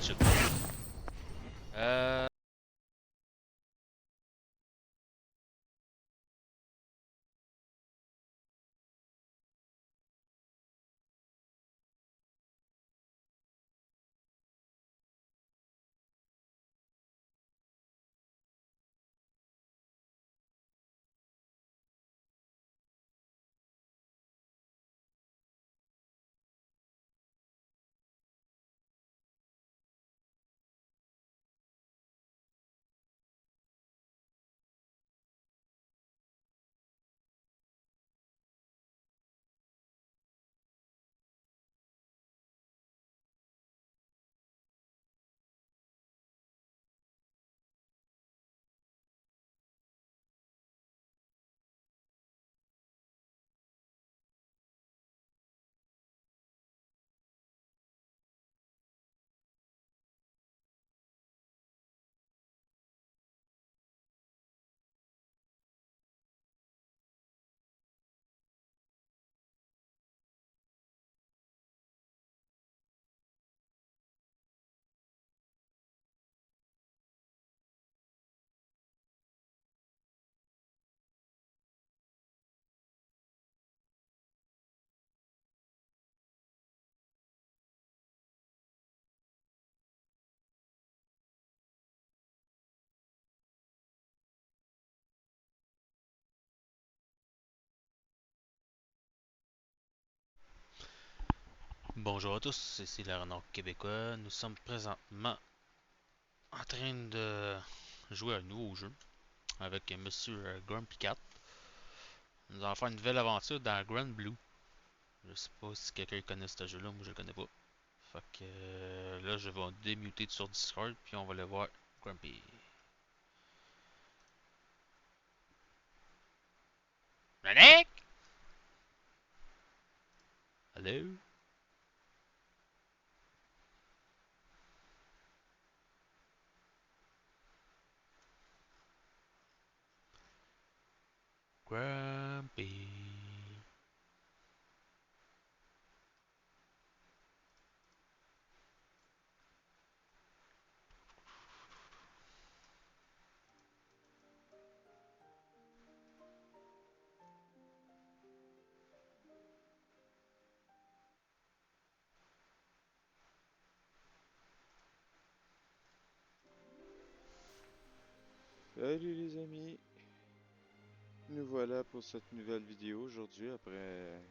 chill. Euh... Bonjour à tous, ici le renard québécois. Nous sommes présentement en train de jouer à un nouveau jeu avec Monsieur Grumpy Cat. Nous allons faire une nouvelle aventure dans Granblue. Je sais pas si quelqu'un connaît ce jeu-là, moi je le connais pas. Fait que là je vais démuter sur Discord puis on va aller voir Grumpy. Avec! Hello? Grumpy. Salut les amis, nous voilà pour cette nouvelle vidéo aujourd'hui après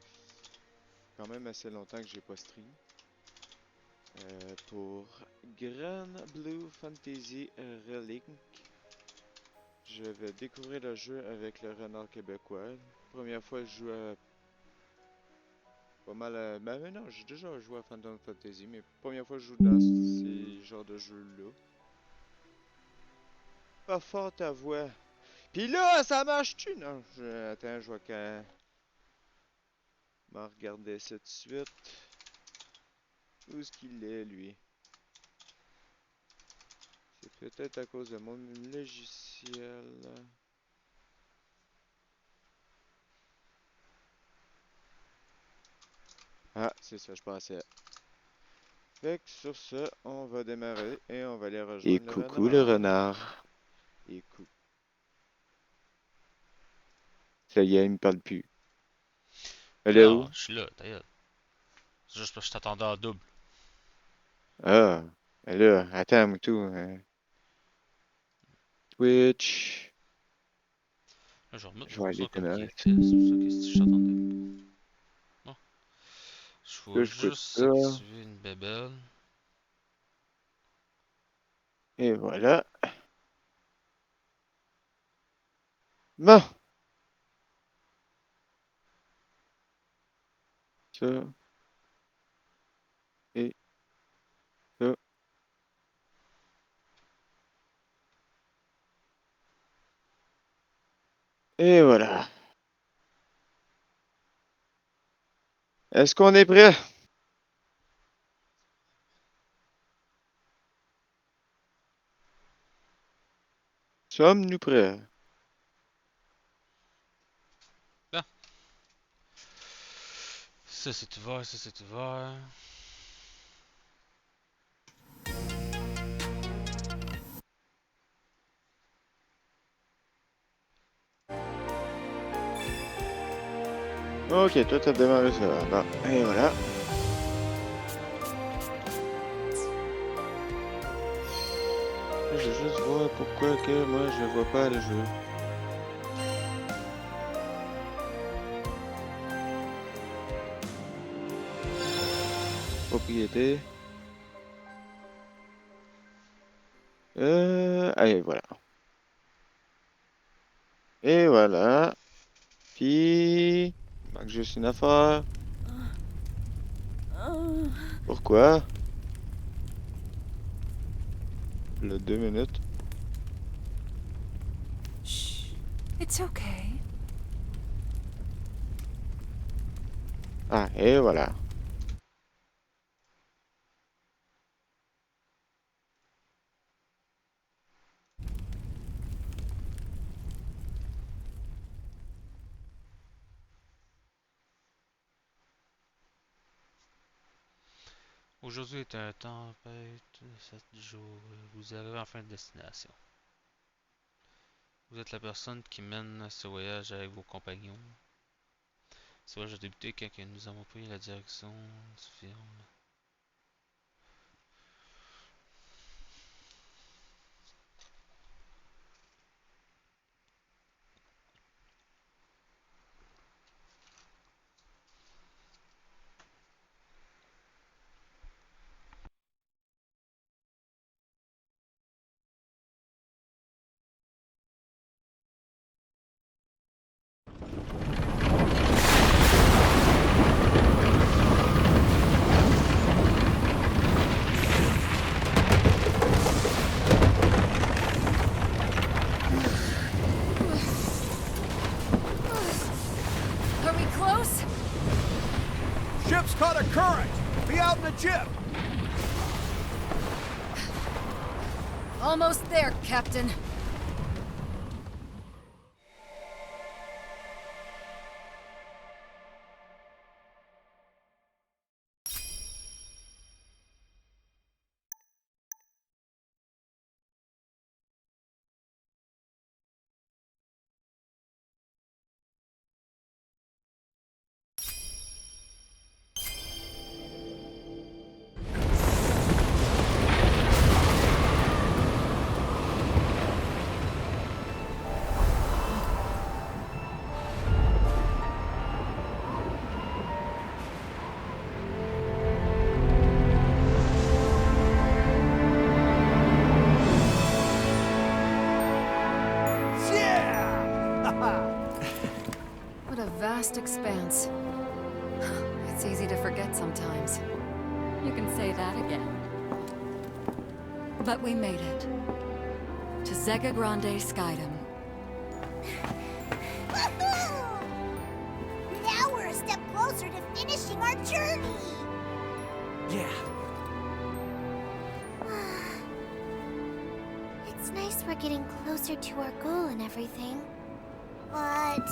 quand même assez longtemps que j'ai pas stream pour Granblue Fantasy Relink. Je vais découvrir le jeu avec le renard québécois. Première fois que je joue à pas mal à... Ben non, j'ai déjà joué à Phantom Fantasy, mais première fois que je joue dans ces genres de jeux-là. Pas fort ta voix. Pis là, ça marche-tu? Non, attends, je vois qu'à m'en regarder ça tout de suite. Où est-ce qu'il est, lui? C'est peut-être à cause de mon logiciel. Ah, c'est ça, je pensais. Fait que sur ce, on va démarrer et on va aller rejoindre le coucou le renard. Et coucou. Ça y est, il me parle plus. Elle est Non, où? je suis là, d'ailleurs. C'est juste parce que je t'attendais en double. Ah, elle est là. Attends, Moutou. Twitch. Là, je vais remettre Je vais mon aller son comme qui démarrer était. ça. C'est pour ça que si je t'attendais pas. Bon. Je Là, vais je coupe juste ça. activer une bébelle. Et voilà. Bon. Ça. Et ça. Et voilà. Est-ce qu'on est prêt? Sommes-nous prêts? Là. Ça c'est ouvert, ça c'est ouvert. Ok, toi t'as démarré ça. Bon, et voilà. Là, je vais juste voir pourquoi que moi je vois pas le jeu. Propriété. Allez, voilà. Et voilà. Puis, il manque juste une affaire. Pourquoi? Le 2 minutes. Shh. It's okay. Ah, et voilà. Aujourd'hui est un tempête de 7 jours. Vous arrivez en fin de destination. Vous êtes la personne qui mène ce voyage avec vos compagnons. Ce voyage a débuté quand nous avons pris la direction du film. Are we close? Ship's caught a current! Be out in the jib! Almost there, Captain. Yeah! What a vast expanse. It's easy to forget sometimes. You can say that again. But we made it. To Zega Grande Skydom. Woohoo! Now we're a step closer to finishing our journey! Yeah. It's nice we're getting closer to our goal and everything. But...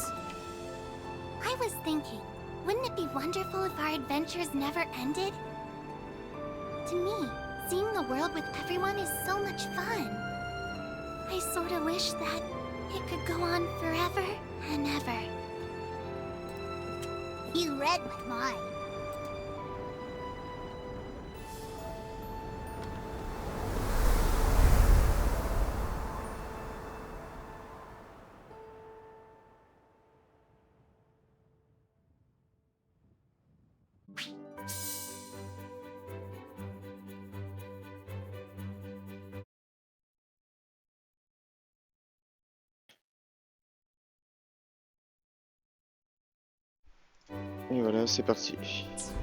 I was thinking, wouldn't it be wonderful if our adventures never ended? To me, seeing the world with everyone is so much fun. I sorta wish that it could go on forever and ever. You read my mind. Et voilà, c'est parti.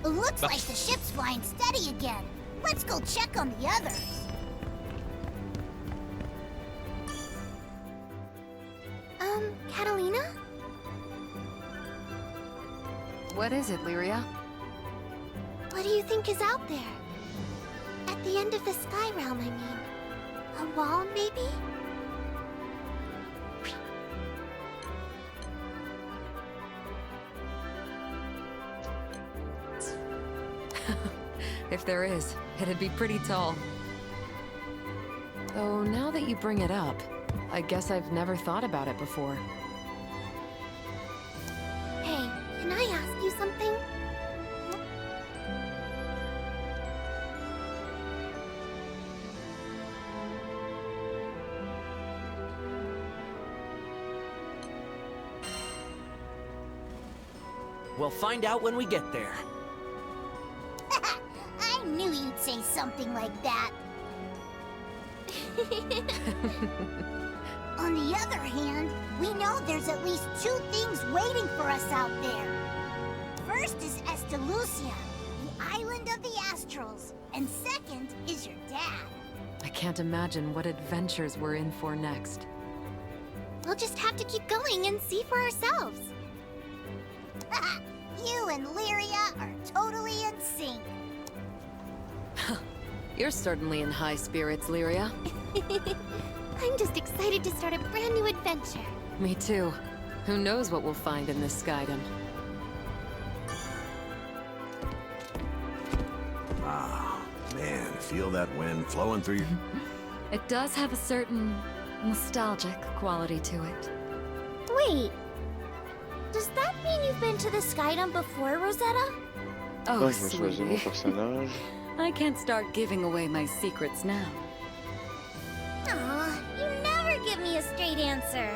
Looks like the ship's flying steady again. Let's go check on the others. Catalina? What is it, Lyria? What do you think is out there? At the end of the sky realm, I mean. A wall, maybe? If there is, it'd be pretty tall. Though now that you bring it up, I guess I've never thought about it before. Hey, can I ask something? We'll find out when we get there. I knew you'd say something like that. On the other hand, we know there's at least 2 things waiting for us out there. First is Estelucia, the island of the Astrals. And second is your dad. I can't imagine what adventures we're in for next. We'll just have to keep going and see for ourselves. You and Lyria are totally in sync. You're certainly in high spirits, Lyria. I'm just excited to start a brand new adventure. Me too. Who knows what we'll find in this Skydom? Ah, man, feel that wind flowing through your... It does have a certain nostalgic quality to it. Wait, does that mean you've been to the Skydom before, Rosetta? Oh, Donc, je vais choisir mon sweetie. personnage. I can't start giving away my secrets now. Aw, you never give me a straight answer.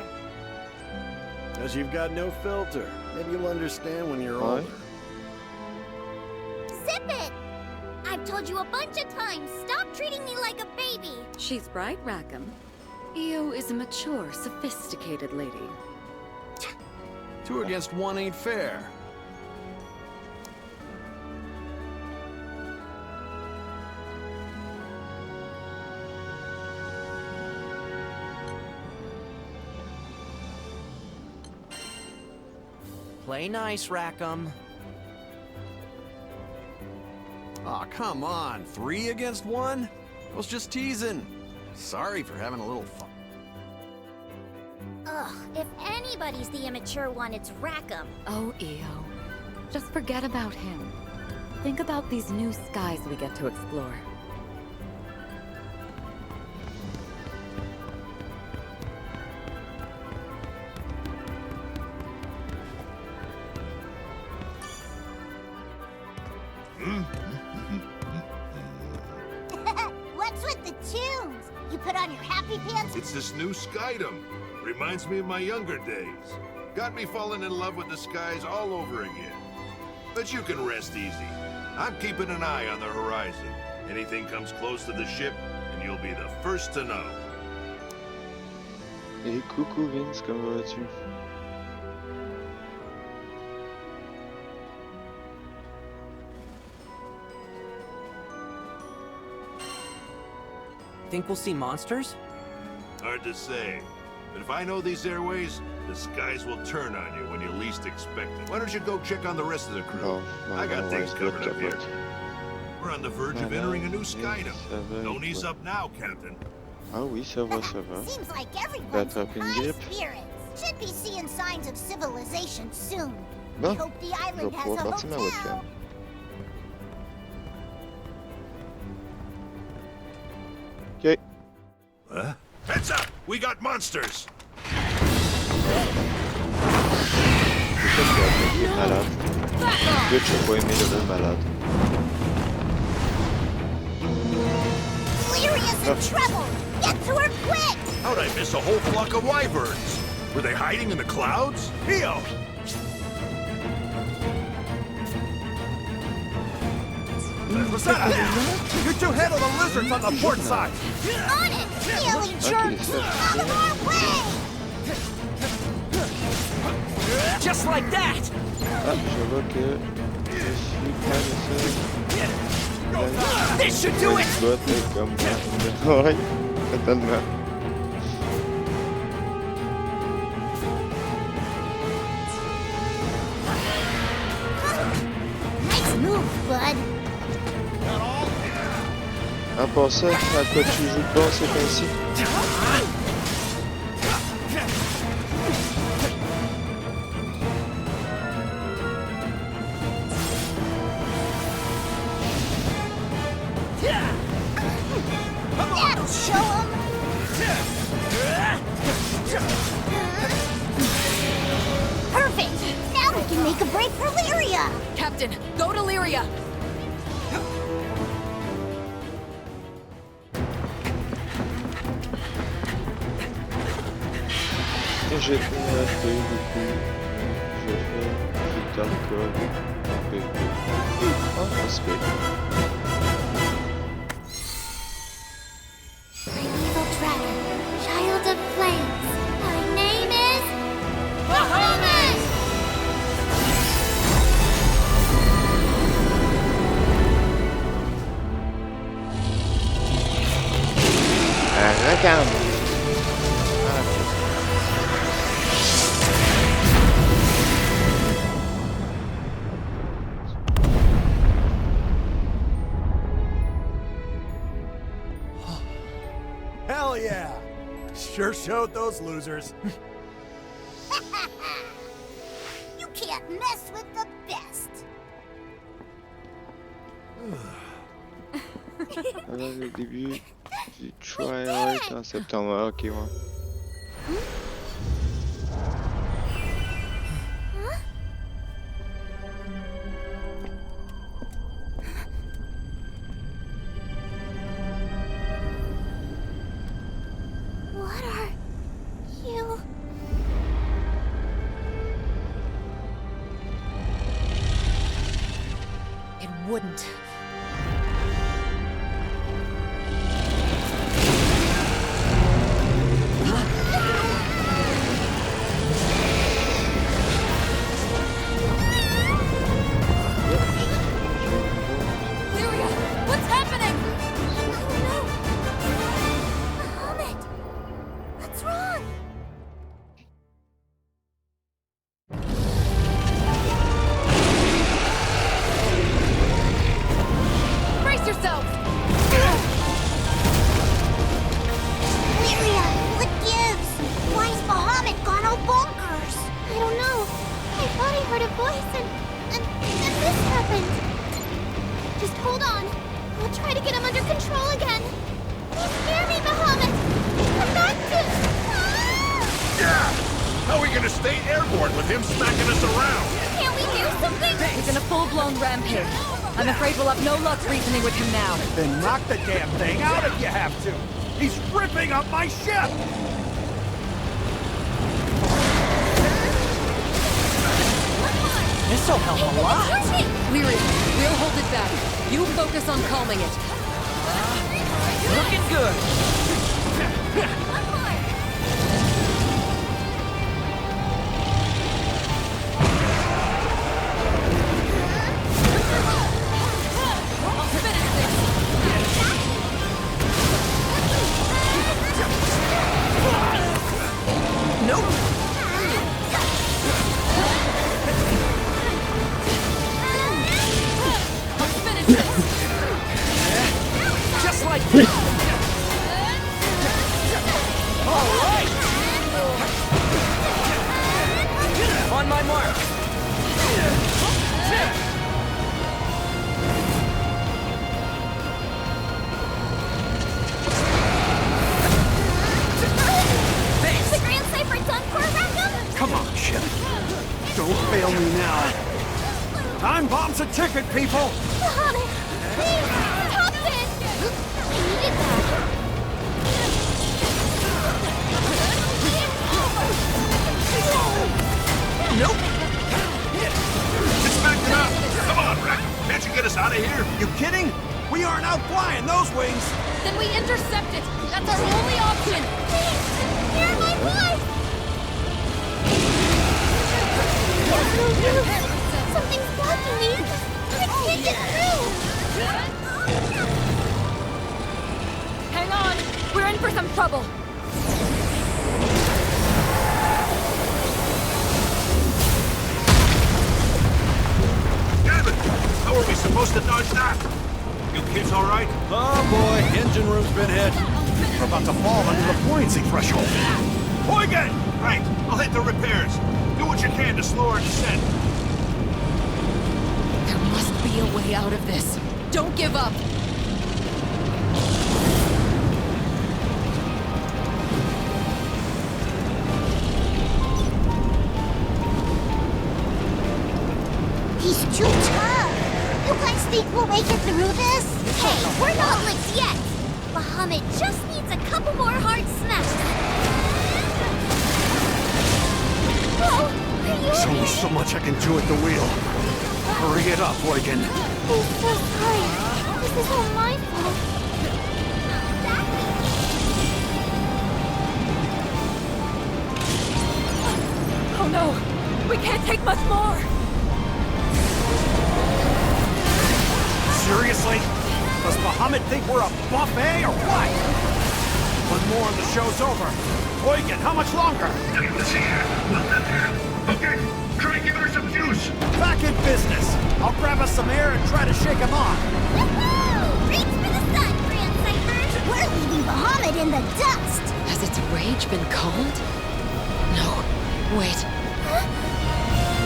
Because you've got no filter. Maybe you'll understand when you're Why? older. Zip it! I've told you a bunch of times, stop treating me like a baby. She's right, Rackham. Io is a mature, sophisticated lady. 2 against 1 ain't fair. Play nice, Rackham. Aw, come on. 3 against 1? I was just teasing. Sorry for having a little fun. Ugh, if anybody's the immature one, it's Rackham. Oh, Io. Just forget about him. Think about these new skies we get to explore. What's with the tunes? You put on your happy pants? It's this new Skydom. Reminds me of my younger days. Got me falling in love with the skies all over again. But you can rest easy. I'm keeping an eye on the horizon. Anything comes close to the ship, and you'll be the first to know. Et coucou Vince, comment vas-tu? Think we'll see monsters? Hard to say. But if I know these airways, the skies will turn on you when you least expect it. Why don't you go check on the rest of the crew? Bon, I got on va things se covered mettre up here. capote. We're on the verge of entering a new Skydom. Avec Don't ease quoi? up now, Captain. Ah oui, ça va, ça va. Seems like everyone's in Attrape une high grippe. spirits. Should be seeing signs of civilization soon. Bon, We hope the je vais island has pouvoir a partir ma webcam. hotel. Ok. Huh? Heads up! We got monsters! C'est ça qui est malade. Good, j'ai pas aimé le malade. Lyria's in trouble! Get to her quick! How'd I miss a whole flock of wyverns? Were they hiding in the clouds? Io! Rosetta! You 2 handle the lizards on the port side! On it! Silly jerks! Out of our way! Just like that! Ah, je vois que je suis pas le seul. This should do it! Bot est comme moi. Ouais, totalement. Nice move, bud. En passant, à quoi tu joues de bon ces temps-ci? That'll show 'em. Perfect! Now we can make a break for Lyria! Captain, go to Lyria! Et j'ai fait rater du coup. J'ai fait du d'alcool en PV. Ah, pas si pire. Primeval dragon, child of flames. My name is Bahamut! Regarde! Hell yeah! Sure showed those losers. You can't mess with the best! Alors le début du Twilight en septembre. Ok, ouais. What are you? It wouldn't. Lyria, what's happening? Bahamut! What's wrong? Brace yourselves! Lyria, what gives? Why is Bahamut gone all bonkers? I don't know. I thought I heard a voice and this happened. Just hold on. I'll try to get him under control again. Please hear me, Bahamut. Come back to... Ah! Yeah! How are we gonna stay airborne with him smacking us around? Can't we do something? He's in a full-blown rampage. I'm afraid we'll have no luck reasoning with him now. Then knock the damn thing out if you have to. He's ripping up my ship! This'll help a lot. Lyria, we'll hold it back. You focus on calming it. Looking good. Nope. Just like this. All right. On my mark. Is the Grand Cipher done for, Rackham? Come on, ship. Don't fail me now. Time bomb's a ticket, people! Bahamut, please, stop this! I needed that. Nope. Just back him up! Come on, Rack! Can't you get us out of here? You kidding? We aren't out flying those wings! Then we intercept it. That's our only option. Please, hear my voice! Something's blocking me. I can't get through. Hang on. We're in for some trouble. Damn it! How are we supposed to dodge that? You kids all right? Oh boy, engine room's been hit. We're about to fall under the buoyancy threshold. Huygen! Right, I'll hit the repairs. Do what you can to slow our descent. There must be a way out of this. Don't give up. Bahamut just needs a couple more hard smacks. Oh, are you There's only okay? so much I can do at the wheel. Hurry it up, Eugen. I'm so sorry. This is all my fault. Oh no! We can't take much more! Seriously? Does Bahamut think we're a buffet or what? One more and the show's over. Eugen, how much longer? Okay, try and give her some juice. Back in business. I'll grab us some air and try to shake him off. Woohoo! Reach for the sun, Grand Cypher! We're leaving Bahamut in the dust! Has its rage been calmed? No. Wait.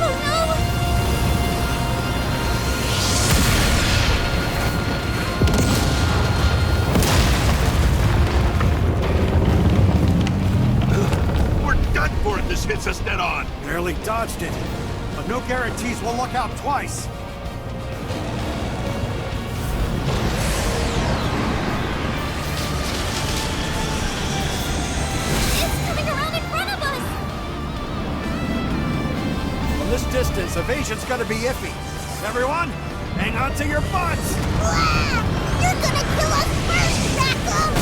Oh no! We're done for if this hits us dead on. Barely dodged it. But no guarantees we'll look out twice. It's coming around in front of us! From this distance, evasion's gonna be iffy. Everyone, hang on to your butts! Ah! You're gonna kill us first, Sackle!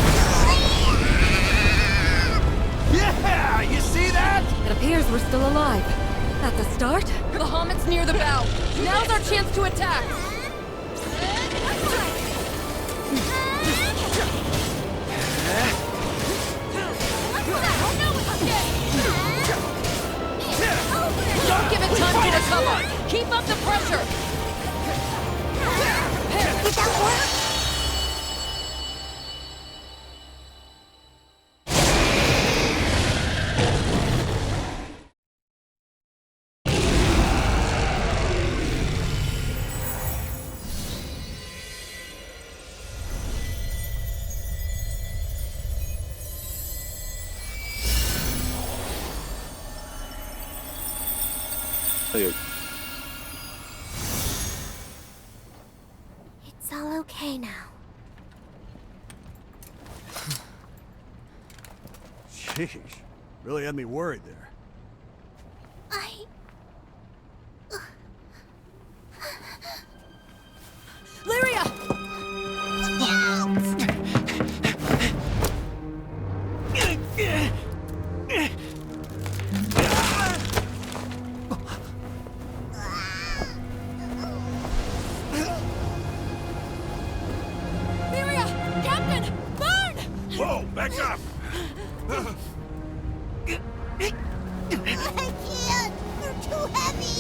Yeah! You see that? It appears we're still alive. At the start, Bahamut's near the bow. Now's our chance to attack. Don't give it time to recover. Keep up the pressure. Did that work? It's all okay now. Sheesh. Really had me worried there. Lyria! Lyria! Captain! Burn! Whoa, back up. I can't! They're too heavy!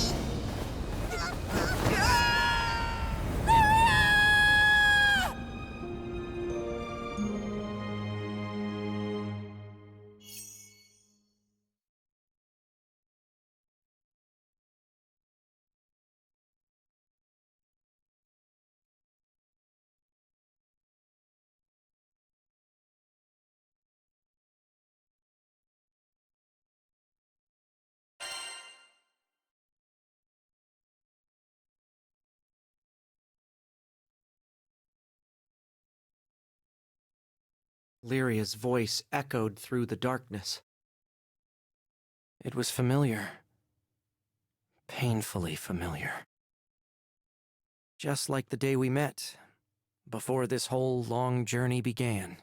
Lyria's voice echoed through the darkness. It was familiar. Painfully familiar. Just like the day we met, before this whole long journey began.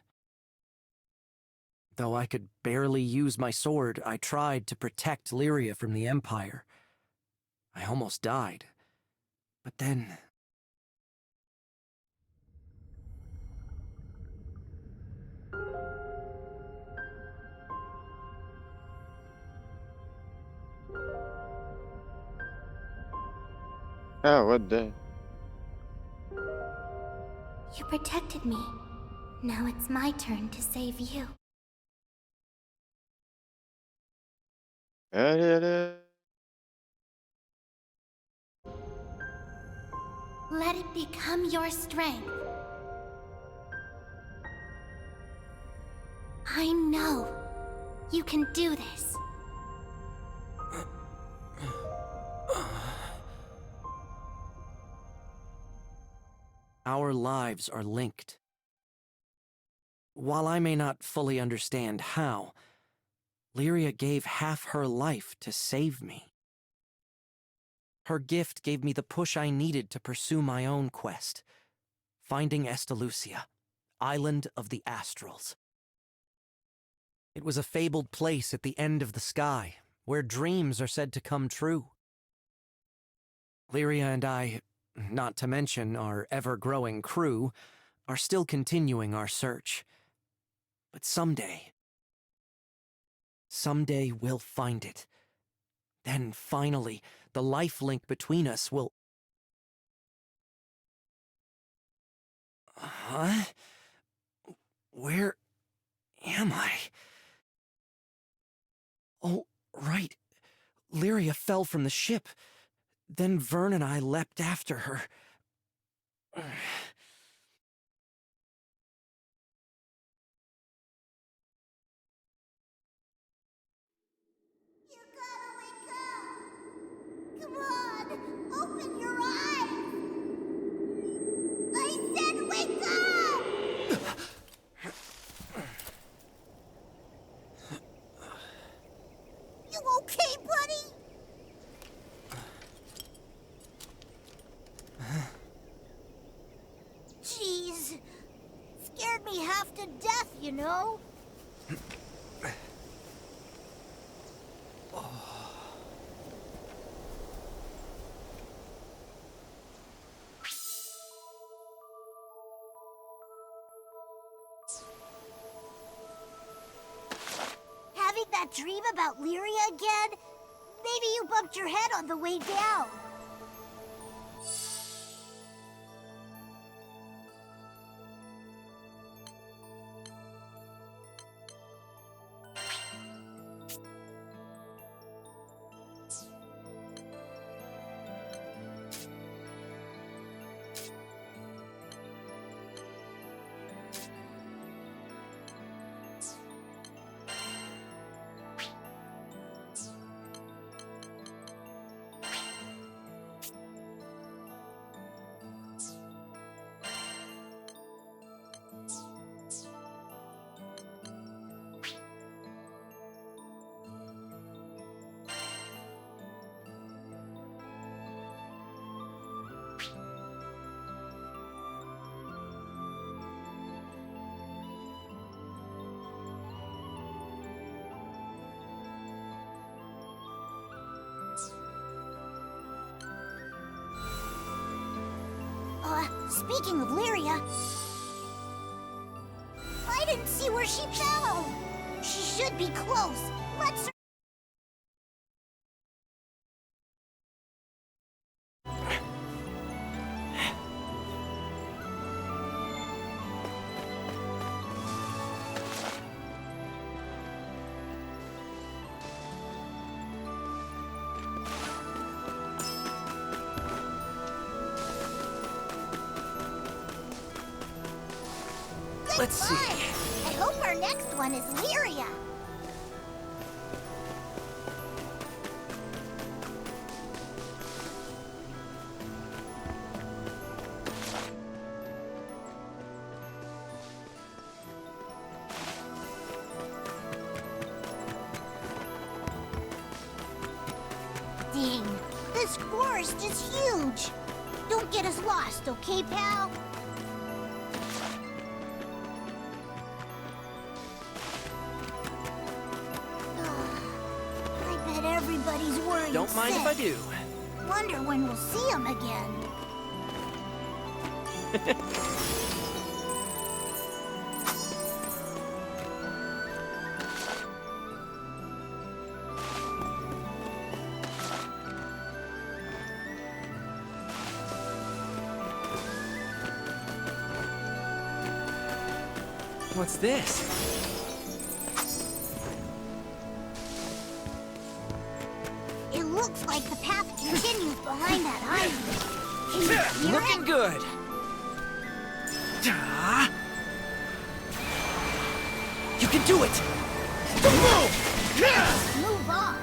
Though I could barely use my sword, I tried to protect Lyria from the Empire. I almost died. But then... Ah, what the? You protected me. Now it's my turn to save you. Let it become your strength. I know you can do this. Our lives are linked. while I may not fully understand how, Lyria gave half her life to save me. Her gift gave me the push I needed to pursue my own quest, finding Estalucia, Island of the Astrals. It was a fabled place at the end of the sky, where dreams are said to come true. Lyria and I, not to mention our ever-growing crew, are still continuing our search. But someday we'll find it. Then finally, the life link between us will... Huh? Where am I? Oh, right. Lyria fell from the ship. Then Vern and I leapt after her. You gotta wake up! Come on! Open your eyes! I said wake up! You okay, buddy? Jeez. Scared me half to death, you know? Having that dream about Lyria again? Maybe you bumped your head on the way down. Speaking of Lyria, I didn't see where she fell. She should be close. Let's... Let's see. I hope our next one is Lyria. Dang, this forest is huge. Don't get us lost, okay, pal? Everybody's worried. Don't mind if I do. Wonder when we'll see him again. What's this? It looks like the path continues behind that island. Can you hear Looking it? good. You can do it. Move on.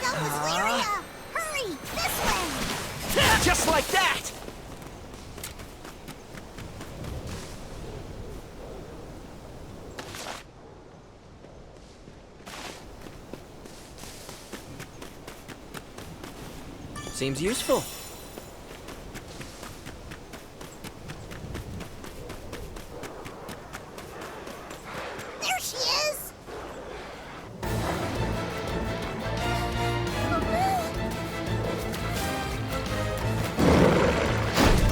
That was Lyria! Hurry! Just like that! Seems useful. There she is!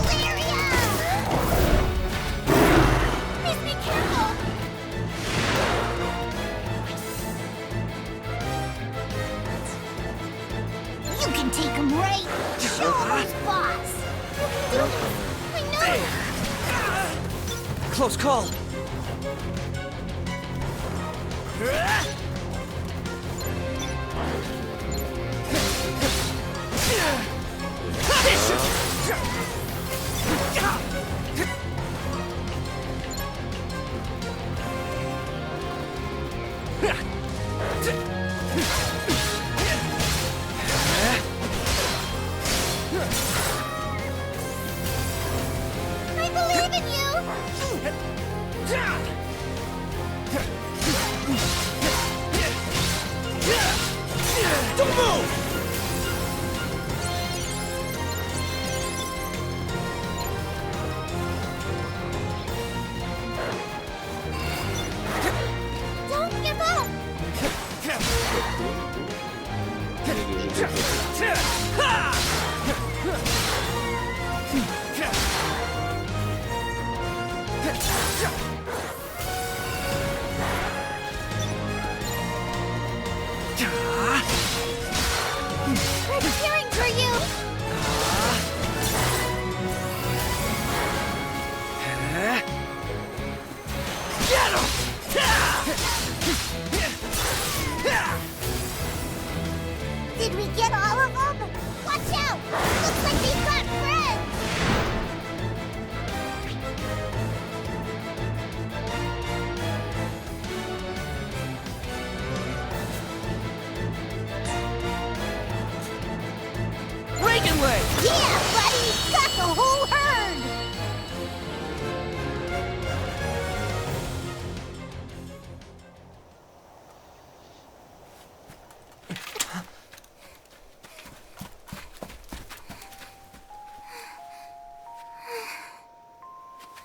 Valeria! Please be careful! You can take him, right? Show him who's boss! You can do this! I know! Close call. I believe in you! Don't move! Don't give up! We're cheering for you! Get him! Did we get all of them? Watch out! Looks like they've got friends! Reagan leg! Yeah, buddy! Got the whole herd!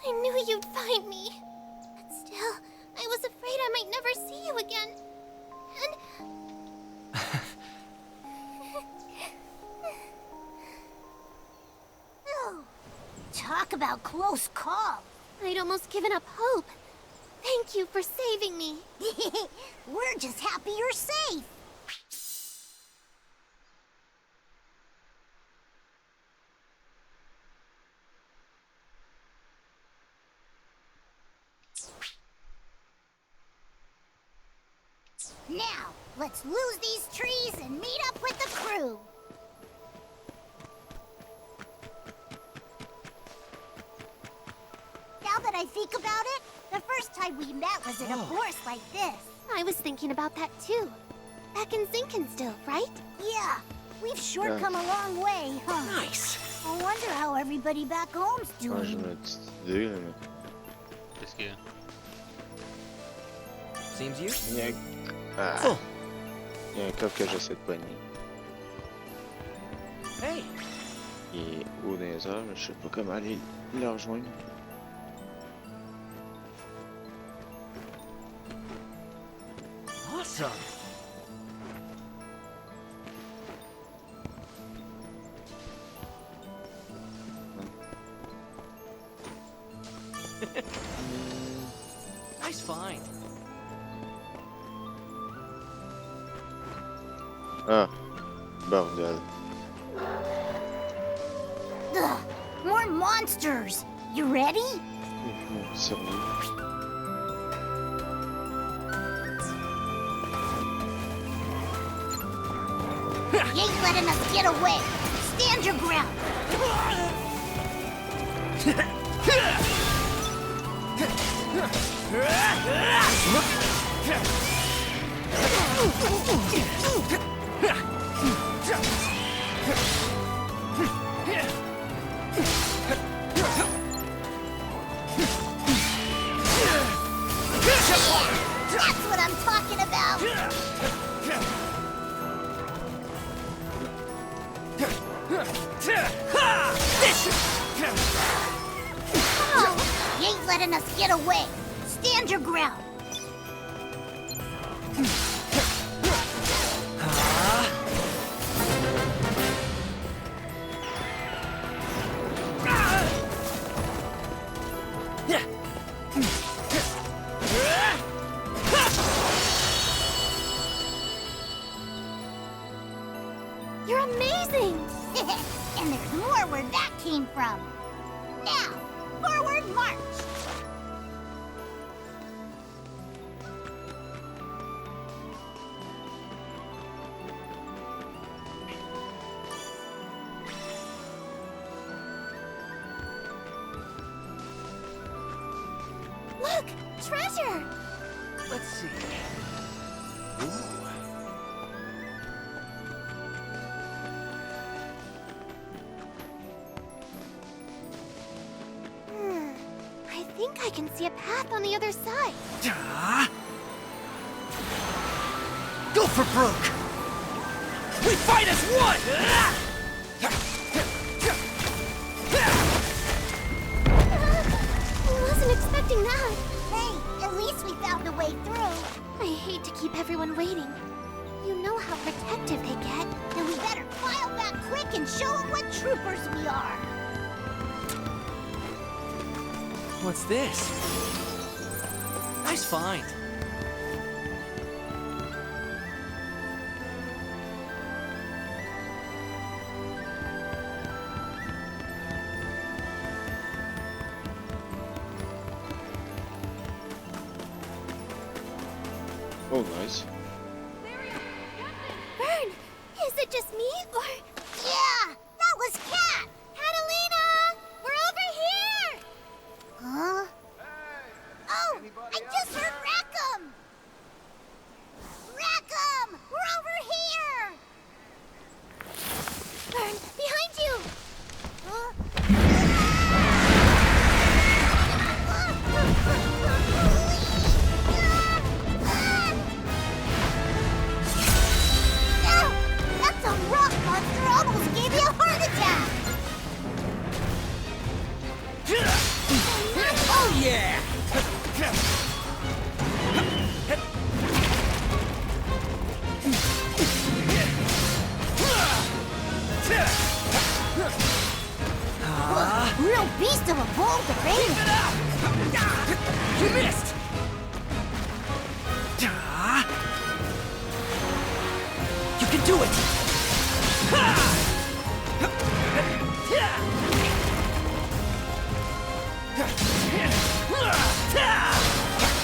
I knew you'd find me. But still, I was afraid I might never see you again. Oh, talk about close call. I'd almost given up hope. Thank you for saving me. We're just happy you're safe. Now, let's lose these trees and meet up with the crew. Now that I think about it, the first time we met was in a forest like this. I was thinking about that too. Back in Zinkenstill, right? Yeah, we've sure come a long way, huh? Nice. I wonder how everybody back home's Moi, j'ai doing. ma petite idée, là, mais... Qu'est-ce qu'il y a? Seems useful. Il y a un... Ah. Oh. Il y a un coffre que j'essaie de pogner. Hey. Il est haut dans les airs, mais je sais pas comment aller le rejoindre. Awesome. Nice find. Ah, bordel. Ugh, more monsters. You ready? Sérieux? You ain't letting us get away. Stand your ground. Oh, you ain't letting us get away. Stand your ground. You're amazing! And there's more where that came from. Now, forward march! Look! Treasure! Let's see. I think I can see a path on the other side. Go for broke! We fight as one! Wasn't expecting that. Hey, at least we found a way through. I hate to keep everyone waiting. You know how protective they get. And we better file back quick and show them what troopers we are. What's this? Nice find. Oh, nice. Vern, is it just me, or... Yeah, that was Cat! Catalina! We're over here! Huh? Oh, I just heard Rackham! Rackham! We're over here! Vern, behind you! That's a rock monster almost gave you a heart attack! Oh yeah! Real beast of a boulder, baby! You missed! You can do it!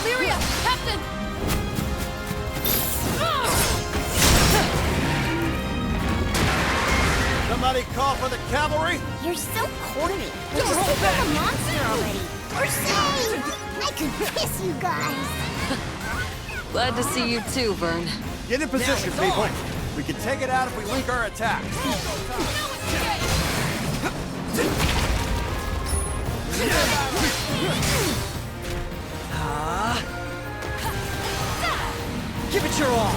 Lyria! Captain! Somebody call for the cavalry? You're so corny. We just took out a monster already. We're saved! I could kiss you guys. Glad to see you too, Vern. Get in position, people. We can take it out if we link our attacks. Give it your all!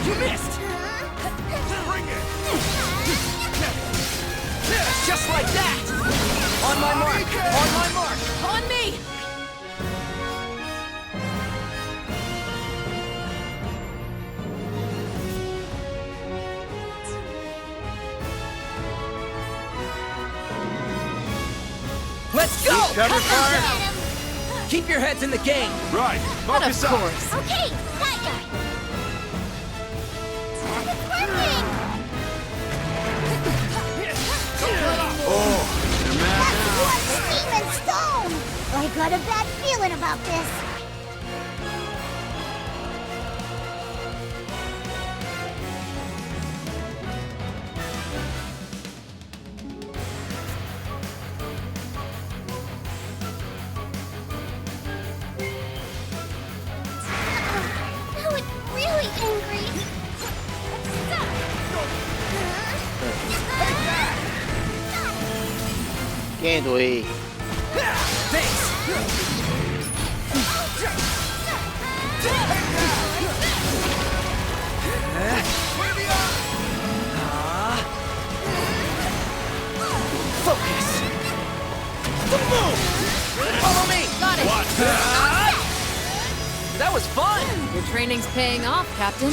You missed! Bring it! Just like that! On my mark! On my mark! On me! Let's go! Cover fire! Keep your heads in the game! Right, focus up! Okay, got ya! It's working! That's one steam and stone! I got a bad feeling about this. Now it's really angry. Can't we? Thanks! training's paying off, Captain.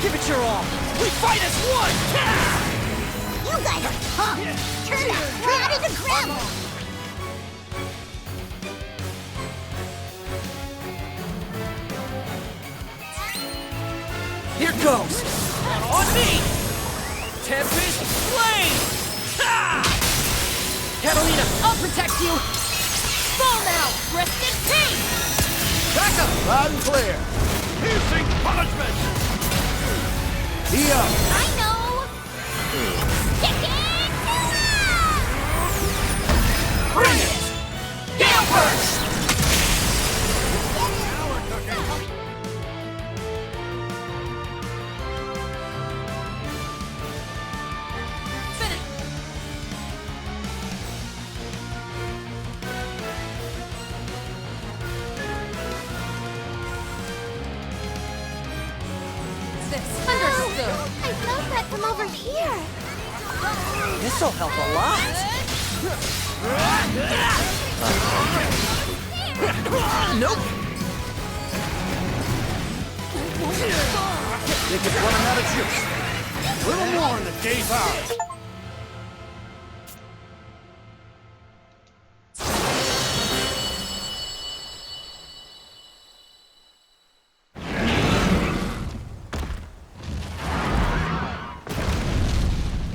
Give it your all! We fight as one! You guys are tough! Turn that rat into gravel! Here goes! On me! Tempest Flame! Ha! Catalina, I'll protect you! Fall now! Rest in peace! Back up! Loud and clear! Piercing punishment! Here! I know! Stick it to Bring it! Gale Burst! Understood. I felt that from over here. This'll help a lot. Nope. Think it's running out of juice. A little more and it gave out.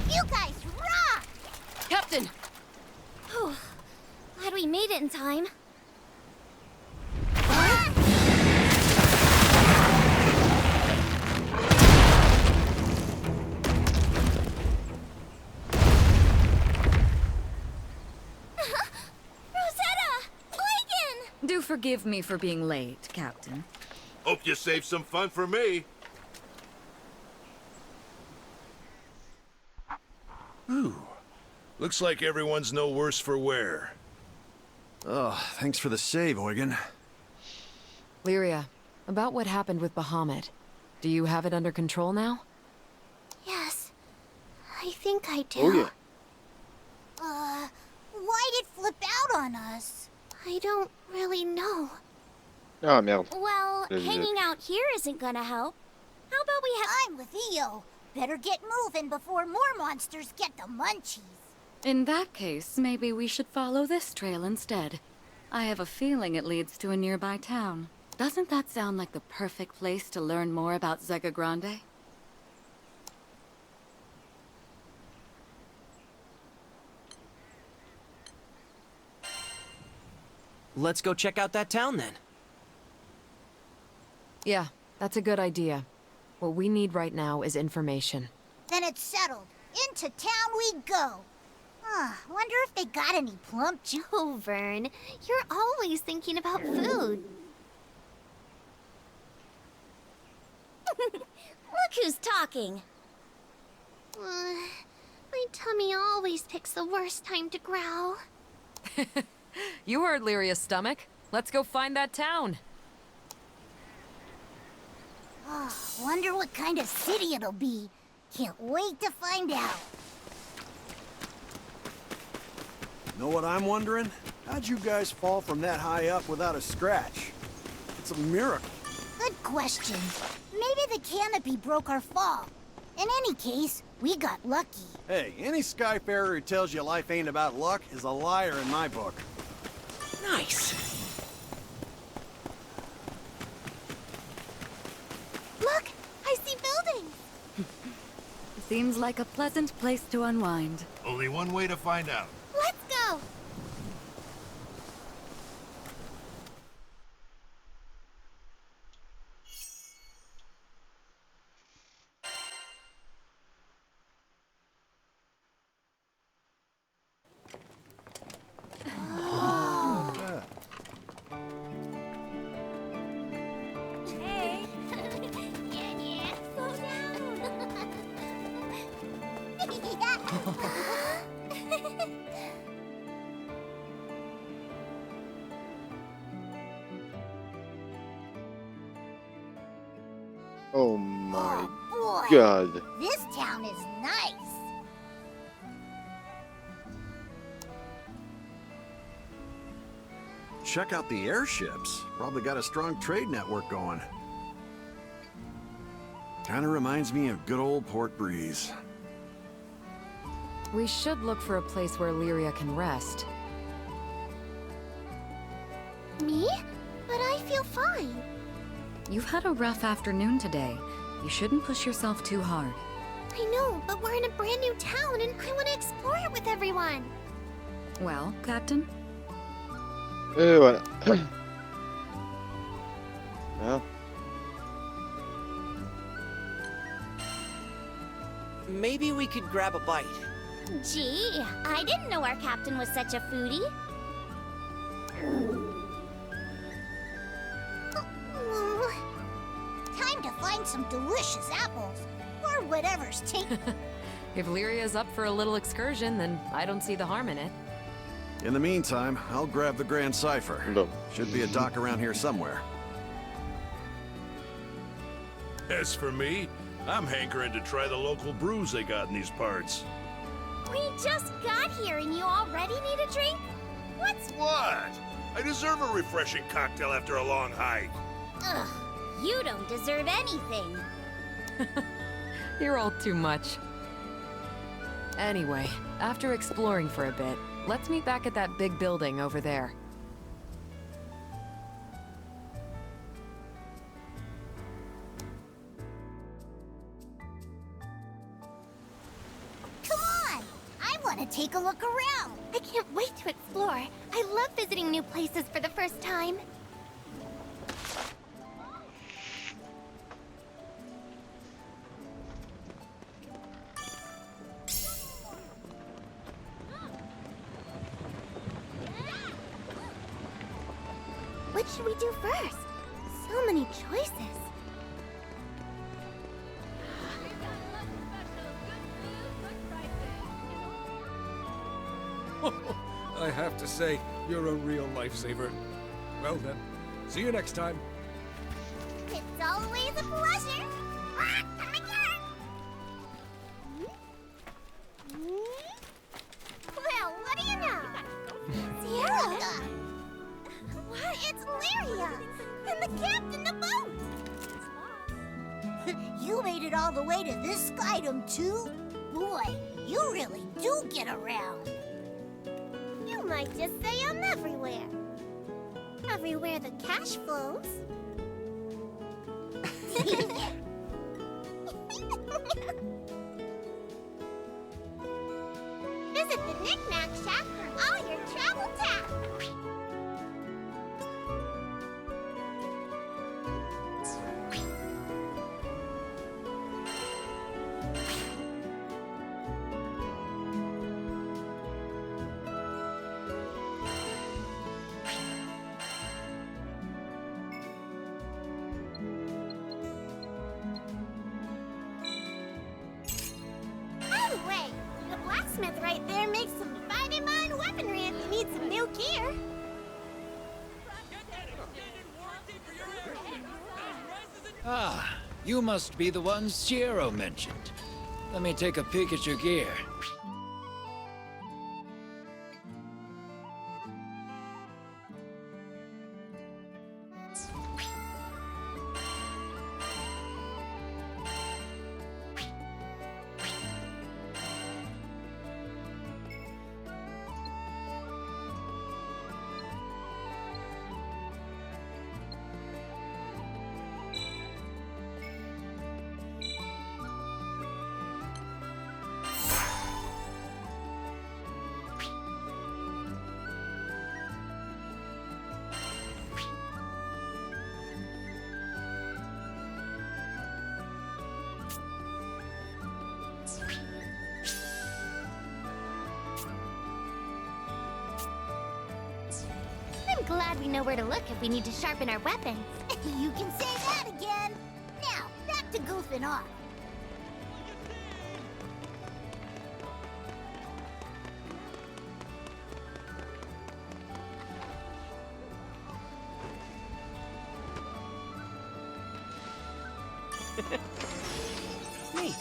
You guys rock! Captain! Whew. Glad we made it in time. Rosetta! Eugen! Do forgive me for being late, Captain. Hope you saved some fun for me. Ooh. Looks like everyone's no worse for wear. Oh, thanks for the save, Eugen. Lyria, about what happened with Bahamut. Do you have it under control now? Yes, I think I do. Oh, yeah. Why'd it flip out on us? I don't really know. Ah, merde. Well, Désolé. hanging out here isn't gonna help. How about we have— I'm with Io. Better get moving before more monsters get the munchies. In that case, maybe we should follow this trail instead. I have a feeling it leads to a nearby town. Doesn't that sound like the perfect place to learn more about Zega Grande? Let's go check out that town then. Yeah, that's a good idea. What we need right now is information. Then it's settled. Into town we go. Wonder if they got any plump juice. Oh, Vern, you're always thinking about food. Look who's talking. My tummy always picks the worst time to growl. You heard Lyria's stomach. Let's go find that town. Wonder what kind of city it'll be. Can't wait to find out. Know what I'm wondering? How'd you guys fall from that high up without a scratch? It's a miracle. Good question. Maybe the canopy broke our fall. In any case, we got lucky. Hey, any Skyfarer who tells you life ain't about luck is a liar in my book. Nice. Look! I see buildings! Seems like a pleasant place to unwind. Only one way to find out. Let's go! Hey! Yeah, slow down! Oh my Oh, boy! god. This town is nice. Check out the airships. Probably got a strong trade network going. Kinda reminds me of good old Port Breeze. We should look for a place where Lyria can rest. Me? But I feel fine. You've had a rough afternoon today. You shouldn't push yourself too hard. I know, but we're in a brand new town and I want to explore it with everyone. Well, Captain? Et voilà. Hein? Maybe we could grab a bite. Gee, I didn't know our captain was such a foodie. Time to find some delicious apples. Or whatever's taking. If Lyria's up for a little excursion, then I don't see the harm in it. In the meantime, I'll grab the Grand Cipher. Bon. Should be a dock around here somewhere. As for me, I'm hankering to try the local brews they got in these parts. We just got here and you already need a drink? What's... What? I deserve a refreshing cocktail after a long hike. Ugh, you don't deserve anything. You're all too much. Anyway, after exploring for a bit, let's meet back at that big building over there. Come on! I want to take a look around. I can't wait to explore. I love visiting new places for the first time. What should we do first? So many choices. I have to say, you're a real lifesaver. Well then, see you next time. It's always a pleasure. Ah, come again. Well, what do you know? Sierra? What? It's Lyria! And the captain of the boat! You made it all the way to this skydom, too? Boy, you really do get around. You might just say I'm everywhere. Everywhere the cash flows. Visit the Knick-Knack Shack for all your travel tap. By the way, the blacksmith right there makes some fine weaponry if you need some new gear. Ah, you must be the one Sierra mentioned. Let me take a peek at your gear. I'm glad we know where to look if we need to sharpen our weapons. You can say that again. Now, back to goofing off. Neat.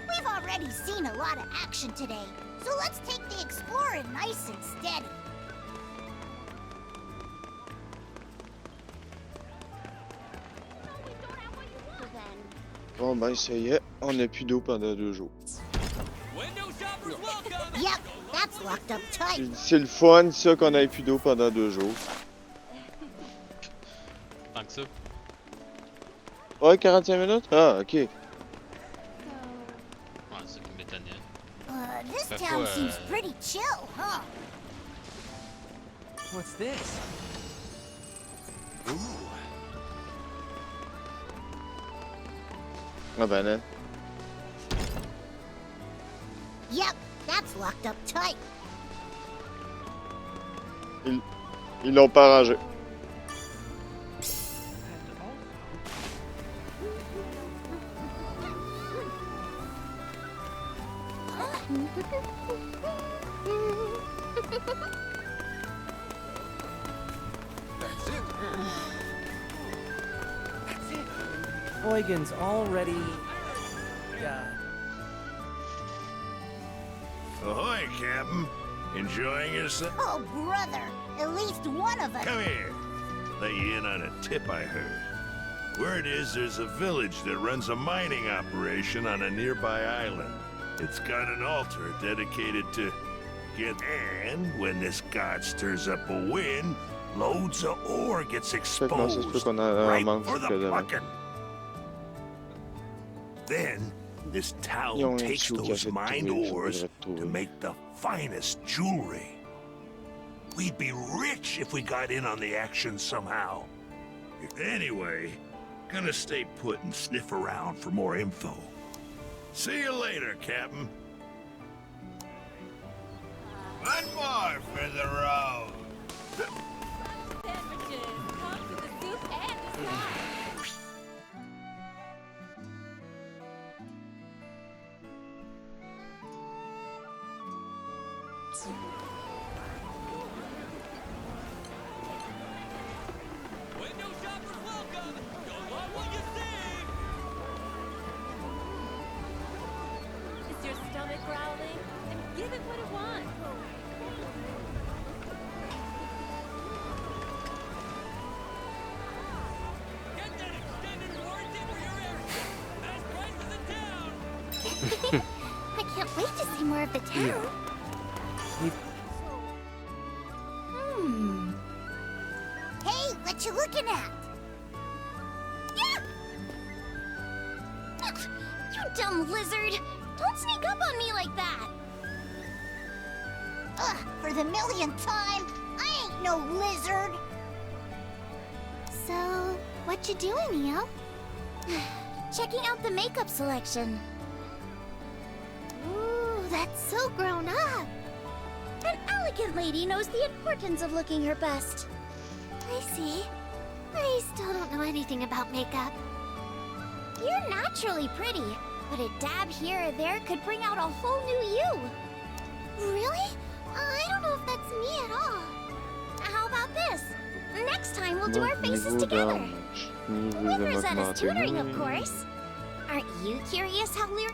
We've already seen a lot of action today, so let's take the exploring nice and steady. Bon ben ça y est, on n'a plus d'eau pendant 2 jours. Yep, that's locked up tight. C'est le fun ça qu'on ait plus d'eau pendant 2 jours. Tant que ça. Ouais, 45 minutes? Ah, ok. Ouais, c'est ça qui m'étonnait. This Fait town quoi, seems pretty chill, huh? What's this? Ah ben là. Yep, that's locked up tight. Ils l'ont pas arrangé. Eugen's already... Ahoy, Captain. Enjoying yourself? Oh, brother, at least one of us. Come here. Let you in on a tip I heard. Word is there's a village that runs a mining operation on a nearby island. It's got an altar dedicated to... And when this god stirs up a wind, loads of ore gets Fait que non, ça se peut exposed. qu'on en Right manque for the que demain. plucking. Then, this Ils town ont un takes sou those café de mined trouver, il ores faudrait to trouver. make the finest jewelry. We'd be rich if we got in on the action somehow. Anyway, gonna stay put and sniff around for more info. See you later, Captain. One more for the road. Is your stomach growling? And give it what it wants. Get that extended warranty for your airship. Best prices in town. I can't wait to see more of the town. Hey, what you looking at? Yeah! You dumb lizard! Don't sneak up on me like that! Ugh, for the millionth time, I ain't no lizard! So, what you doing, Neo? Checking out the makeup selection. Ooh, that's so grown up! An elegant lady knows the importance of looking her best. I see. I still don't know anything about makeup. You're naturally pretty, but a dab here or there could bring out a whole new you. Really? I don't know if that's me at all. How about this? Next time we'll do our faces together. With Rosetta's tutoring, of course. Aren't you curious how Lyra...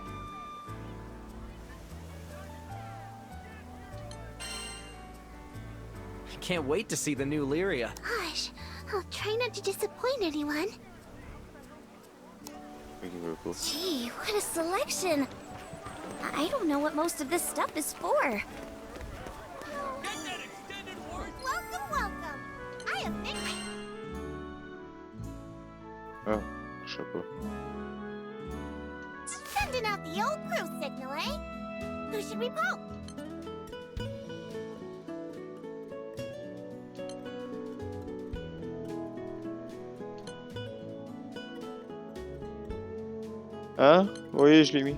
Can't wait to see the new Lyria. Gosh, I'll try not to disappoint anyone. Gee, what a selection. I don't know what most of this stuff is for. Welcome, welcome. I have been... Ah, je sais pas. Sending out the old crew signal, eh? Who should we poke? Hein? Oui, je l'ai mis.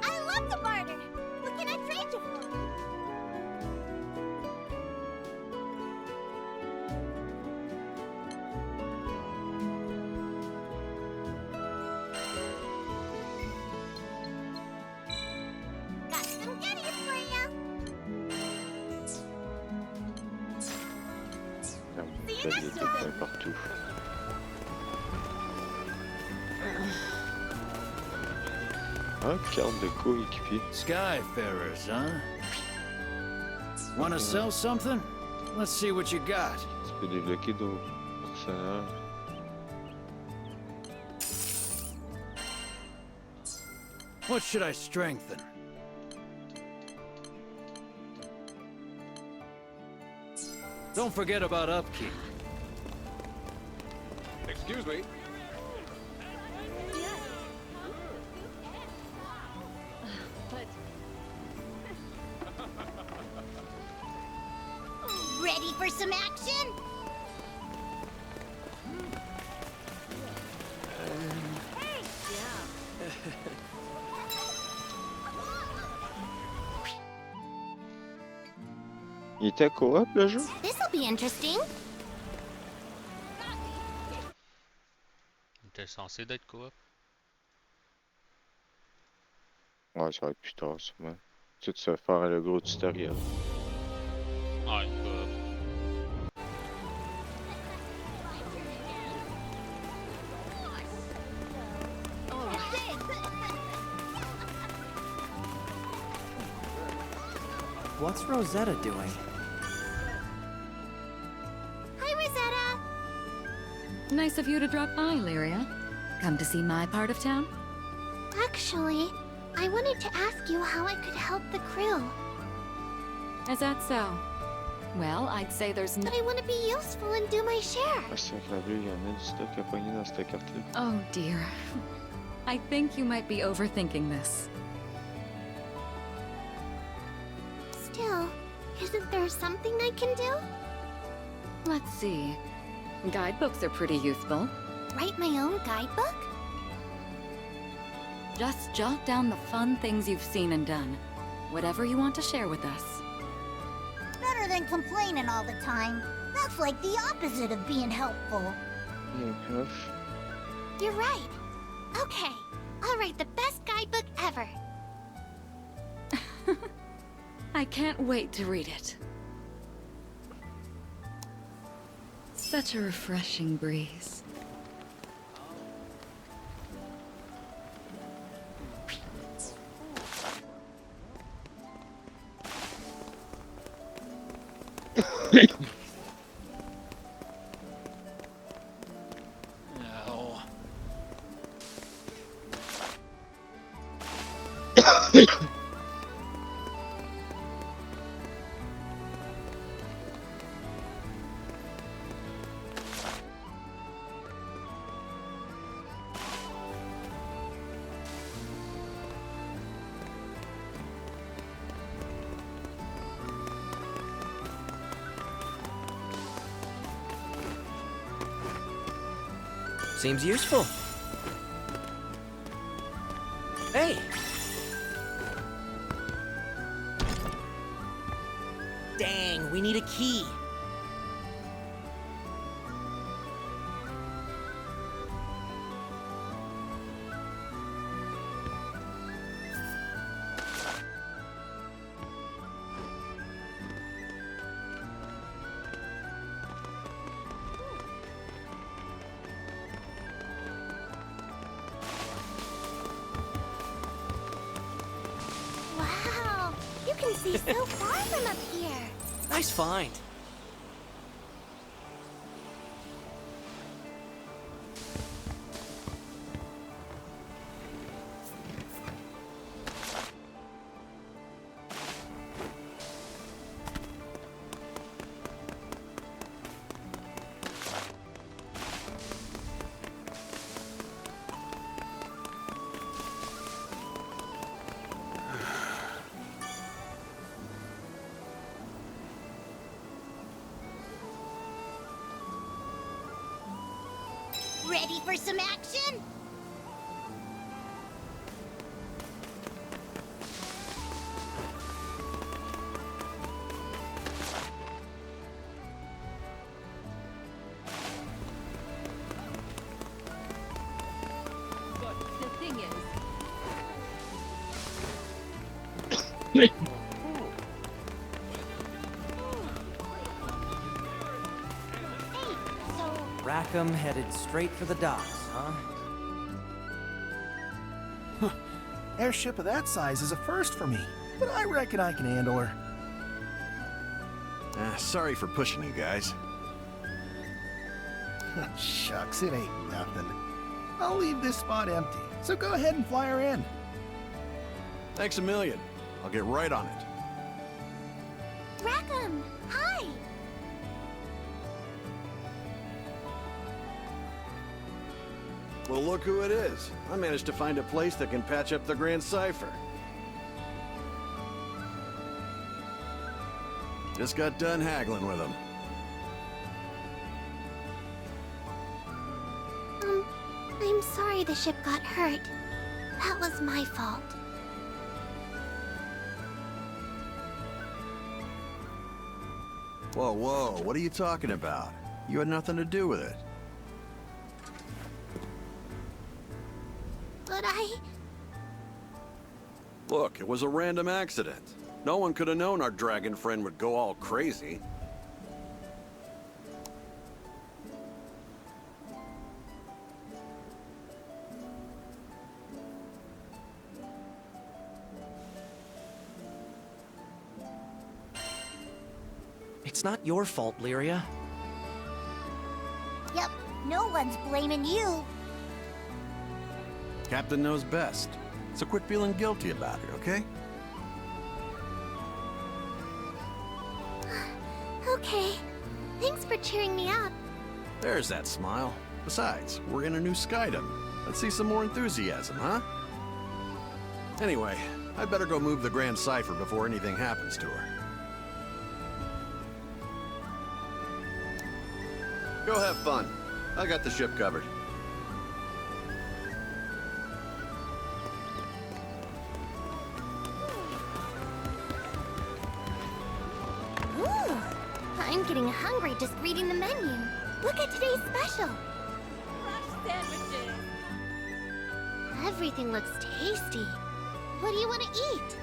I love the barter. What can I trade you for? Got some goodies for ya. Il y a des points partout. Ah, carte de coéquipier. Skyfarers, huh? Wanna sell something? Let's see what you got. Tu peux débloquer d'autres personnages. What should I strengthen? Don't forget about upkeep. Excuse me. Ready for some action? Il était coop le jeu? This'll be interesting. Il était censé d'être coop. Ouais, ça va être plus tard, sûrement. Tout se faire le gros tutoriel. Ouais, coop. What's Rosetta doing? Hi, Rosetta. Nice of you to drop by, Lyria. Come to see my part of town? Actually, I wanted to ask you how I could help the crew. Is that so? Well, I'd say there's no... But I want to be useful and do my share. Ah, c'est Granblue, il y en a du stock à pogner dans cette carte-là. Oh dear. I think you might be overthinking this. Still, isn't there something I can do? Let's see. Guidebooks are pretty useful. Write my own guidebook? Just jot down the fun things you've seen and done. Whatever you want to share with us. Better than complaining all the time. That's like the opposite of being helpful. Yeah, prof. You're right. Okay, I'll write the best guidebook ever. I can't wait to read it. Such a refreshing breeze. No. Seems useful. Hey! Dang, we need a key. Wow, you can see so far from up here. Nice find. Ready for some action? But the thing is, Rackham headed straight for the docks, huh? Airship of that size is a first for me, but I reckon I can handle her. Sorry for pushing you guys. Shucks, it ain't nothing. I'll leave this spot empty, so go ahead and fly her in. Thanks a million. I'll get right on it. Rackham, hi! Well, look who it is. I managed to find a place that can patch up the Grand Cipher. Just got done haggling with him. I'm sorry the ship got hurt. That was my fault. Whoa, whoa, what are you talking about? You had nothing to do with it. But I... Look, it was a random accident. No one could have known our dragon friend would go all crazy. It's not your fault, Lyria. Yep, no one's blaming you. Captain knows best. So quit feeling guilty about it, okay? Okay. Thanks for cheering me up. There's that smile. Besides, we're in a new Skydom. Let's see some more enthusiasm, huh? Anyway, I'd better go move the Grand Cipher before anything happens to her. Go have fun. I got the ship covered. Ooh, I'm getting hungry just reading the menu. Look at today's special. Fresh sandwiches. Everything looks tasty. What do you want to eat?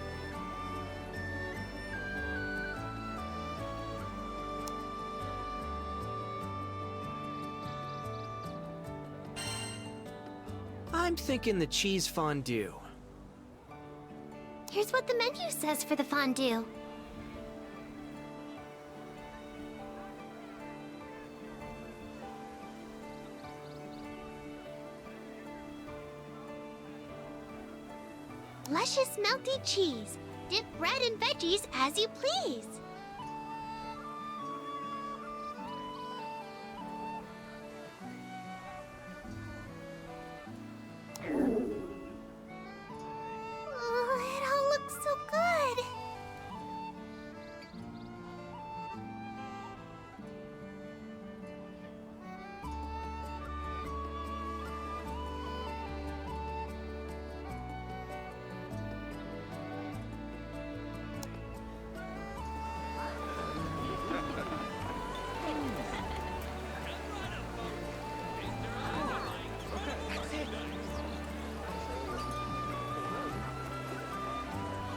I'm thinking the cheese fondue. Here's what the menu says for the fondue. Luscious melty cheese. Dip bread and veggies as you please. Oh, it all looks so good.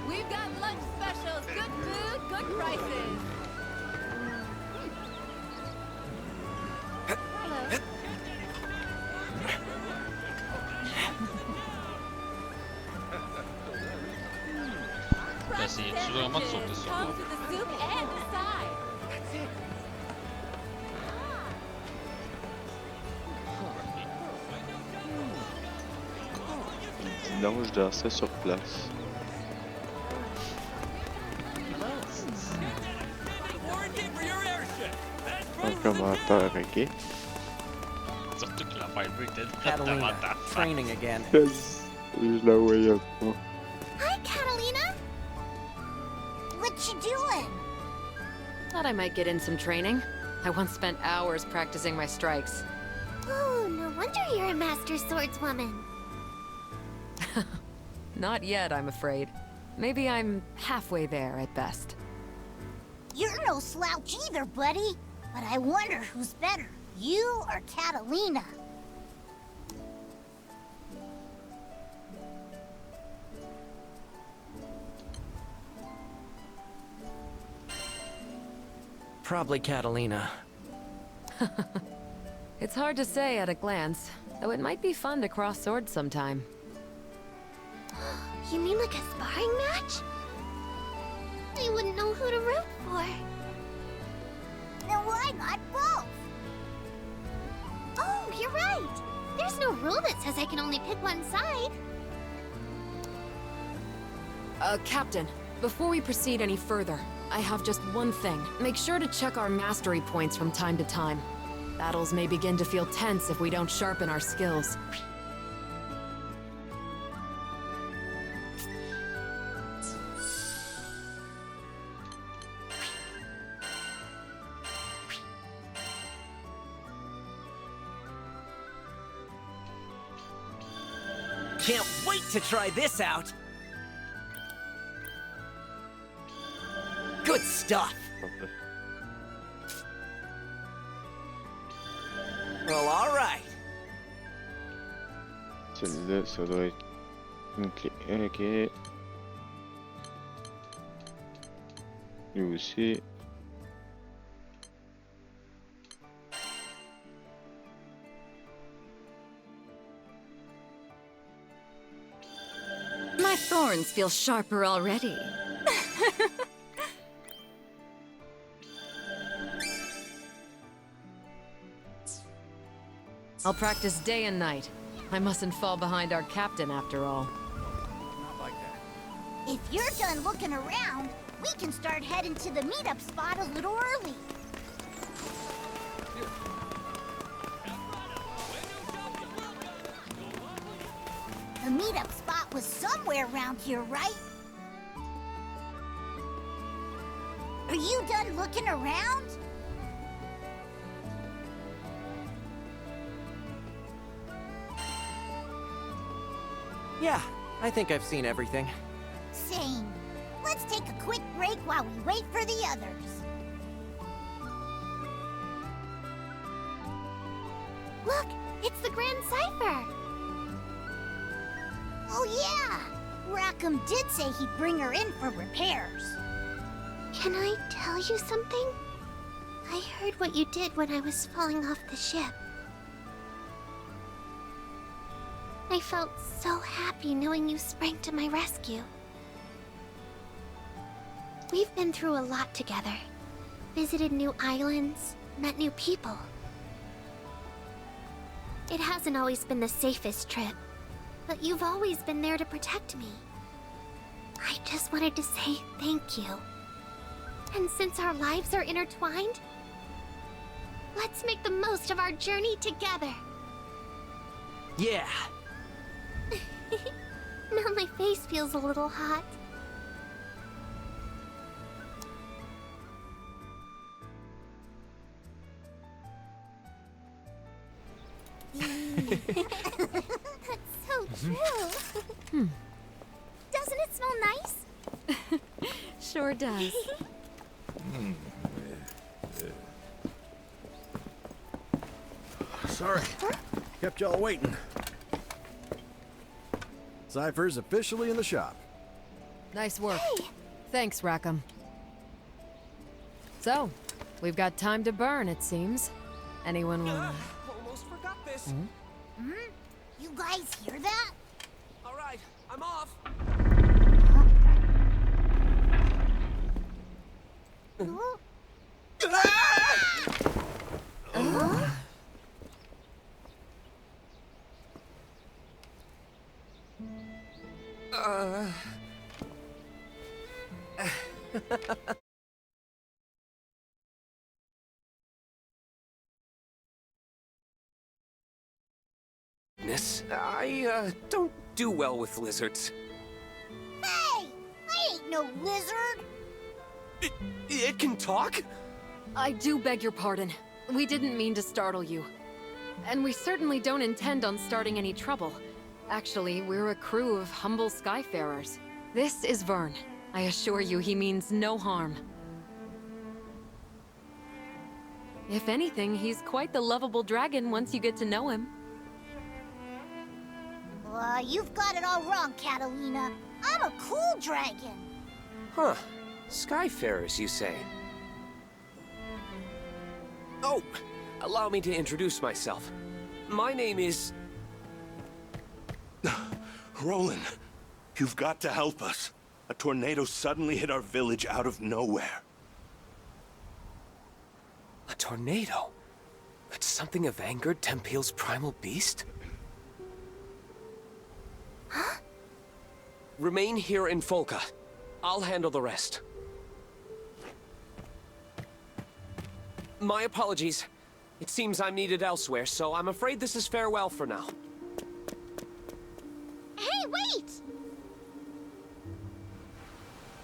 We've got lunch specials, good food, good prices. Hello. Ben, c'est vraiment de sauter sur Comes l'eau. with the soup and the side. Sinon, je dansais sur place. Warranty for your airship. En commentaire, ok? Surtout que la Fiber était Catalina, devant ta face. training again. Je la voyais pas. Hi, Catalina. What you doing? Thought I might get in some training. I once spent hours practicing my strikes. Oh, no wonder you're a master swordswoman. Not yet, I'm afraid. Maybe I'm halfway there at best. You're no slouch either, buddy. But I wonder who's better, you or Catalina? Probably Catalina. It's hard to say at a glance, though it might be fun to cross swords sometime. You mean like a sparring match? I wouldn't know who to root for. Then why not both? Oh, you're right. There's no rule that says I can only pick one side. Captain, before we proceed any further, I have just one thing. Make sure to check our mastery points from time to time. Battles may begin to feel tense if we don't sharpen our skills. Can't wait to try this out! Good stuff! Well, alright. Celui-là, ça doit être une clé. Ok. Lui aussi. My thorns feel sharper already. I'll practice day and night. I mustn't fall behind our captain after all. Not like that. If you're done looking around, we can start heading to the meetup spot a little early. The meetup spot was somewhere around here, right? Are you done looking around? Yeah, I think I've seen everything. Same. Let's take a quick break while we wait for the others. Look, it's the Grand Cipher. Oh yeah! Rackham did say he'd bring her in for repairs. Can I tell you something? I heard what you did when I was falling off the ship. I felt so happy knowing you sprang to my rescue. We've been through a lot together. Visited new islands, met new people. It hasn't always been the safest trip, but you've always been there to protect me. I just wanted to say thank you. And since our lives are intertwined, let's make the most of our journey together. Yeah. Now my face feels a little hot. That's so true. Doesn't it smell nice? Sure does. Sorry. Kept y'all waiting. Cypher's officially in the shop. Nice work. Thanks, Rackham. So, we've got time to burn, it seems. Anyone wanna... Almost forgot this. You guys hear that? All right, I'm off. I don't do well with lizards. Hey! I ain't no lizard! It can talk? I do beg your pardon. We didn't mean to startle you. And we certainly don't intend on starting any trouble. Actually, we're a crew of humble skyfarers. This is Vern. I assure you he means no harm. If anything, he's quite the lovable dragon once you get to know him. You've got it all wrong, Catalina. I'm a cool dragon. Huh. Skyfarers, you say? Oh, allow me to introduce myself. My name is... Roland, you've got to help us. A tornado suddenly hit our village out of nowhere. tornado. Could something have angered Tempeal's primal beast? Huh? Remain here in Folka. I'll handle the rest. My apologies. It seems I'm needed elsewhere, so I'm afraid this is farewell for now. Hey, wait!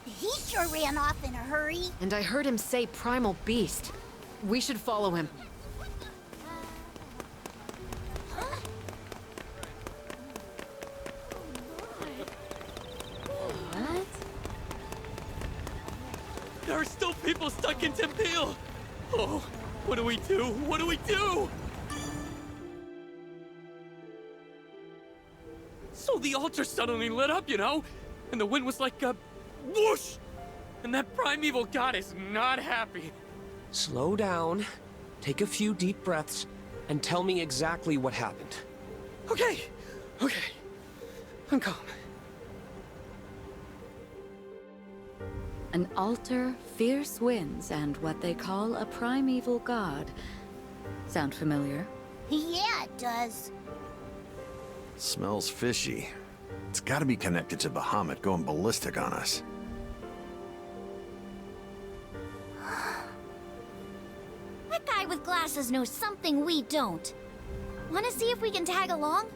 He sure ran off in a hurry. And I heard him say primal beast. We should follow him. What? There are still people stuck in Tempeal! Oh, what do we do? What do we do? So the altar suddenly lit up, you know? And the wind was like a whoosh! And that primeval god is not happy. Slow down, take a few deep breaths, and tell me exactly what happened. Okay, I'm calm. An altar, fierce winds, and what they call a primeval god. Sound familiar? Yeah, it does. Smells fishy. It's gotta be connected to Bahamut going ballistic on us. That guy with glasses knows something we don't. Wanna see if we can tag along?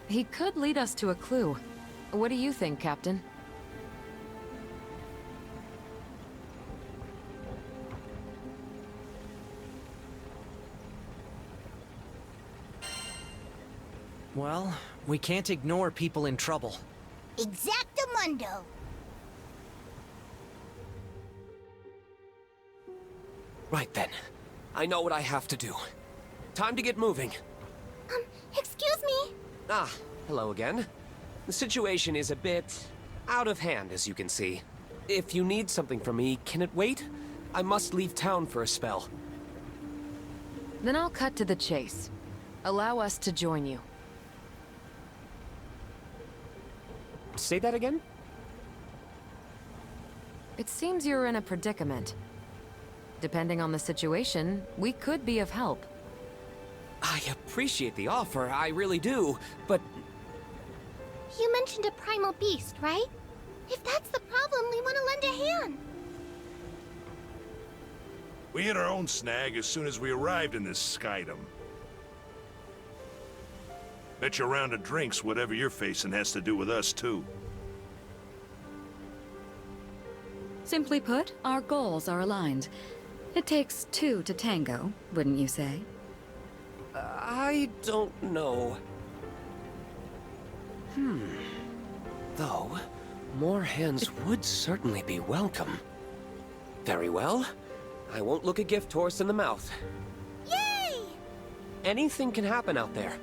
He could lead us to a clue. What do you think, Captain? Well, we can't ignore people in trouble. Exactamundo. Right then. I know what I have to do. Time to get moving. Excuse me? Ah, hello again. The situation is a bit out of hand, as you can see. If you need something from me, can it wait? I must leave town for a spell. Then I'll cut to the chase. Allow us to join you. Say that again? It seems you're in a predicament. Depending on the situation, we could be of help. I appreciate the offer, I really do, but... You mentioned a primal beast, right? If that's the problem, we want to lend a hand. We hit our own snag as soon as we arrived in this skydom. Bet your round of drinks whatever you're facing has to do with us, too. Simply put, our goals are aligned. It takes two to tango, wouldn't you say? I don't know. Though, more hands would certainly be welcome. Very well. I won't look a gift horse in the mouth. Yay! Anything can happen out there.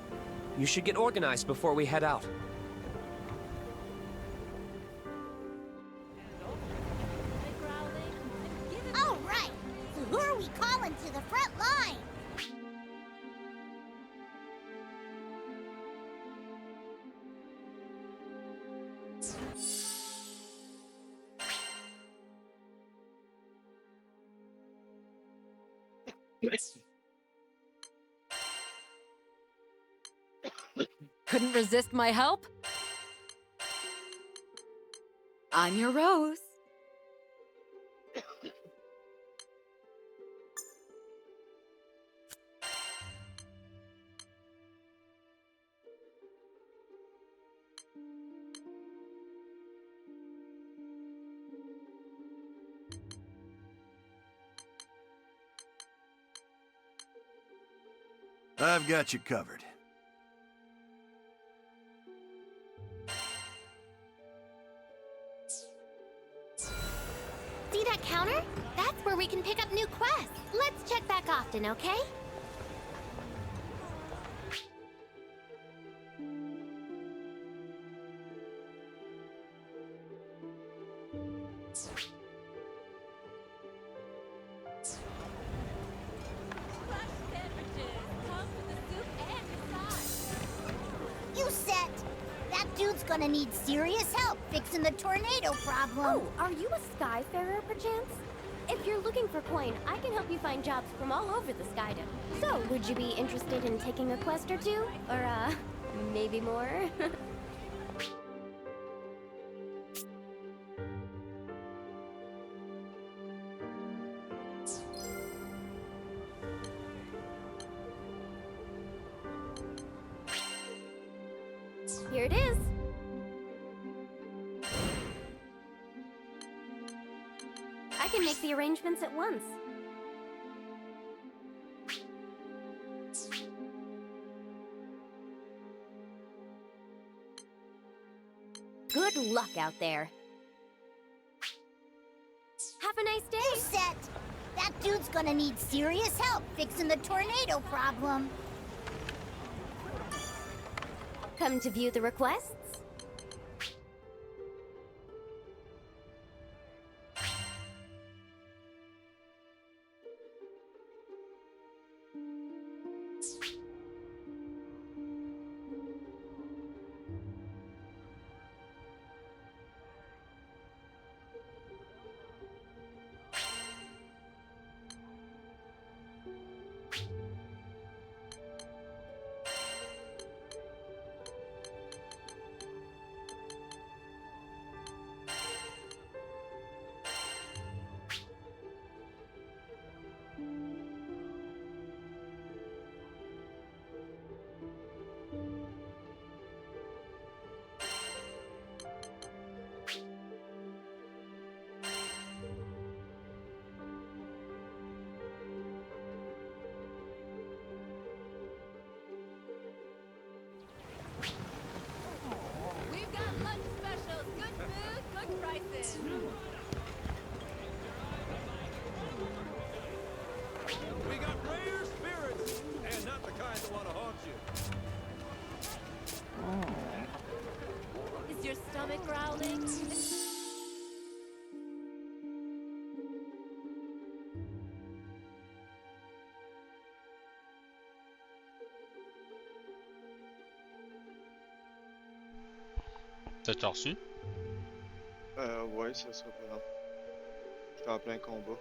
You should get organized before we head out. All right. So who are we calling to the front line? Couldn't resist my help? I'm your Rose. I've got you covered. See that counter? That's where we can pick up new quests. Let's check back often, okay? You set! That dude's gonna need serious help fixing the tornado problem. Oh, are you a Skyfarer, perchance? If you're looking for coin, I can help you find jobs from all over the Skydom. So, would you be interested in taking a quest or two? Or, maybe more? Here it is. I can make the arrangements at once. Good luck out there. Have a nice day. You set. That dude's gonna need serious help fixing the tornado problem. Come to view the requests? We've got lunch specials, good food, good prices. We got rare spirits, and not the kind that want to haunt you. Is your stomach growling? T'as reçu? Ouais, ça sera pas long. J'étais en plein combat.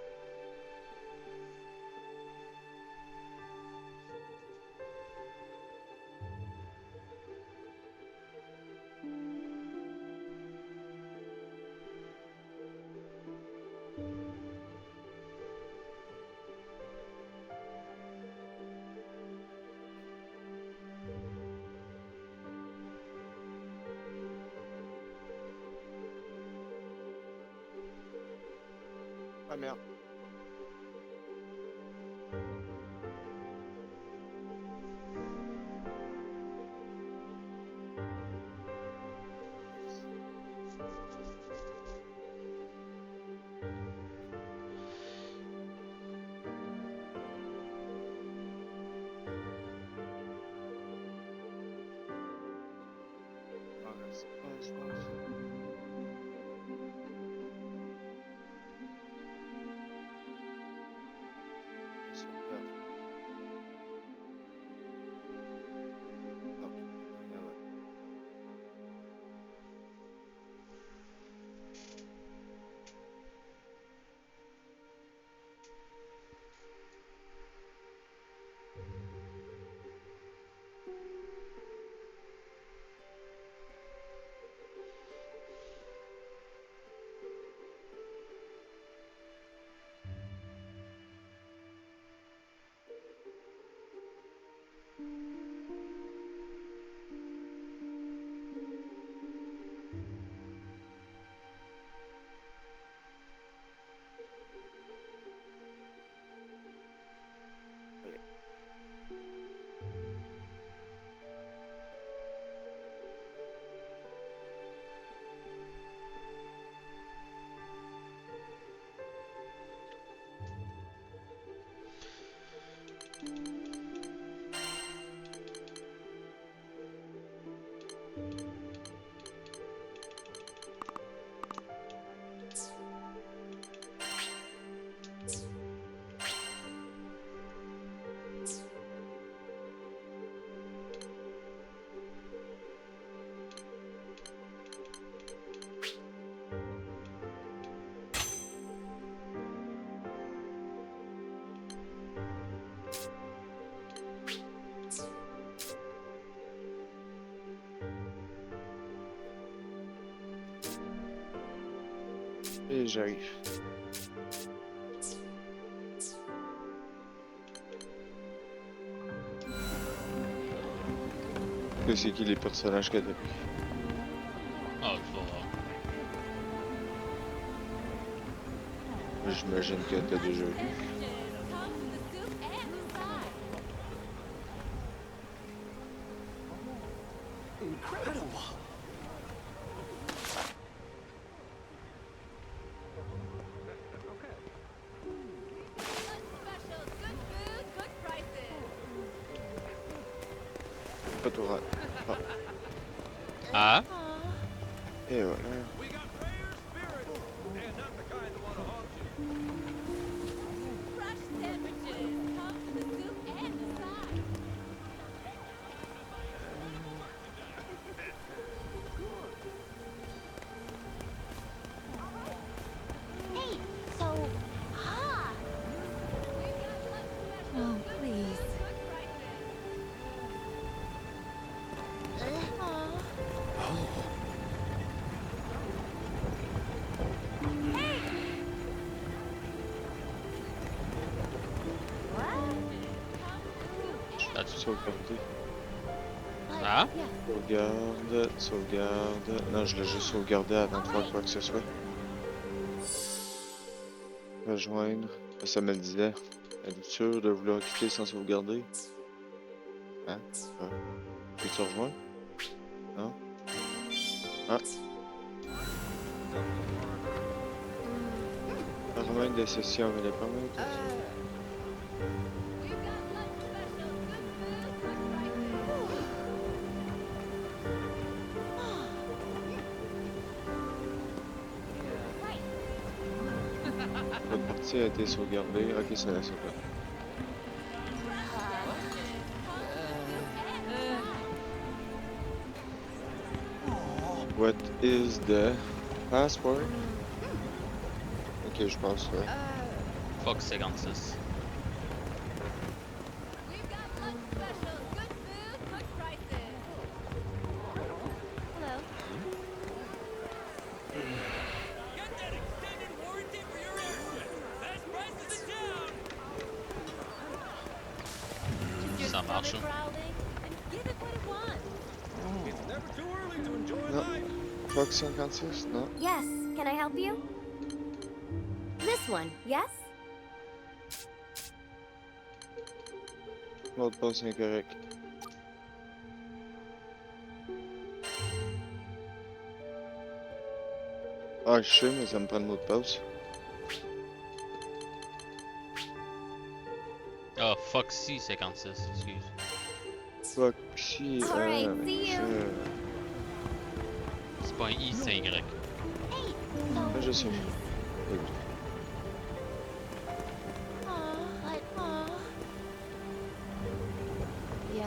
Ah merde. Ah, c'est pas, je pense. Et j'arrive. C'est qui les personnages que t'as pris? Ah, tu vas voir. J'imagine que t'as déjà vu. Incredible. Pas tout rare. Ah? Et voilà. Hey, so, Oh, please. As-tu sauvegardé? Ah? Sauvegarde, sauvegarde. Non, je l'ai juste sauvegardé avant de faire quoi que ce soit. Rejoindre. Ça me le disait. Êtes-vous sûr de vouloir quitter sans sauvegarder? Hein? Ah. Peux-tu rejoindre? Non? Ah. Paramètres de session, les paramètres. Votre partie a été sauvegardée. Ok, ça la sauvegarde. What is the password? Ok, je pense là. Fuck 56. Ça marche. Non. Fuck 56, non. Yes, can I help you? This one, yes? Mot de passe incorrect. Ah, je sais, mais ça me prend le mot de passe. Ah, Foxy 56, excuse. Foxy, Alright, see you. C'est pas un I, c'est un Y. Ah, je sais. Oui. Yeah.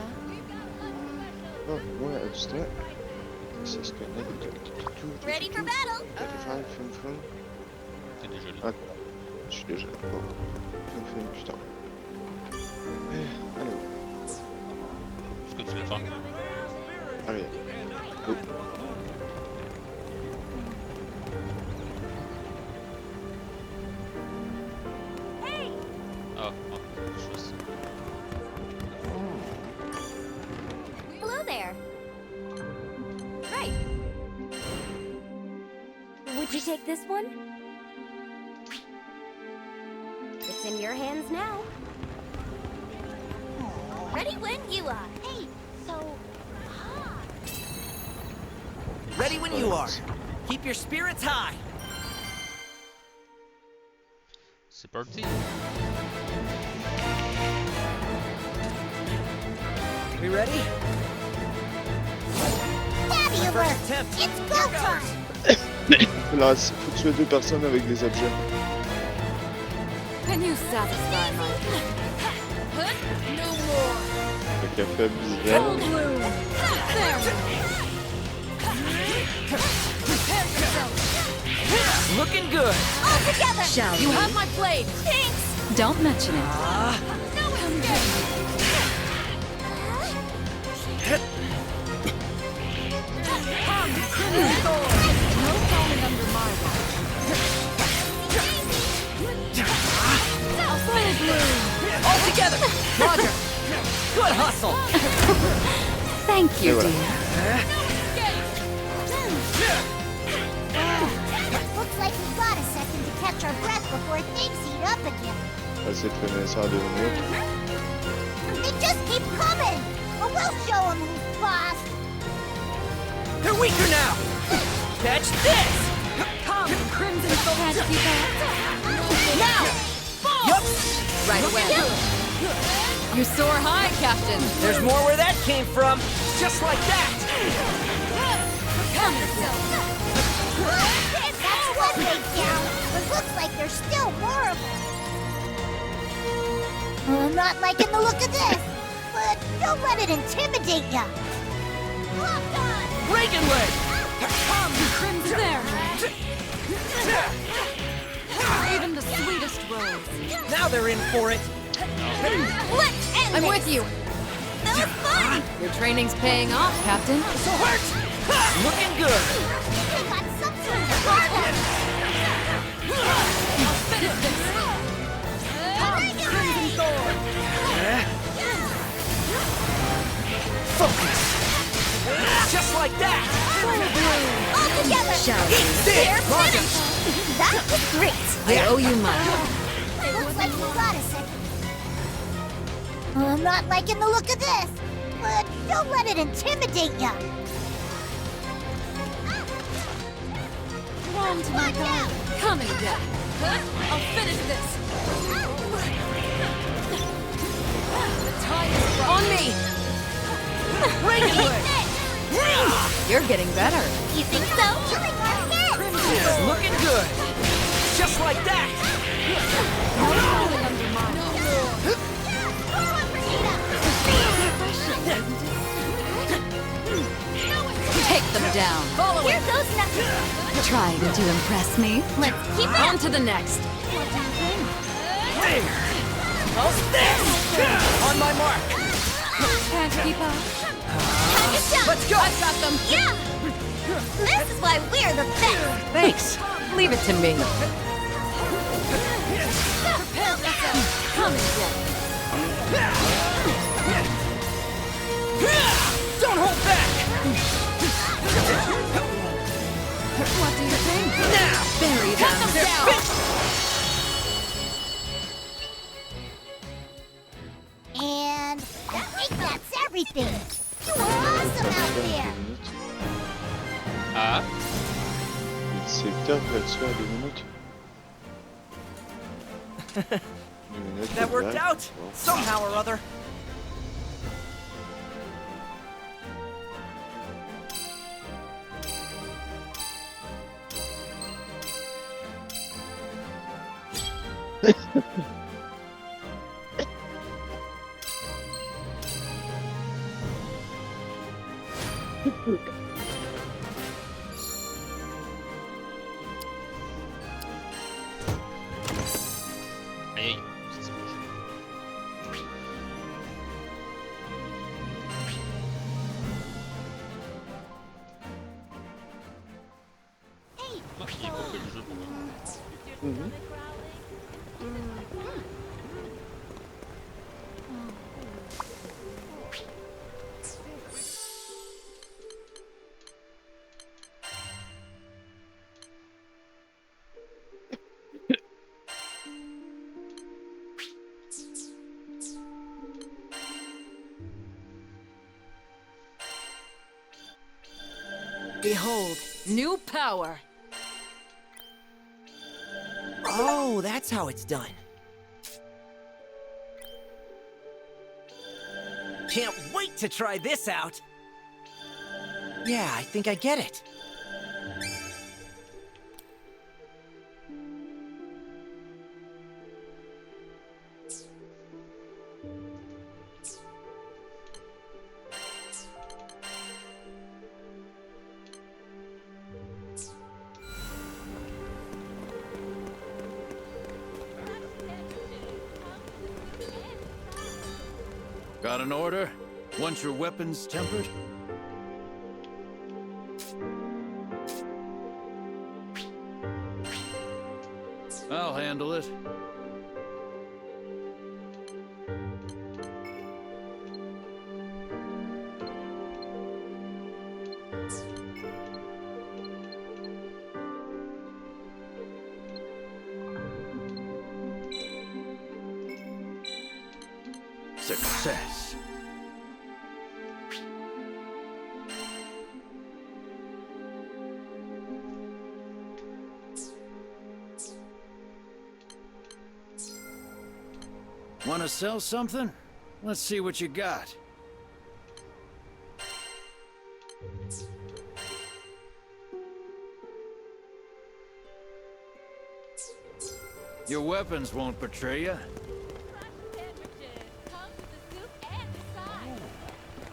Oh, ouais, abstrait. Ça se connecte. Ready for battle? 35, film. T'es déjà là. Ok. Je suis déjà là. Bon. Film plus tard. Allez. Ce que tu veux faire. Allez. Oh. Ah, juste. Hello there. Right. Would you take this one? It's in your hands now. Ready when you are. Hey, so, Ready when you are. Keep your spirits high. C'est parti. We ready? fabulous! Attempt. It's go time! Là, faut tuer deux personnes avec des objets. Can you satisfy my... No more! Le café bizarre. Granblue! There! Prepare yourself! Looking good. All together! Shall you have my blade? Thanks! Don't mention it. No escape! No falling under my watch. Blood hustle! Thank you, voilà. dear. Looks like we got a second to catch our breath before things heat up again. Essaie de finir ça en 2 minutes. They just keep coming! But we'll show them who's boss! They're weaker now! Catch this! Come, Crimson Catch Keeper. Now! Yup! Right away. You soar high, Captain. There's more where that came from! Just like that! That's one way down, but looks like there's still more of them. I'm not liking the look of this, but don't let it intimidate ya. Reagan leg! Come, Crimson there. Even the sweetest rose. Now they're in for it! Let's end I'm this. with you. That was fun! Your training's paying off, Captain. So hurt! Looking good! They got some sort of target! I'll finish this. Come, Crimson Thorn. Focus! Just like that! All together! Shall we? They're finished! That was great! I owe you much. Looks like we got a second. I'm not liking the look of this, but don't let it intimidate ya. Wrong to my God. Coming down. I'll finish this. The tide is on me. Reagan leg! You're getting better. You think so? Killing our hit! Looking good! Just like that! Take them down. Follow Here goes nothing. Trying to impress me? Let's keep it On to the next. There! How's this? On my mark! Can't keep up. Let's go! I've got them. Yeah! This is why we're the best! Thanks. Leave it to me. Come and get. Don't hold back! What do you think? Now! Bury them. And I think that's everything! You were awesome out there! Ah, Le secteur va-tu à 2 minutes? 2 minutes. That worked exact. out! Bon. Somehow or other. aïe, c'est bon. Ah, il est pas fait le jeu pour moi. Behold, new power. Oh, that's how it's done. Can't wait to try this out. Yeah, I think I get it. Got an order? Want your weapons tempered? I'll handle it. Success. Want to sell something? Let's see what you got. Your weapons won't betray you.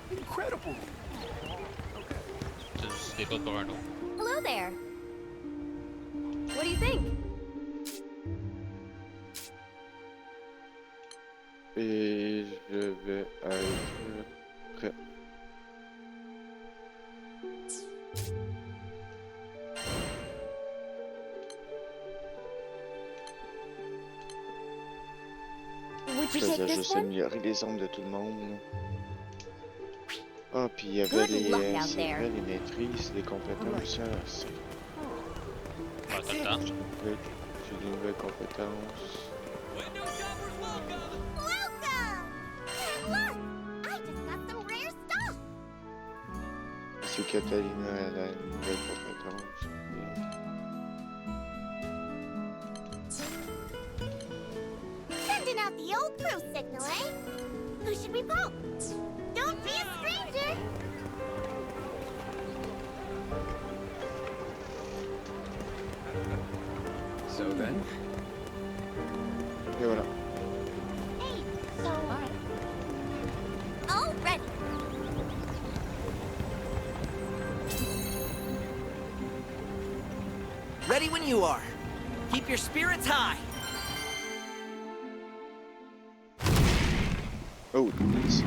Incredible. Hello there. What do you think? Et je vais être prêt. Would you Je take faisais this juste one? améliorer les armes de tout le monde. Ah, puis il y avait Good les, luck out c'est there. vrai, les maîtrises, les compétences. C'est... Pas tout le temps. J'ai des nouvelles compétences. Welcome! And look! I just got some rare stuff! C'est Catalina, elle a une nouvelle compétence. Sending out the old crew signal, eh? Who should we vote? Don't be a stranger! So then? Et voilà. Hey, so... All ready! Ready when you are. Keep your spirits high. Oh, nice.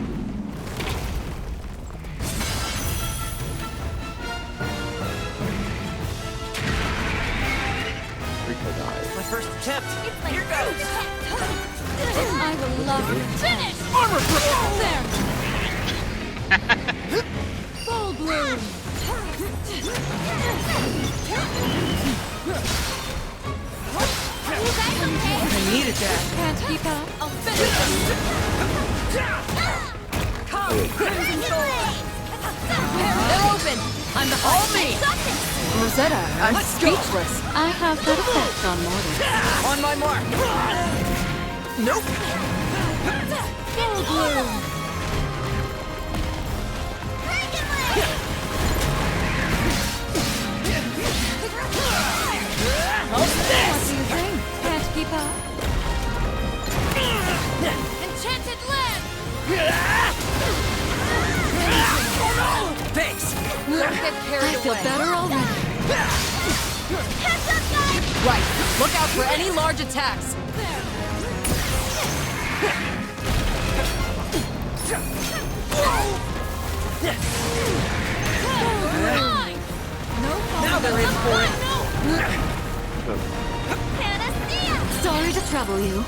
My first attempt. Here goes. I will love you. Finish! Armor there! Full bloom! You guys okay? I needed that. Can't keep up. I'll finish Come, Crimson Sword! They're open! I'm the homie! Rosetta, I'm speechless. I have that effect on mortals. On my mark. Nope. Full bloom! How's What this? do you think? Can't keep up? Enchanted land! Thanks. Don't get carried away. I feel better already. Heads up, guys! Right. Look out for any large attacks. Now they're in for it. Sorry to trouble you.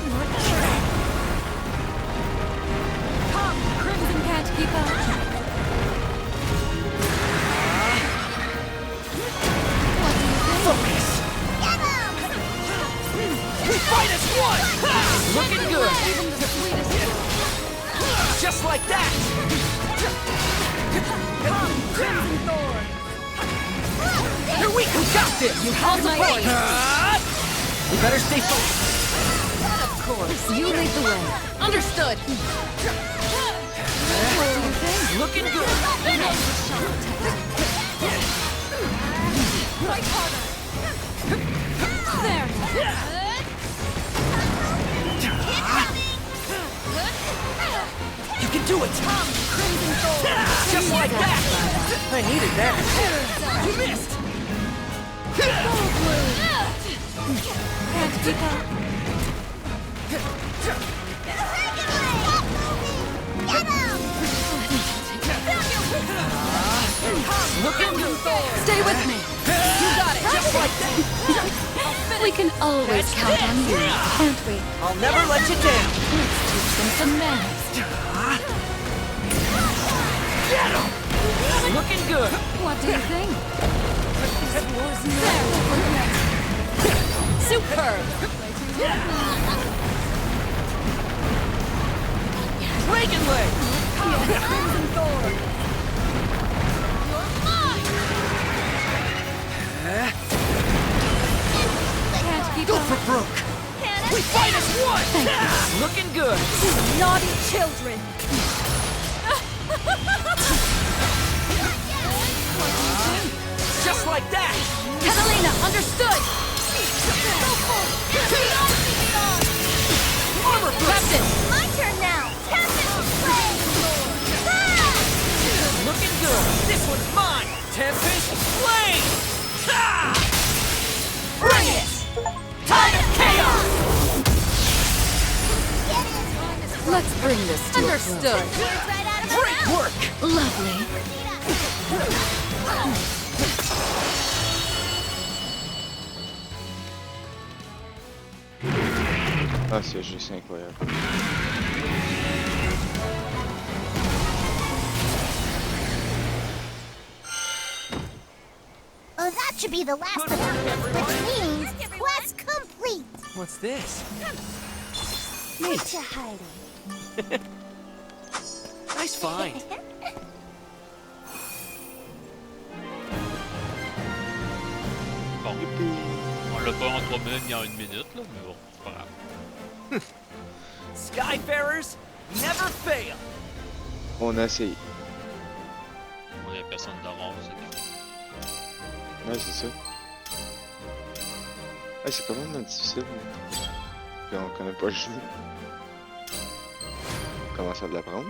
Come, Crimson can't keep up. What do you think? Focus. We fight as one. Looking good. Even the sweetest. Just like that. Come, Crimson Thorn. Here we got this. You held my aim. We better stay focused. Of course. You lead the way. Understood. What do you think? Looking good. Fight harder. There. You can do it. Come, Crimson Thorn. Just like that. I needed that. You missed. Full bloom. Can't keep up. Looking good. Stay with me. You got it. Just like that. We can always count on you, can't we? I'll never let you down. Let's teach them some manners. Get him. Looking good. What do you think? There. Superb. Raise Dragon Leg! Crimson Thorn! You're mine! Can't keep Go up. for broke! Cannon We fight as one! Looking good! You naughty children! Just like that! Catalina, understood! Armor Captain! My turn now! Tempest Flame! Looking good! This one's mine! Tempest Flame! Ha! Bring it! Time of chaos! Let's bring this to understood. Great work! Lovely. Ah, c'est juste incroyable. Oh, that should be the last of them, which means quest complete! What's this? What you hiding? Nice find. Bon. On l'a pas en 3 minutes ni en 1 minute, là, mais bon, c'est pas grave. Skyfarers never fail! On a essayé. On a personne de mort, c'est bien. Ouais, c'est ça. Ouais, c'est quand même difficile. Puis on connaît pas le jeu. On commence à l'apprendre.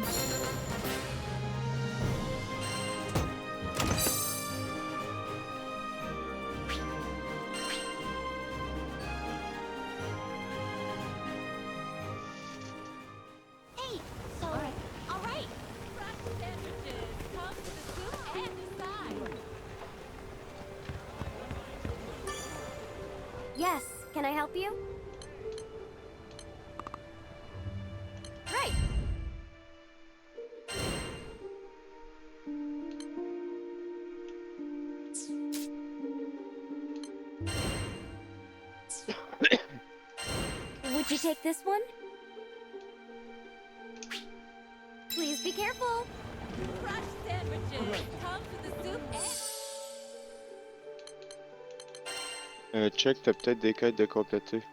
Hey, so, all right. Fresh sandwiches. Come to the soup and decide. Yes, can I help you? Right. Would you take this one? Please be careful. Fresh sandwiches. Come to the soup and... Check, t'as peut-être des quêtes de compléter.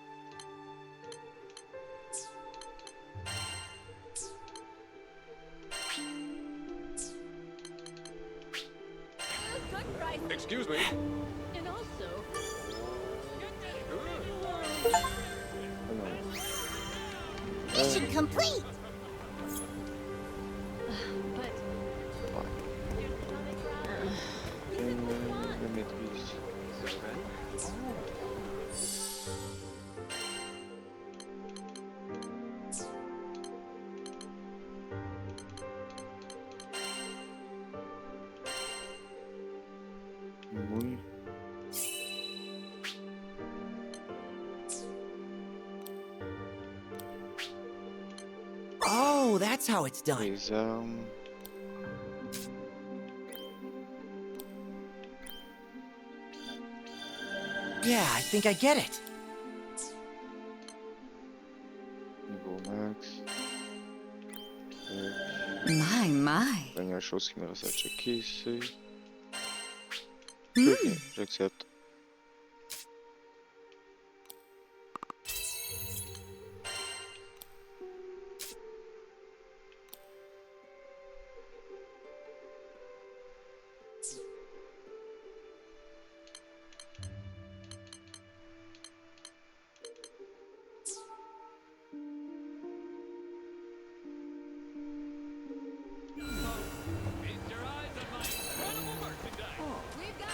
Good price. Excuse me. And also... Mission complete! But... Je maîtrise. Oui. Oh, that's how it's done. Les armes. Yeah, I think I get it. Niveau max. My. Dernière chose qui me reste à checker, c'est... Très bien, j'accepte.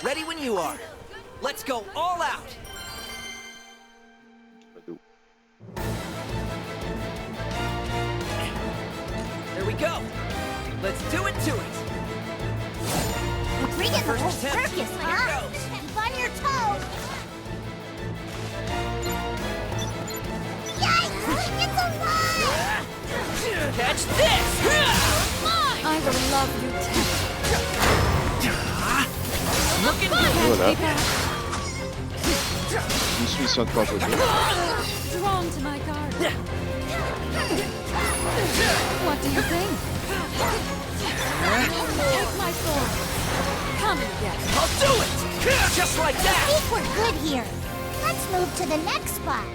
Ready when you are. Let's go all out. There we go. Let's do it to it. Bring it the whole First attempt. circus, Here huh? goes. Keep on your toes! Yikes! It's alive! Catch this! I will love you too. Looking Voilà. Une soumission de compléter. Drawn to my garden. What do you think? Take my sword. Come and get it. I'll do it! Just like I that! think we're good here. Let's move to the next spot.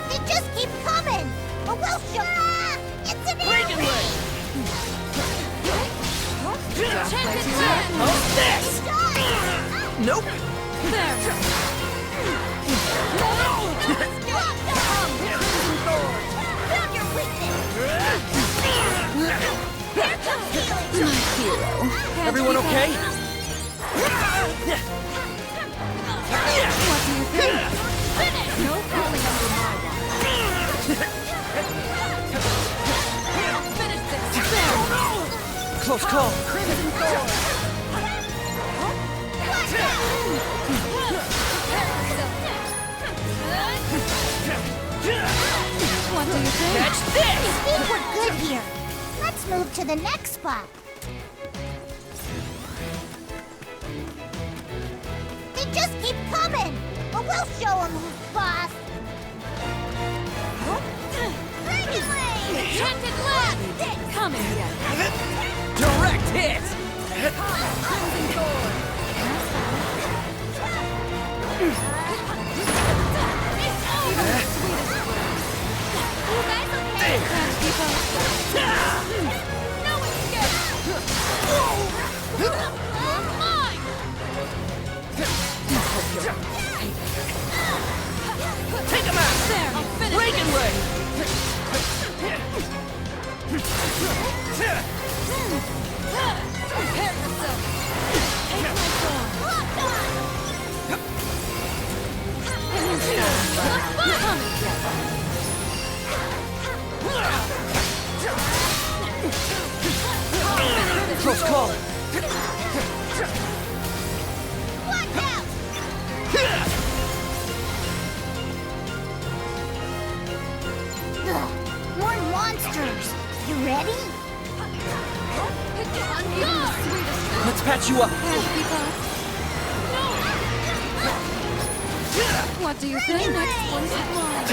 They just keep coming. But we'll show. It's an Breaking enemy! leg! Enchanted land! How's this? Nope! There! Found your weakness! My hero. Everyone okay? What do you think? No falling under my Finish this! There! Close call. Crimson Sword! What do you think? Catch I this! think we're good here. Let's move to the next spot. They just keep coming. But we'll show them who's boss. Dragon Blade! Enchanted land! Come and get it. Direct hit! Crimson Sword! You guys okay? Can't keep up. No escape! Mine! Take him out! There! I'll finish Breaking leg! Prepare yourself! Take my sword! Come and get it. Close call! Watch out! Ugh, more monsters. You ready? Let's patch you up! What do you think? Next one's mine.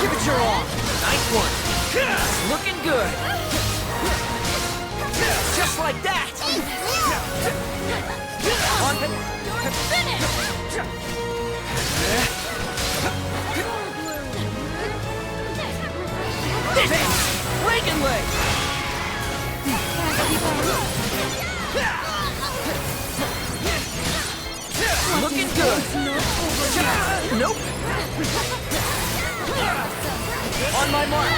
Give it your all! Nice one! Looking good! Just like that! On the... This is Breaking leg! Looking good! Nope! On my mark!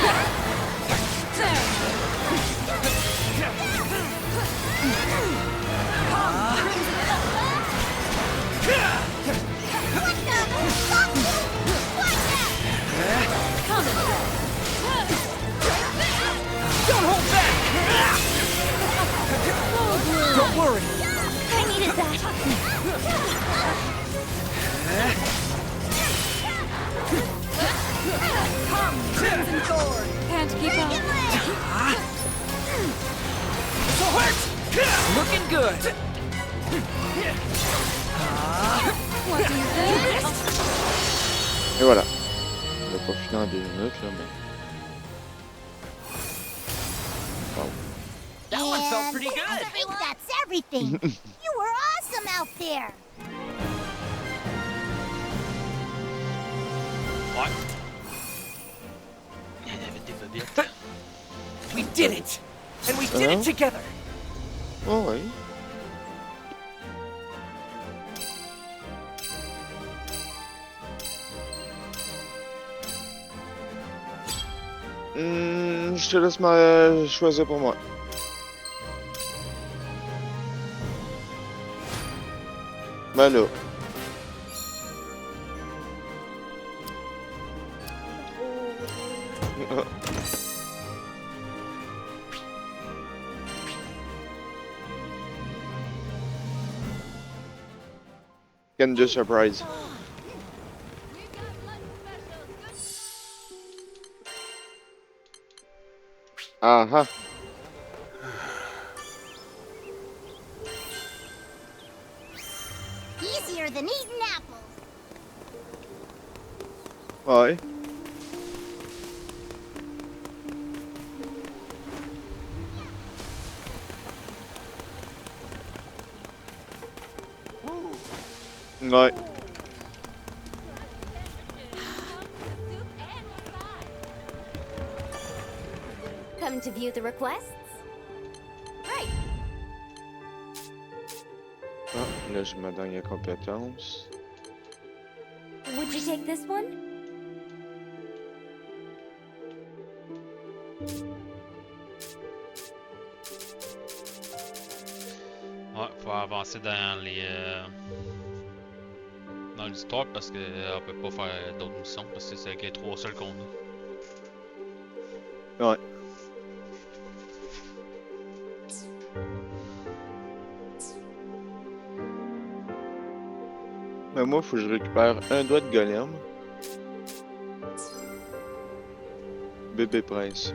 Don't hold back! Don't worry! I needed that. Come, Crimson Sword! Can't keep up. So hurt! Looking good! What do you think? Et voilà. On va pas finir en 2 minutes là, mais. Wow. That one felt pretty I good! think that's everything. You were awesome out there. Ouais. Il y avait des bobiettes. We did it! And we did it together! Oh ouais. Je te laisse choisir pour moi. Bah là. Can do surprise. Aha. easier than eating apples. Ouais. Ouais. Come to view the requests? Right. Ah, là, j'ai ma dernière compétence. Would you take this one? Ouais, faut avancer dans dans l'histoire parce qu'on peut pas faire d'autres missions parce que c'est avec les 3 seuls qu'on a. Ouais. Mais moi, faut que je récupère un doigt de golem. Bébé prince.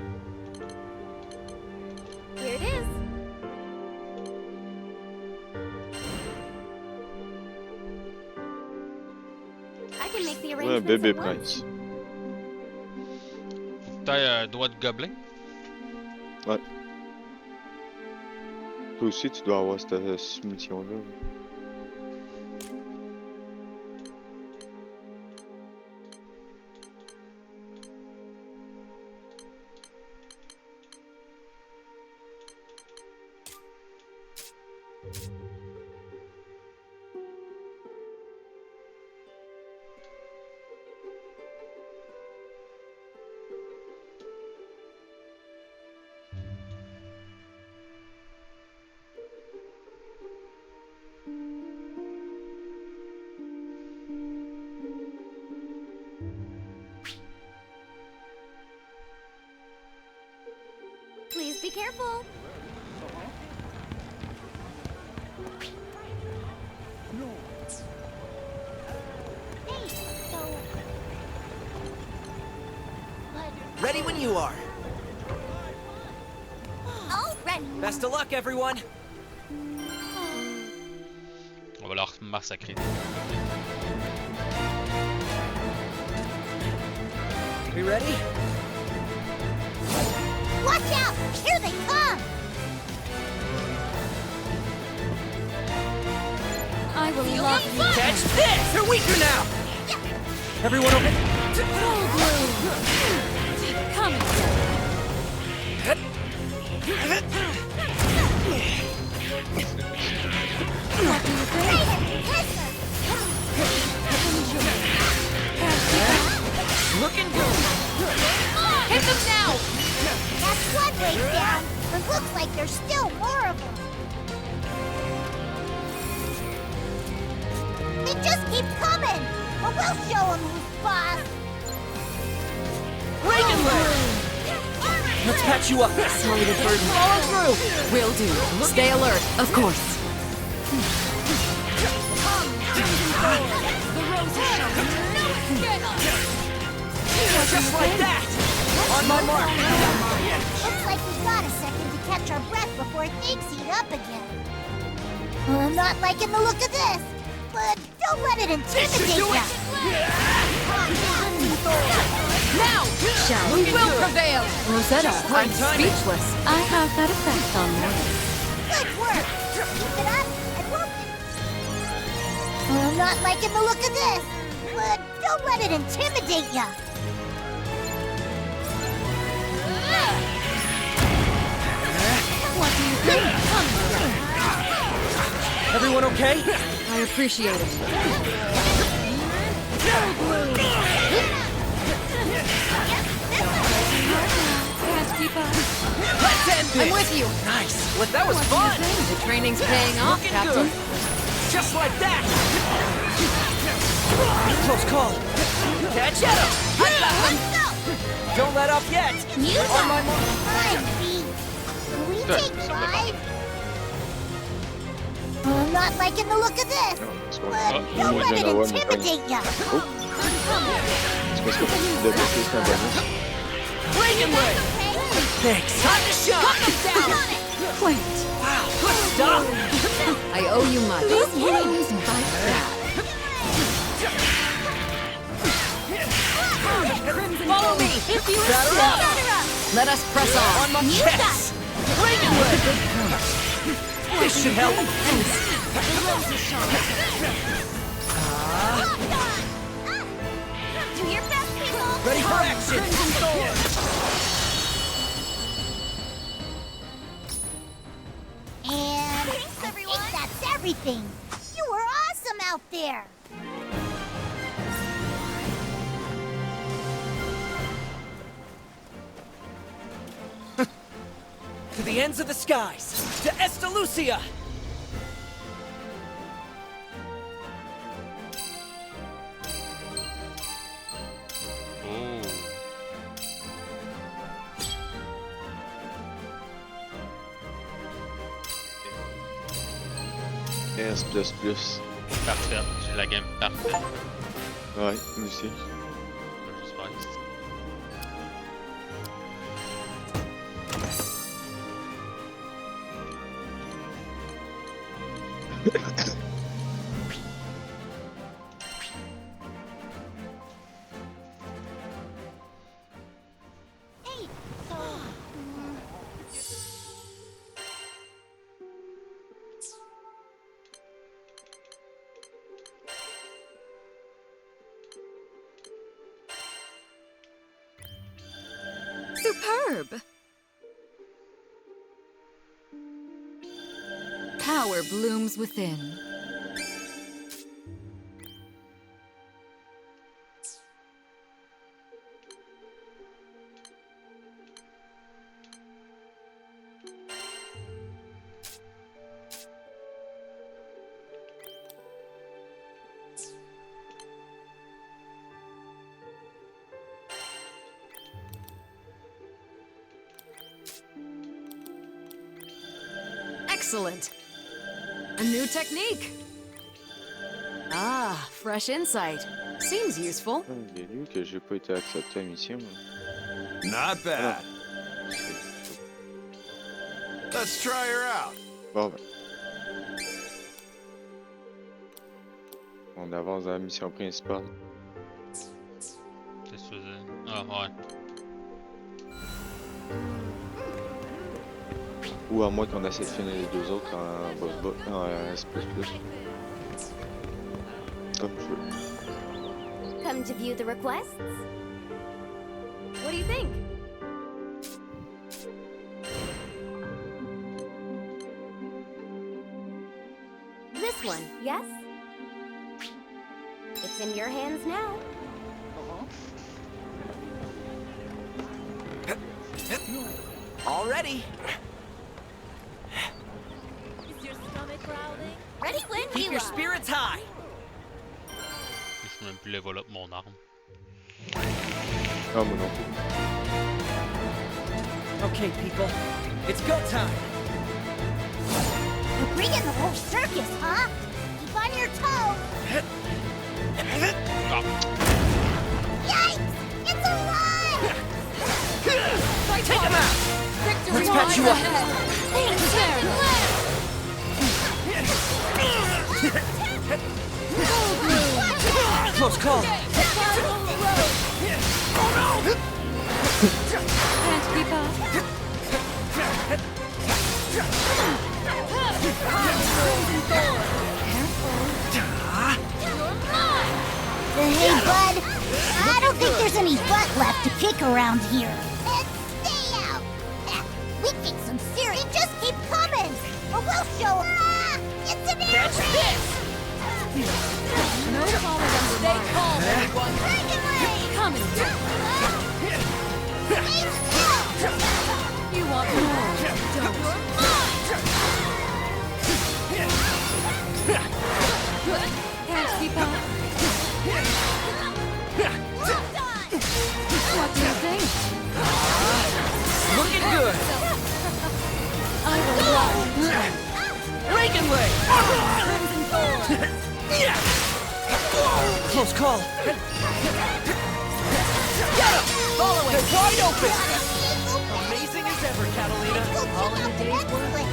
Here it is. I can make the Ouais, un arrangements bébé at once. prince. Faut que t'ailles un doigt de gobelin. Ouais. Toi aussi, tu dois avoir cette mission-là. Please be careful. Hey, so... Ready when you are. Already. Best of luck, everyone. On va leur massacrer. We ready? Watch out! Here they come! I will love you. Catch this! They're weaker now! Everyone okay? Come What do you think? Looking good! Hit them now! That's one way down, but looks like there's still more of them. They just keep coming, but we'll show them who's boss. Reagan leg! Let's patch you up. Sorry to burden. Follow through! Will do. Stay alert, of course. Just like that! On my mark! Looks like we got a second to catch our breath before things heat up again. Well, I'm not liking the look of this, but don't let it intimidate you. Now, shall we will prevail. Rosetta, I'm timing. speechless. I have that effect on me. Good work. Keep it up, and we'll... Well, I'm not liking the look of this, but don't let it intimidate you. What do you think? Everyone okay? I appreciate it. Can't keep up. Let's end this! I'm with you. Nice! Well, that was fun! The training's paying off, Looking Captain. good! Just like that! Close call! Catch at him! I got him! Don't let up yet! You On my mark! Fine, B. Can we take 5? Well, I'm not liking the look of this, but don't let it intimidate you. C'est parce que tu débloqué c'est un bonus. Reagan leg! Thanks! Time to shine! Wait. Wow, good stuff! I owe you much. These wings bite bad. Follow me if you insist. Let us press on. On my chest. This should help. Do your best, people! Ready for action. And I think that's everything. You were awesome out there. To the ends of the skies. To Estalucia. Oh. S++. Parfait. J'ai la game parfaite. Ouais, nous aussi. J'espère. Hey, so... Superb! Power blooms within. Excellent. A new technique. Ah, fresh insight. Seems useful. Il est lu que j'ai pas été accepté à la mission. Not bad. Let's try her out. Bon, ben. On avance dans la mission principale. C'est sûr. Ah, ouais. Ou à moins qu'on essaie de finir les deux autres en S++. Comme tu veux. Come to view the requests? What do you think? This one, yes? It's in your hands now. All ready. Is your stomach growling? Ready when Keep you your are. spirits high. Je peux même plus level up mon arme. Ah, moi non plus. Okay, people. It's go time. You're bringing the whole circus, huh? Keep on your toes. Ah. Yikes! It's a run! Take him out. Victory Let's patch you lies up. ahead. Thanks, there. Close call. Can't keep up. Hey, bud. I don't think there's any butt left to kick around here. And stay out. We kick some serious. Just keep coming, or we'll show 'em. It's an Catch this. No falling under Stay calm, everyone. Coming. You want more? Don't. Can't keep up. What do you think? Looking good. I will run. Reagan way. Close call. Get him! Follow it. They're wide open. Amazing as ever, Catalina. All in a day's work.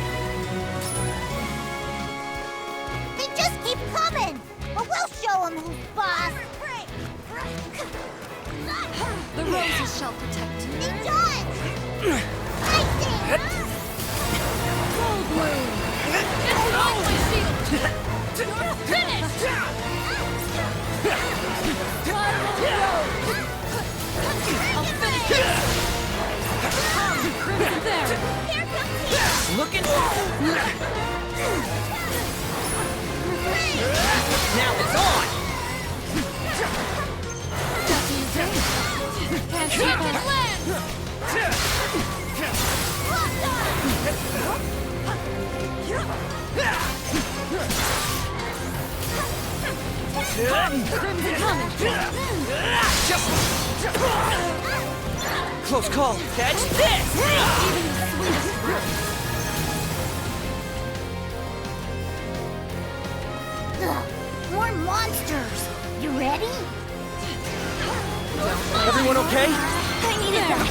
They just keep coming, but we'll show 'em who's boss. The roses shall protect you. It does! Gold bloom! It's not my shield! You're finished! Blood will road! I'll finish this! Come, Crimson there! Here comes he! Looking now it's on! What do you think? Can't keep it land! Crimson coming! Just close call. Catch this! Even the sweetest fruit. Ugh, more monsters! You ready? Everyone okay? I needed that!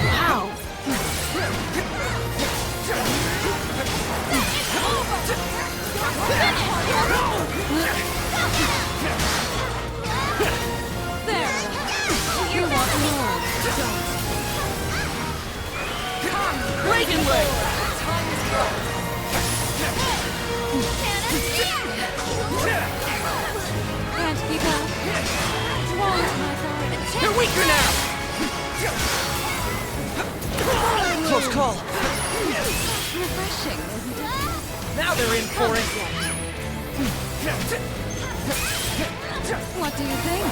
Wow! There! You want more? Don't. Breaking way! Can't keep up. Drawn to my side. You're weaker now! Close call. Refreshing, isn't it? Now they're in for it. What do you think?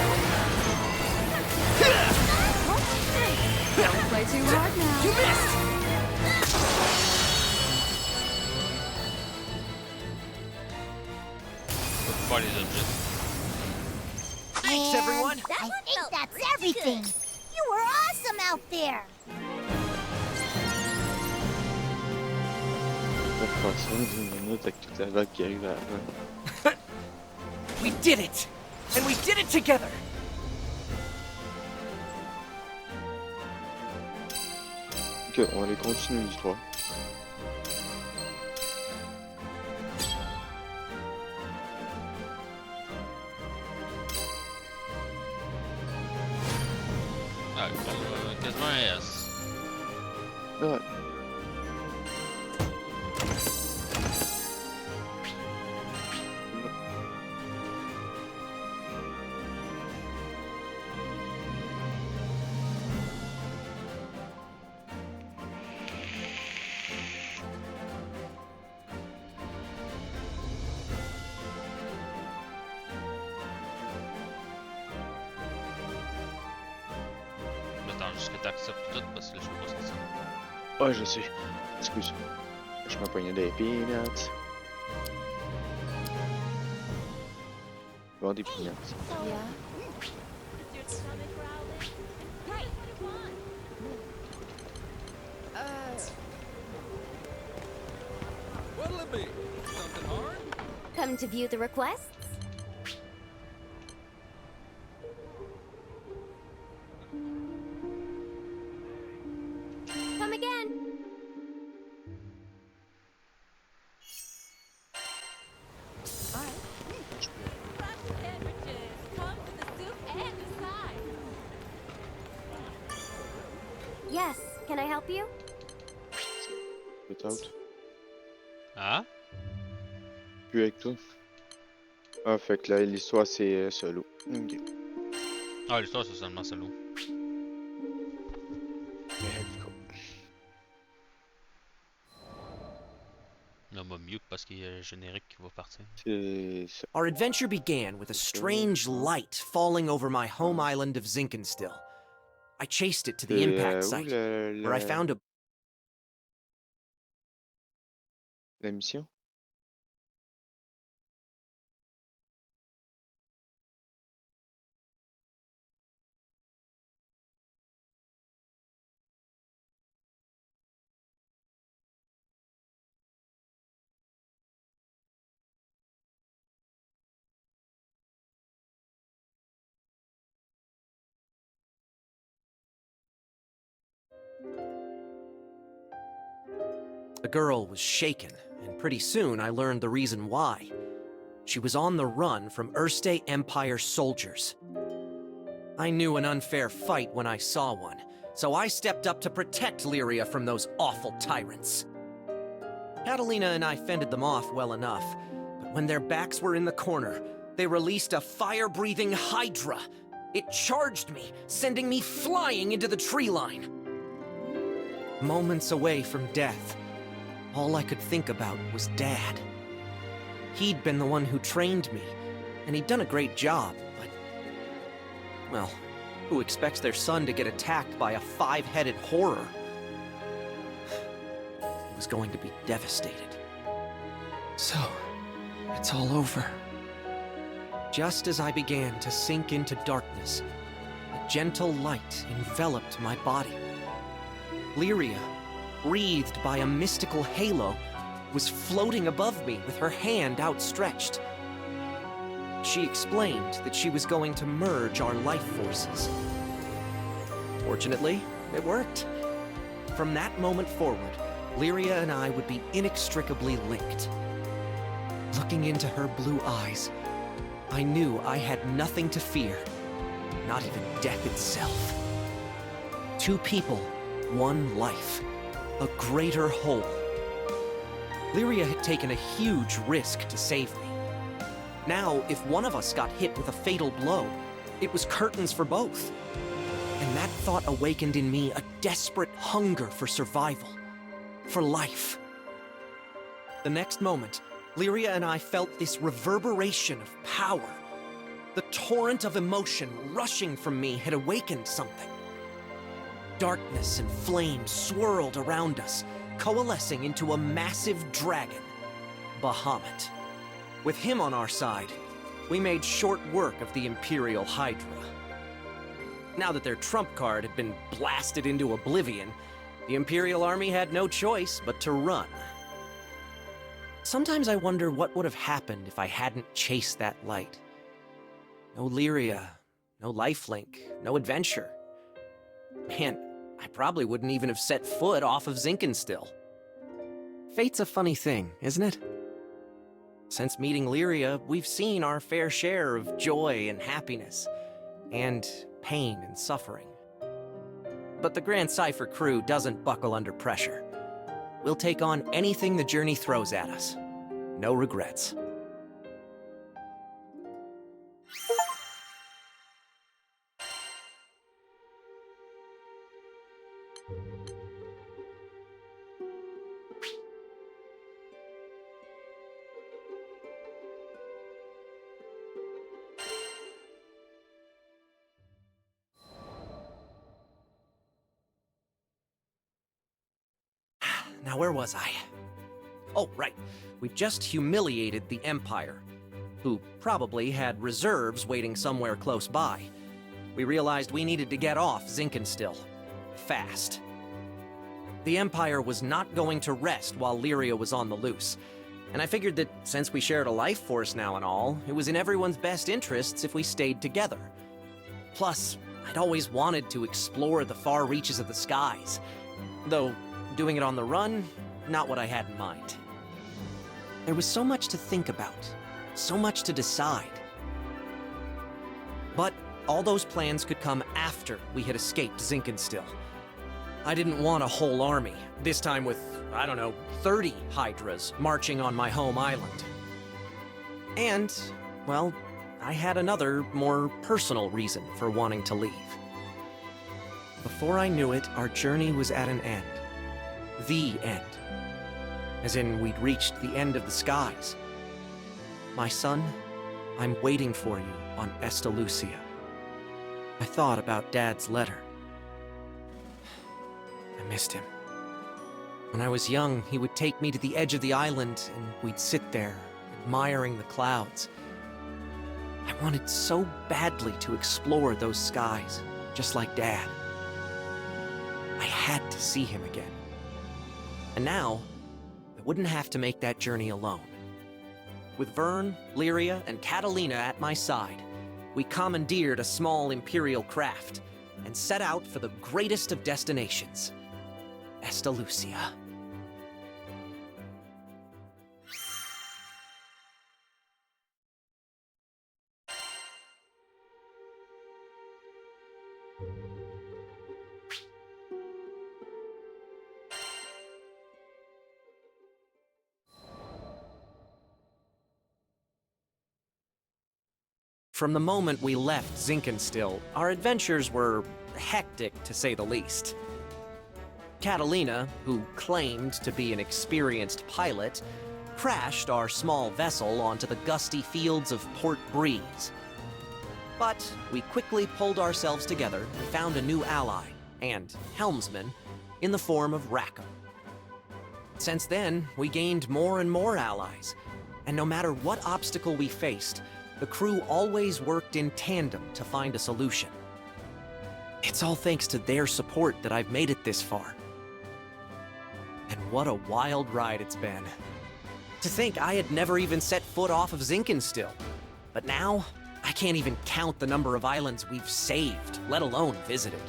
Don't play too hard now. You missed! What is it? Thanks, everyone. I think that's everything! You were awesome out there! On va faire ça 10 minutes avec toute la vague qui arrive à la fin. We did it! And we did it together! Ok, on va aller continuer l'histoire. Ah, quasiment un S. Ouais. Attends, juste que t'acceptes tout parce que là, je peux pas sortir. Ouais, je sais. Excuse. Je m'empoignais des peanuts. Bon, des peanuts. Yeah. What'll it be? Something hard? Come to view the requests? Come again. Yes, can I help you? Peut-être. Ah? Plus avec toi. Ah, fait que là, l'histoire, c'est solo. Ok. Ah, l'histoire, c'est seulement solo. Non, bah, mieux parce qu'il y a le générique qui va partir. Our adventure began with a strange light falling over my home island of Zinkenstill. I chased it to the impact site, where I found a... La mission? The girl was shaken, and pretty soon I learned the reason why. She was on the run from Erste Empire soldiers. I knew an unfair fight when I saw one, so I stepped up to protect Lyria from those awful tyrants. Catalina and I fended them off well enough, but when their backs were in the corner, they released a fire-breathing hydra. It charged me, sending me flying into the tree line. Moments away from death, all I could think about was Dad. He'd been the one who trained me, and he'd done a great job, but... well, who expects their son to get attacked by a 5-headed horror? He was going to be devastated. So, it's all over. Just as I began to sink into darkness, a gentle light enveloped my body. Lyria, breathed by a mystical halo, was floating above me with her hand outstretched. She explained that she was going to merge our life forces. Fortunately, it worked. From that moment forward, Lyria and I would be inextricably linked. Looking into her blue eyes, I knew I had nothing to fear, not even death itself. 2 people, 1 life, a greater whole. Lyria had taken a huge risk to save me. Now, if one of us got hit with a fatal blow, it was curtains for both. And that thought awakened in me a desperate hunger for survival, for life. The next moment, Lyria and I felt this reverberation of power. The torrent of emotion rushing from me had awakened something. Darkness and flame swirled around us, coalescing into a massive dragon, Bahamut. With him on our side, we made short work of the Imperial Hydra. Now that their trump card had been blasted into oblivion, the Imperial Army had no choice but to run. Sometimes I wonder what would have happened if I hadn't chased that light. No Lyria, no lifelink, no adventure. Man, I probably wouldn't even have set foot off of Zinkenstill. Fate's a funny thing, isn't it? Since meeting Lyria, we've seen our fair share of joy and happiness, and pain and suffering. But the Grand Cypher crew doesn't buckle under pressure. We'll take on anything the journey throws at us. No regrets. Now, where was I? Oh, right. We just humiliated the Empire, who probably had reserves waiting somewhere close by. We realized we needed to get off Zinkenstill. Fast. The Empire was not going to rest while Lyria was on the loose, and I figured that since we shared a life force now and all, it was in everyone's best interests if we stayed together. Plus, I'd always wanted to explore the far reaches of the skies, though doing it on the run, not what I had in mind. There was so much to think about, so much to decide. But all those plans could come after we had escaped Zinkenstill. I didn't want a whole army, this time with, 30 Hydras marching on my home island. And, well, I had another, more personal reason for wanting to leave. Before I knew it, our journey was at an end. The end. As in, we'd reached the end of the skies. My son, I'm waiting for you on Estalucia. I thought about Dad's letter. I missed him. When I was young, he would take me to the edge of the island, and we'd sit there, admiring the clouds. I wanted so badly to explore those skies, just like Dad. I had to see him again. And now, I wouldn't have to make that journey alone. With Vern, Lyria, and Catalina at my side, we commandeered a small Imperial craft and set out for the greatest of destinations, Estalucia. From the moment we left Zinkenstill, our adventures were hectic, to say the least. Catalina, who claimed to be an experienced pilot, crashed our small vessel onto the gusty fields of Port Breeze. But we quickly pulled ourselves together and found a new ally, and helmsman, in the form of Rackham. Since then, we gained more and more allies, and no matter what obstacle we faced, the crew always worked in tandem to find a solution. It's all thanks to their support that I've made it this far. And what a wild ride it's been. To think I had never even set foot off of Zinkenstill. But now, I can't even count the number of islands we've saved, let alone visited.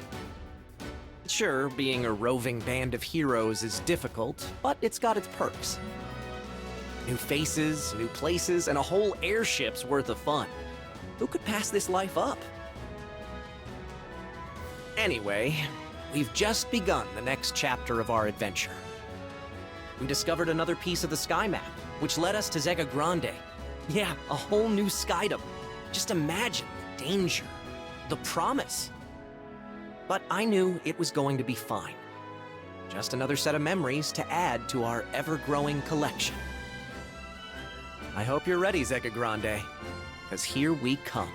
Sure, being a roving band of heroes is difficult, but it's got its perks. New faces, new places, and a whole airship's worth of fun. Who could pass this life up? Anyway, we've just begun the next chapter of our adventure. We discovered another piece of the sky map, which led us to Zega Grande. Yeah, a whole new skydom. Just imagine the danger, the promise. But I knew it was going to be fine. Just another set of memories to add to our ever-growing collection. I hope you're ready, Zega Grande, because here we come.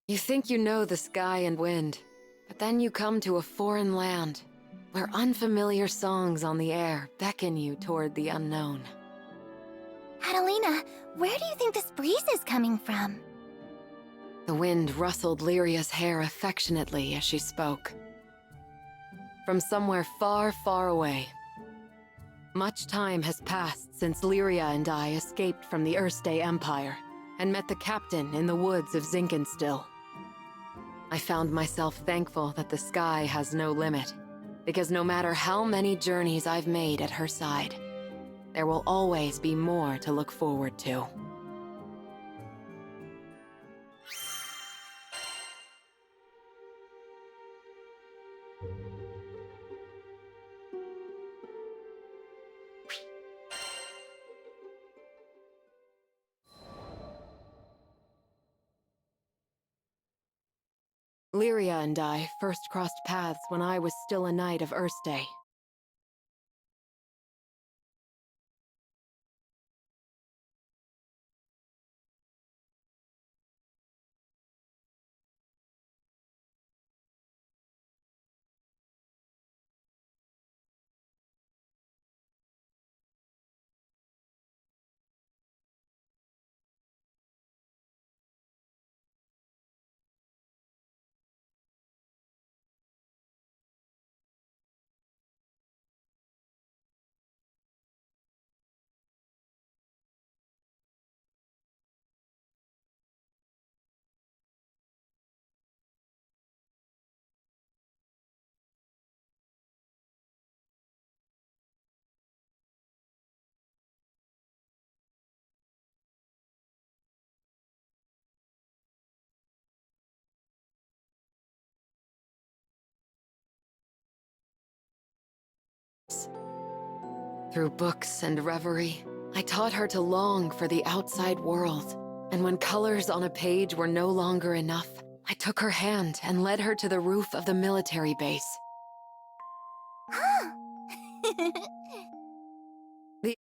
You think you know the sky and wind, but then you come to a foreign land, where unfamiliar songs on the air beckon you toward the unknown. Catalina, where do you think this breeze is coming from? The wind rustled Lyria's hair affectionately as she spoke. From somewhere far, far away. Much time has passed since Lyria and I escaped from the Erste Empire and met the captain in the woods of Zinkenstill. I found myself thankful that the sky has no limit, because no matter how many journeys I've made at her side, there will always be more to look forward to. Lyria and I first crossed paths when I was still a knight of Erste. Through books and reverie, I taught her to long for the outside world. And when colors on a page were no longer enough, I took her hand and led her to the roof of the military base. The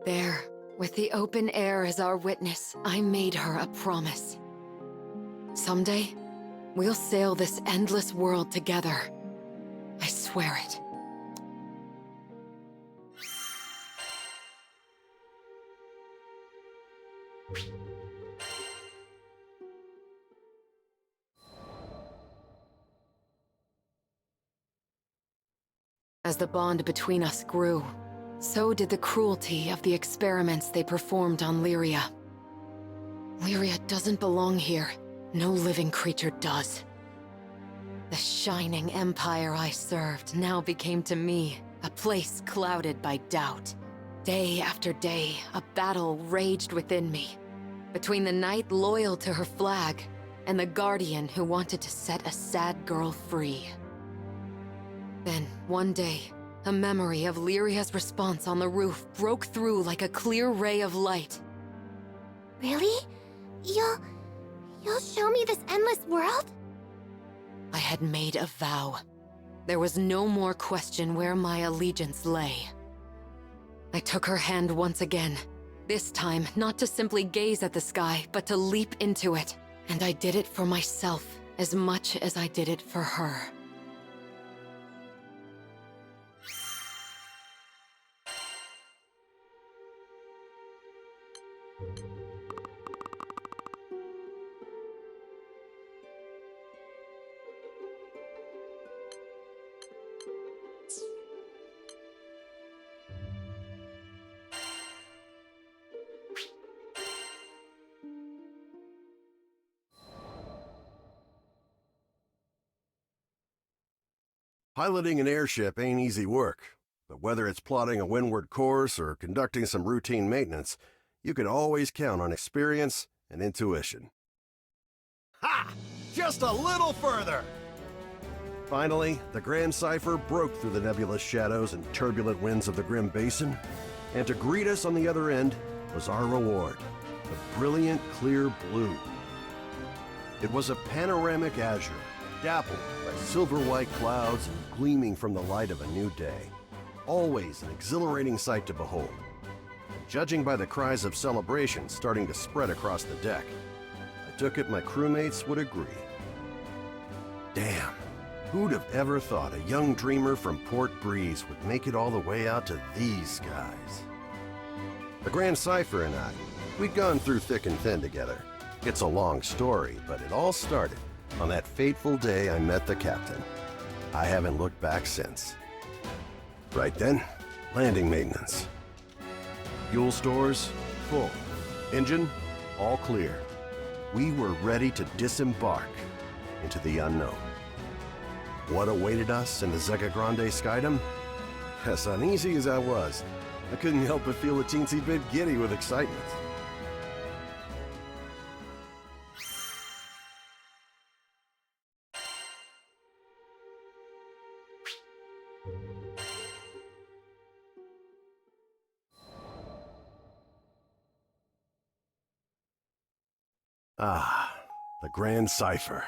There, with the open air as our witness, I made her a promise. Someday, We'll sail this endless world together. I swear it. As the bond between us grew, so did the cruelty of the experiments they performed on Lyria. Lyria doesn't belong here. No living creature does. The shining empire I served now became to me a place clouded by doubt. Day after day, a battle raged within me, between the knight loyal to her flag and the guardian who wanted to set a sad girl free. Then, one day, a memory of Lyria's response on the roof broke through like a clear ray of light. Really? You'll show me this endless world? I had made a vow. There was no more question where my allegiance lay. I took her hand once again. This time, not to simply gaze at the sky, but to leap into it. And I did it for myself, as much as I did it for her. Piloting an airship ain't easy work, but whether it's plotting a windward course or conducting some routine maintenance, you can always count on experience and intuition. Ha! Just a little further! Finally, the Grand Cipher broke through the nebulous shadows and turbulent winds of the Grim Basin, and to greet us on the other end was our reward, the brilliant clear blue. It was a panoramic azure, dappled by silver-white clouds and gleaming from the light of a new day. Always an exhilarating sight to behold. And judging by the cries of celebration starting to spread across the deck, I took it my crewmates would agree. Damn, who'd have ever thought a young dreamer from Port Breeze would make it all the way out to these skies? The Grand Cipher and we'd gone through thick and thin together. It's a long story, but it all started on that fateful day I met the captain. I haven't looked back since. Right then, landing maintenance. Fuel stores, full. Engine, all clear. We were ready to disembark into the unknown. What awaited us in the Zega Grande Skydom? As uneasy as I was, I couldn't help but feel a teensy bit giddy with excitement. Ah, the Grand Cipher.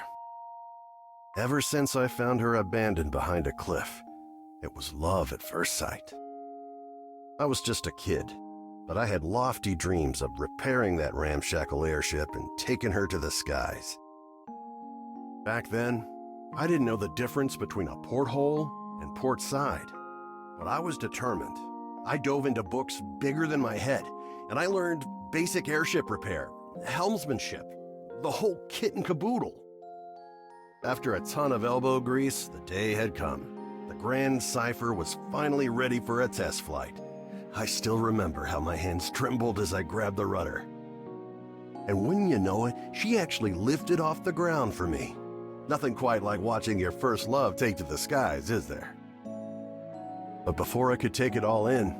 Ever since I found her abandoned behind a cliff, it was love at first sight. I was just a kid, but I had lofty dreams of repairing that ramshackle airship and taking her to the skies. Back then, I didn't know the difference between a porthole and port side, but I was determined. I dove into books bigger than my head, and I learned basic airship repair, helmsmanship, the whole kit and caboodle. After a ton of elbow grease, the day had come. The Grand Cipher was finally ready for a test flight. I still remember how my hands trembled as I grabbed the rudder. And wouldn't you know it, she actually lifted off the ground for me. Nothing quite like watching your first love take to the skies, is there? But before I could take it all in,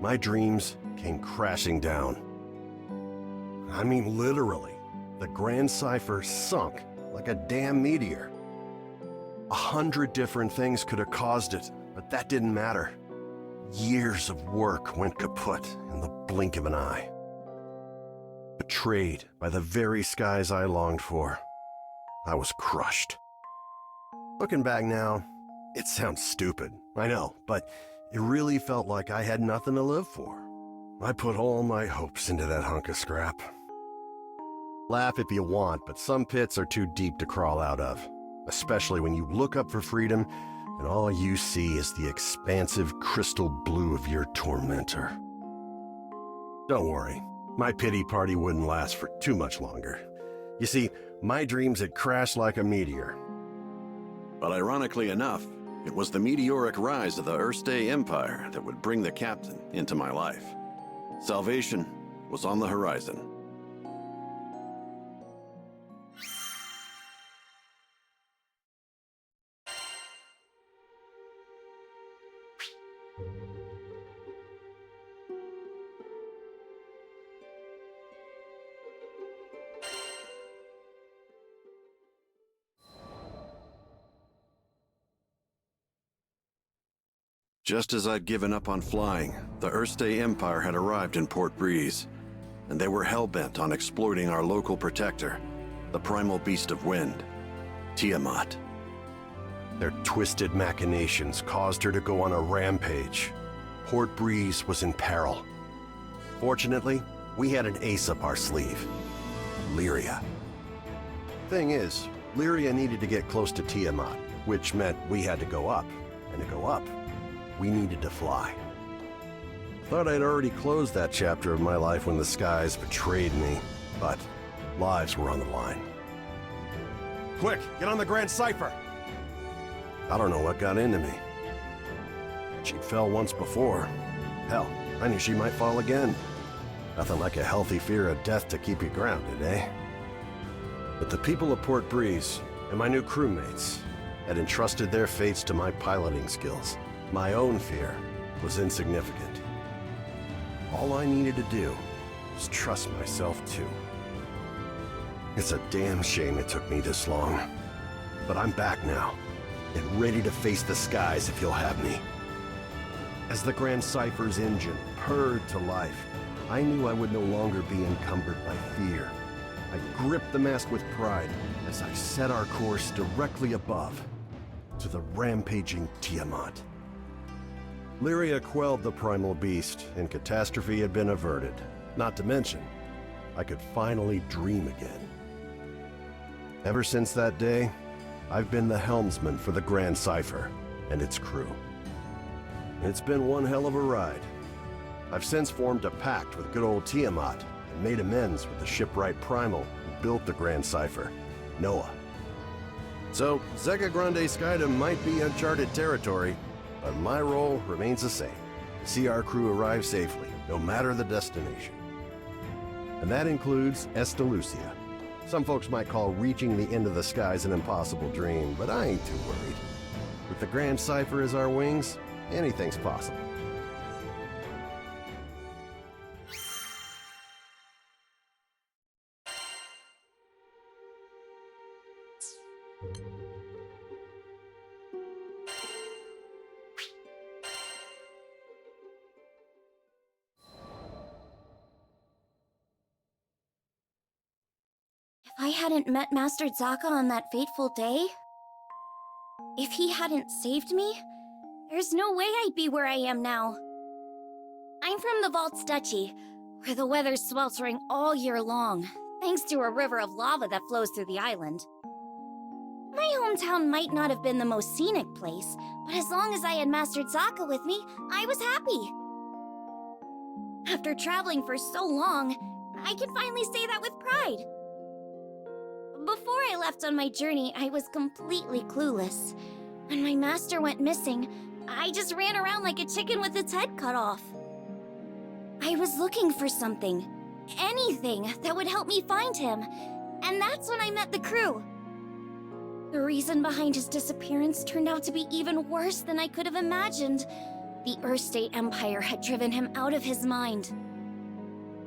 my dreams came crashing down. I mean, literally. The Grand Cipher sunk like a damn meteor. 100 different things could have caused it, but that didn't matter. Years of work went kaput in the blink of an eye. Betrayed by the very skies I longed for, I was crushed. Looking back now, it sounds stupid, I know, but it really felt like I had nothing to live for. I put all my hopes into that hunk of scrap. Laugh if you want, but some pits are too deep to crawl out of. Especially when you look up for freedom and all you see is the expansive crystal blue of your tormentor. Don't worry, my pity party wouldn't last for too much longer. You see, my dreams had crashed like a meteor. But ironically enough, it was the meteoric rise of the Erste Empire that would bring the captain into my life. Salvation was on the horizon. Just as I'd given up on flying, the Erste Empire had arrived in Port Breeze, and they were hell-bent on exploiting our local protector, the primal beast of wind, Tiamat. Their twisted machinations caused her to go on a rampage. Port Breeze was in peril. Fortunately, we had an ace up our sleeve, Lyria. Thing is, Lyria needed to get close to Tiamat, which meant we had to go up, and to go up, we needed to fly. Thought I'd already closed that chapter of my life when the skies betrayed me, but lives were on the line. Quick, get on the Grand Cipher! I don't know what got into me. She fell once before. Hell, I knew she might fall again. Nothing like a healthy fear of death to keep you grounded, eh? But the people of Port Breeze, and my new crewmates, had entrusted their fates to my piloting skills. My own fear was insignificant. All I needed to do was trust myself too. It's a damn shame it took me this long. But I'm back now, and ready to face the skies if you'll have me. As the Grand Cipher's engine purred to life, I knew I would no longer be encumbered by fear. I gripped the mast with pride as I set our course directly above to the rampaging Tiamat. Lyria quelled the primal beast, and catastrophe had been averted. Not to mention, I could finally dream again. Ever since that day, I've been the helmsman for the Grand Cipher and its crew. It's been one hell of a ride. I've since formed a pact with good old Tiamat and made amends with the shipwright Primal who built the Grand Cipher, Noah. So, Zega Grande Skydom might be uncharted territory, but my role remains the same. See our crew arrive safely, no matter the destination. And that includes Estalucia. Some folks might call reaching the end of the skies an impossible dream, but I ain't too worried. With the Grand Cipher as our wings, anything's possible. If I hadn't met Master Zaka on that fateful day, if he hadn't saved me, there's no way I'd be where I am now. I'm from the Vaults Duchy, where the weather's sweltering all year long, thanks to a river of lava that flows through the island. My hometown might not have been the most scenic place, but as long as I had Master Zaka with me, I was happy. After traveling for so long, I can finally say that with pride. Before I left on my journey, I was completely clueless. When my master went missing, I just ran around like a chicken with its head cut off. I was looking for something, anything that would help me find him, and that's when I met the crew. The reason behind his disappearance turned out to be even worse than I could have imagined. The Erste Empire had driven him out of his mind.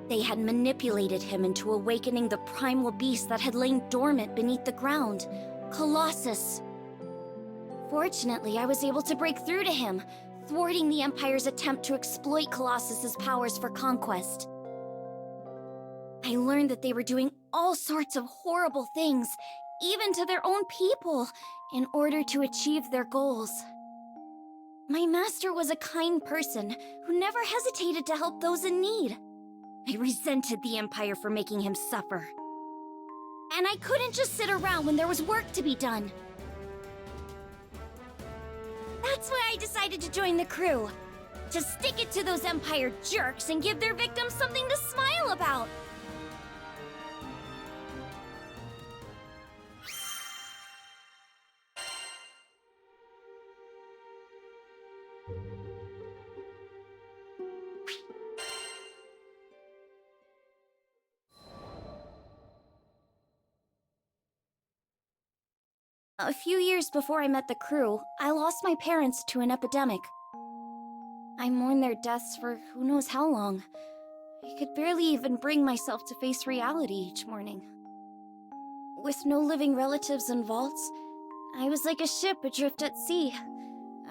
They had manipulated him into awakening the primal beast that had lain dormant beneath the ground, Colossus. Fortunately, I was able to break through to him, thwarting the Empire's attempt to exploit Colossus's powers for conquest. I learned that they were doing all sorts of horrible things, even to their own people, in order to achieve their goals. My master was a kind person who never hesitated to help those in need. I resented the Empire for making him suffer. And I couldn't just sit around when there was work to be done. That's why I decided to join the crew. To stick it to those Empire jerks and give their victims something to smile about. A few years before I met the crew, I lost my parents to an epidemic. I mourned their deaths for who knows how long. I could barely even bring myself to face reality each morning. With no living relatives in vaults, I was like a ship adrift at sea.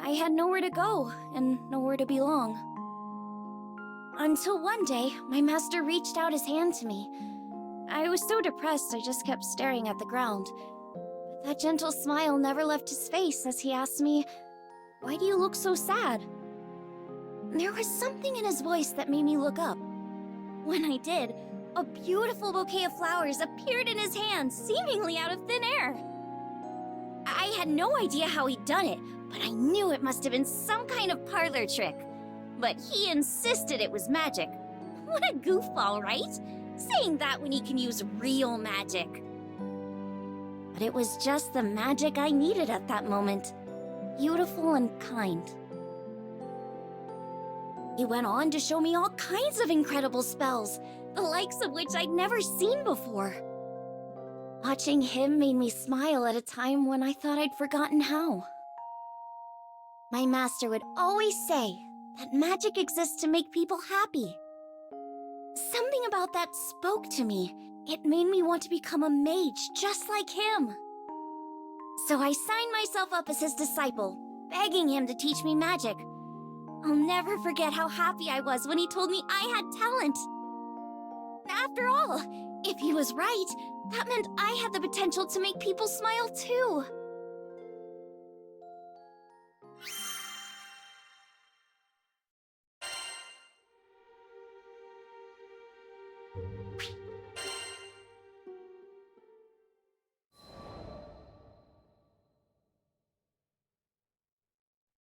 I had nowhere to go and nowhere to belong. Until one day, my master reached out his hand to me. I was so depressed I just kept staring at the ground. But that gentle smile never left his face as he asked me, "Why do you look so sad?" There was something in his voice that made me look up. When I did, a beautiful bouquet of flowers appeared in his hand, seemingly out of thin air. I had no idea how he'd done it, but I knew it must have been some kind of parlor trick. But he insisted it was magic. What a goofball, right? Saying that when he can use real magic. But it was just the magic I needed at that moment. Beautiful and kind. He went on to show me all kinds of incredible spells, the likes of which I'd never seen before. Watching him made me smile at a time when I thought I'd forgotten how. My master would always say that magic exists to make people happy. Something about that spoke to me. It made me want to become a mage just like him. So I signed myself up as his disciple, begging him to teach me magic. I'll never forget how happy I was when he told me I had talent. After all, if he was right, that meant I had the potential to make people smile too.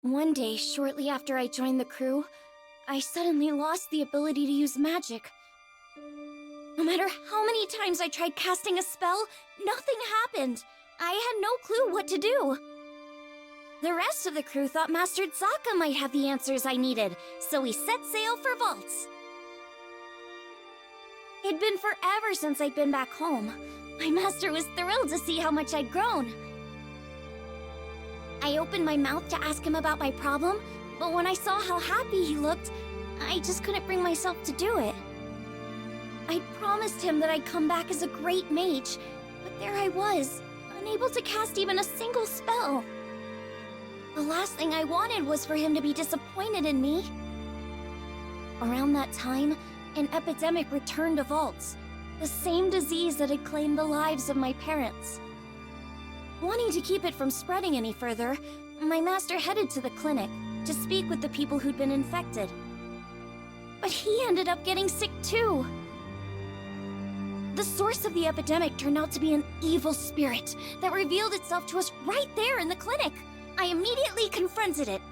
One day, shortly after I joined the crew, I suddenly lost the ability to use magic. No matter how many times I tried casting a spell, nothing happened. I had no clue what to do. The rest of the crew thought Master Zaka might have the answers I needed, so we set sail for vaults. It'd been forever since I'd been back home. My master was thrilled to see how much I'd grown. I opened my mouth to ask him about my problem, but when I saw how happy he looked, I just couldn't bring myself to do it. I'd promised him that I'd come back as a great mage, but there I was, unable to cast even a single spell. The last thing I wanted was for him to be disappointed in me. Around that time, an epidemic returned to vaults, the same disease that had claimed the lives of my parents. Wanting to keep it from spreading any further, my master headed to the clinic to speak with the people who'd been infected. But he ended up getting sick too. The source of the epidemic turned out to be an evil spirit that revealed itself to us right there in the clinic. I immediately confronted it.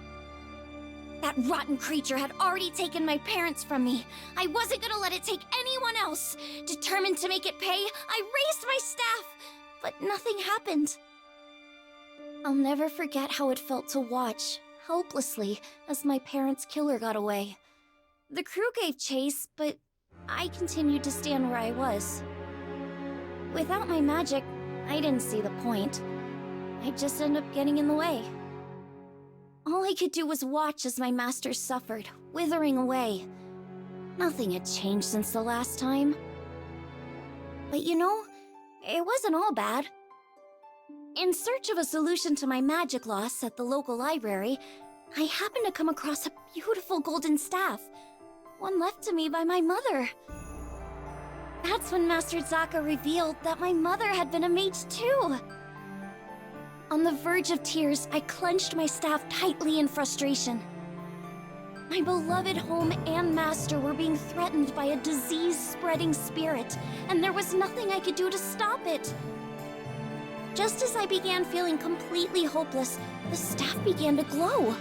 That rotten creature had already taken my parents from me. I wasn't gonna let it take anyone else. Determined to make it pay, I raised my staff, but nothing happened. I'll never forget how it felt to watch, helplessly, as my parents' killer got away. The crew gave chase, but I continued to stand where I was. Without my magic, I didn't see the point. I'd just end up getting in the way. All I could do was watch as my master suffered, withering away. Nothing had changed since the last time. But you know, it wasn't all bad. In search of a solution to my magic loss at the local library, I happened to come across a beautiful golden staff, one left to me by my mother. That's when Master Zaka revealed that my mother had been a mage too. On the verge of tears, I clenched my staff tightly in frustration. My beloved home and master were being threatened by a disease-spreading spirit, and there was nothing I could do to stop it. Just as I began feeling completely hopeless, the staff began to glow.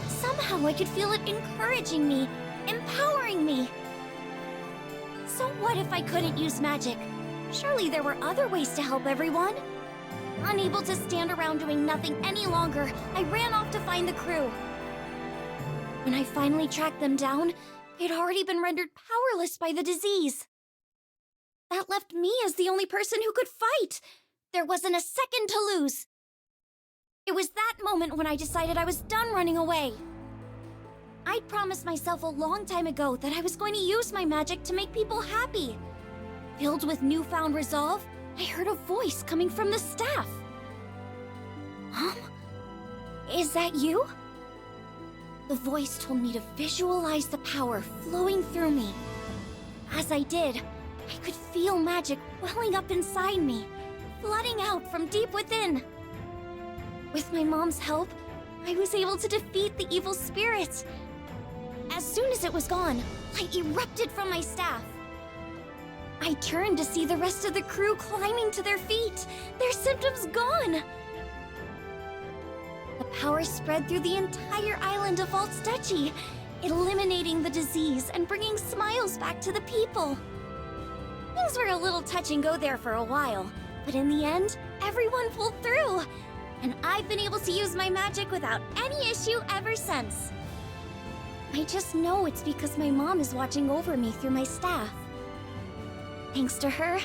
Somehow I could feel it encouraging me, empowering me. So what if I couldn't use magic? Surely there were other ways to help everyone. Unable to stand around doing nothing any longer, I ran off to find the crew. When I finally tracked them down, they'd already been rendered powerless by the disease. That left me as the only person who could fight. There wasn't a second to lose. It was that moment when I decided I was done running away. I'd promised myself a long time ago that I was going to use my magic to make people happy. Filled with newfound resolve, I heard a voice coming from the staff. Is that you? The voice told me to visualize the power flowing through me. As I did, I could feel magic welling up inside me, flooding out from deep within. With my mom's help, I was able to defeat the evil spirits. As soon as it was gone, light erupted from my staff. I turned to see the rest of the crew climbing to their feet, their symptoms gone. The power spread through the entire island of Waltz Duchy, eliminating the disease and bringing smiles back to the people. Things were a little touch and go there for a while, but in the end, everyone pulled through. And I've been able to use my magic without any issue ever since. I just know it's because my mom is watching over me through my staff. Thanks to her,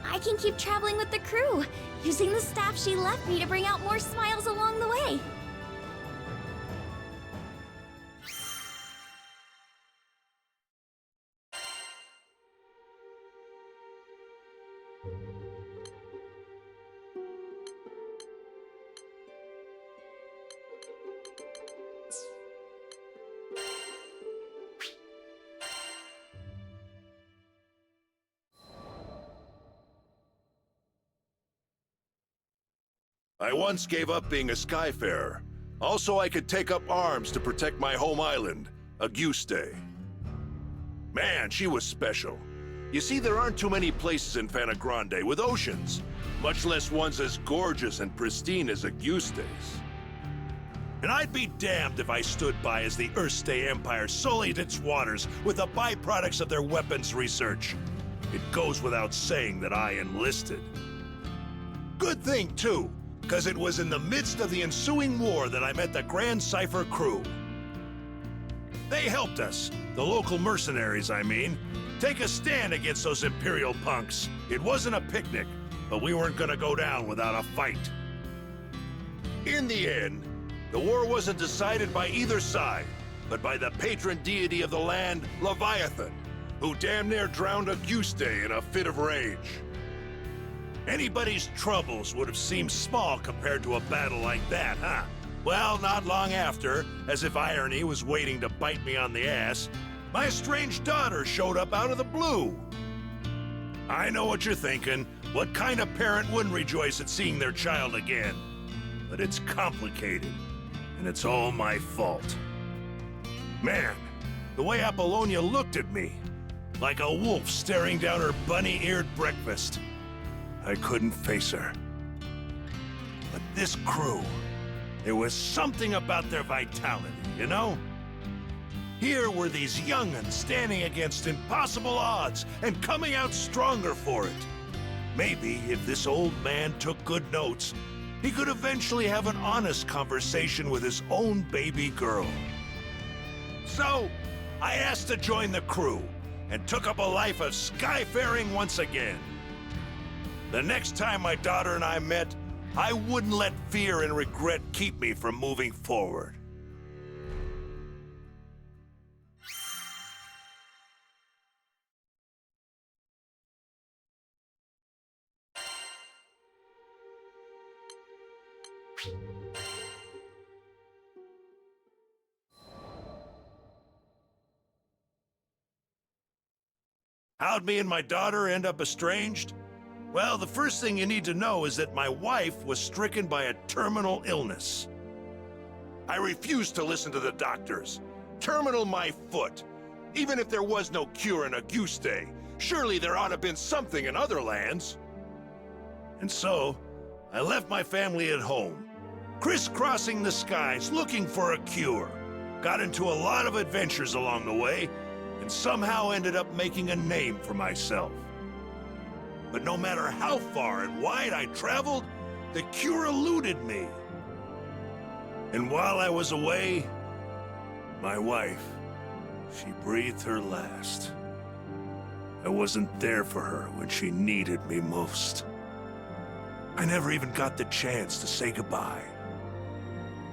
I can keep traveling with the crew, using the staff she left me to bring out more smiles along the way. I once gave up being a skyfarer. Also, I could take up arms to protect my home island, Auguste. Man, she was special. You see, there aren't too many places in Fana Grande with oceans, much less ones as gorgeous and pristine as Auguste's. And I'd be damned if I stood by as the Erste Empire sullied its waters with the byproducts of their weapons research. It goes without saying that I enlisted. Good thing, too, because it was in the midst of the ensuing war that I met the Grand Cipher crew. They helped us, the local mercenaries, I mean, take a stand against those Imperial punks. It wasn't a picnic, but we weren't gonna go down without a fight. In the end, the war wasn't decided by either side, but by the patron deity of the land, Leviathan, who damn near drowned Auguste in a fit of rage. Anybody's troubles would have seemed small compared to a battle like that, huh? Well, not long after, as if irony was waiting to bite me on the ass, my estranged daughter showed up out of the blue. I know what you're thinking. What kind of parent wouldn't rejoice at seeing their child again? But it's complicated, and it's all my fault. Man, the way Apollonia looked at me, like a wolf staring down her bunny-eared breakfast. I couldn't face her. But this crew, there was something about their vitality, you know? Here were these young'uns standing against impossible odds and coming out stronger for it. Maybe if this old man took good notes, he could eventually have an honest conversation with his own baby girl. So, I asked to join the crew and took up a life of skyfaring once again. The next time my daughter and I met, I wouldn't let fear and regret keep me from moving forward. How'd me and my daughter end up estranged? Well, the first thing you need to know is that my wife was stricken by a terminal illness. I refused to listen to the doctors, Terminal my foot. Even if there was no cure in Auguste, surely there ought to have been something in other lands. And so, I left my family at home, crisscrossing the skies looking for a cure. Got into a lot of adventures along the way, and somehow ended up making a name for myself. But no matter how far and wide I traveled, the cure eluded me. And while I was away, my wife, she breathed her last. I wasn't there for her when she needed me most. I never even got the chance to say goodbye.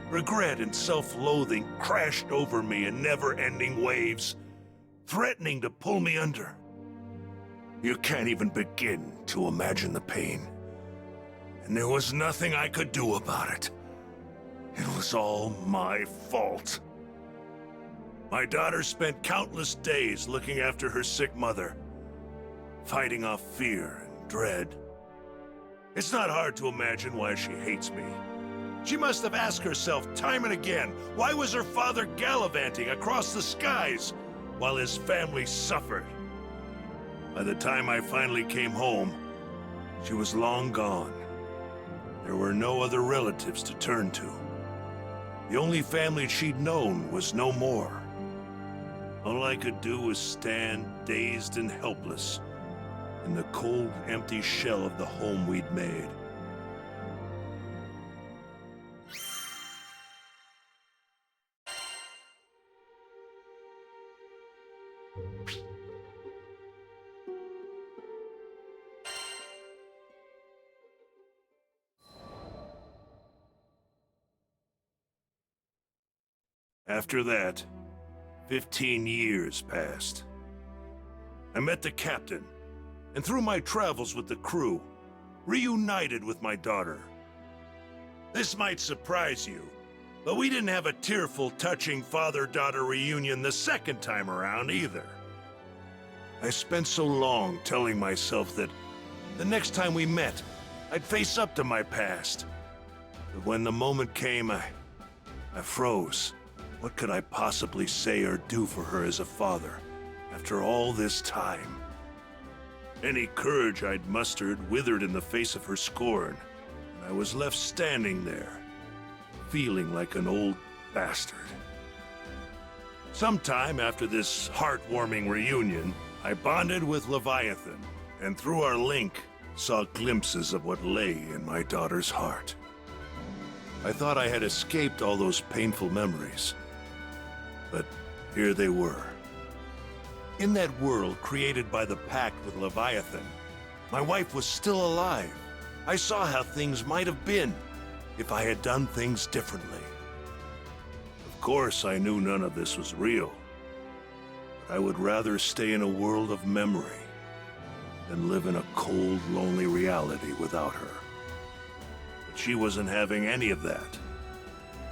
Regret and self-loathing crashed over me in never-ending waves, threatening to pull me under. You can't even begin to imagine the pain. And there was nothing I could do about it. It was all my fault. My daughter spent countless days looking after her sick mother, fighting off fear and dread. It's not hard to imagine why she hates me. She must have asked herself time and again, why was her father gallivanting across the skies while his family suffered? By the time I finally came home, she was long gone. There were no other relatives to turn to. The only family she'd known was no more. All I could do was stand dazed and helpless in the cold, empty shell of the home we'd made. After that, 15 years passed. I met the captain, and through my travels with the crew, reunited with my daughter. This might surprise you, but we didn't have a tearful, touching father-daughter reunion the second time around either. I spent so long telling myself that the next time we met, I'd face up to my past. But when the moment came, I froze. What could I possibly say or do for her as a father, after all this time? Any courage I'd mustered withered in the face of her scorn, and I was left standing there, feeling like an old bastard. Sometime after this heartwarming reunion, I bonded with Leviathan, and through our link, saw glimpses of what lay in my daughter's heart. I thought I had escaped all those painful memories. But here they were. In that world created by the pact with Leviathan, my wife was still alive. I saw how things might have been if I had done things differently. Of course, I knew none of this was real. But I would rather stay in a world of memory than live in a cold, lonely reality without her. But she wasn't having any of that.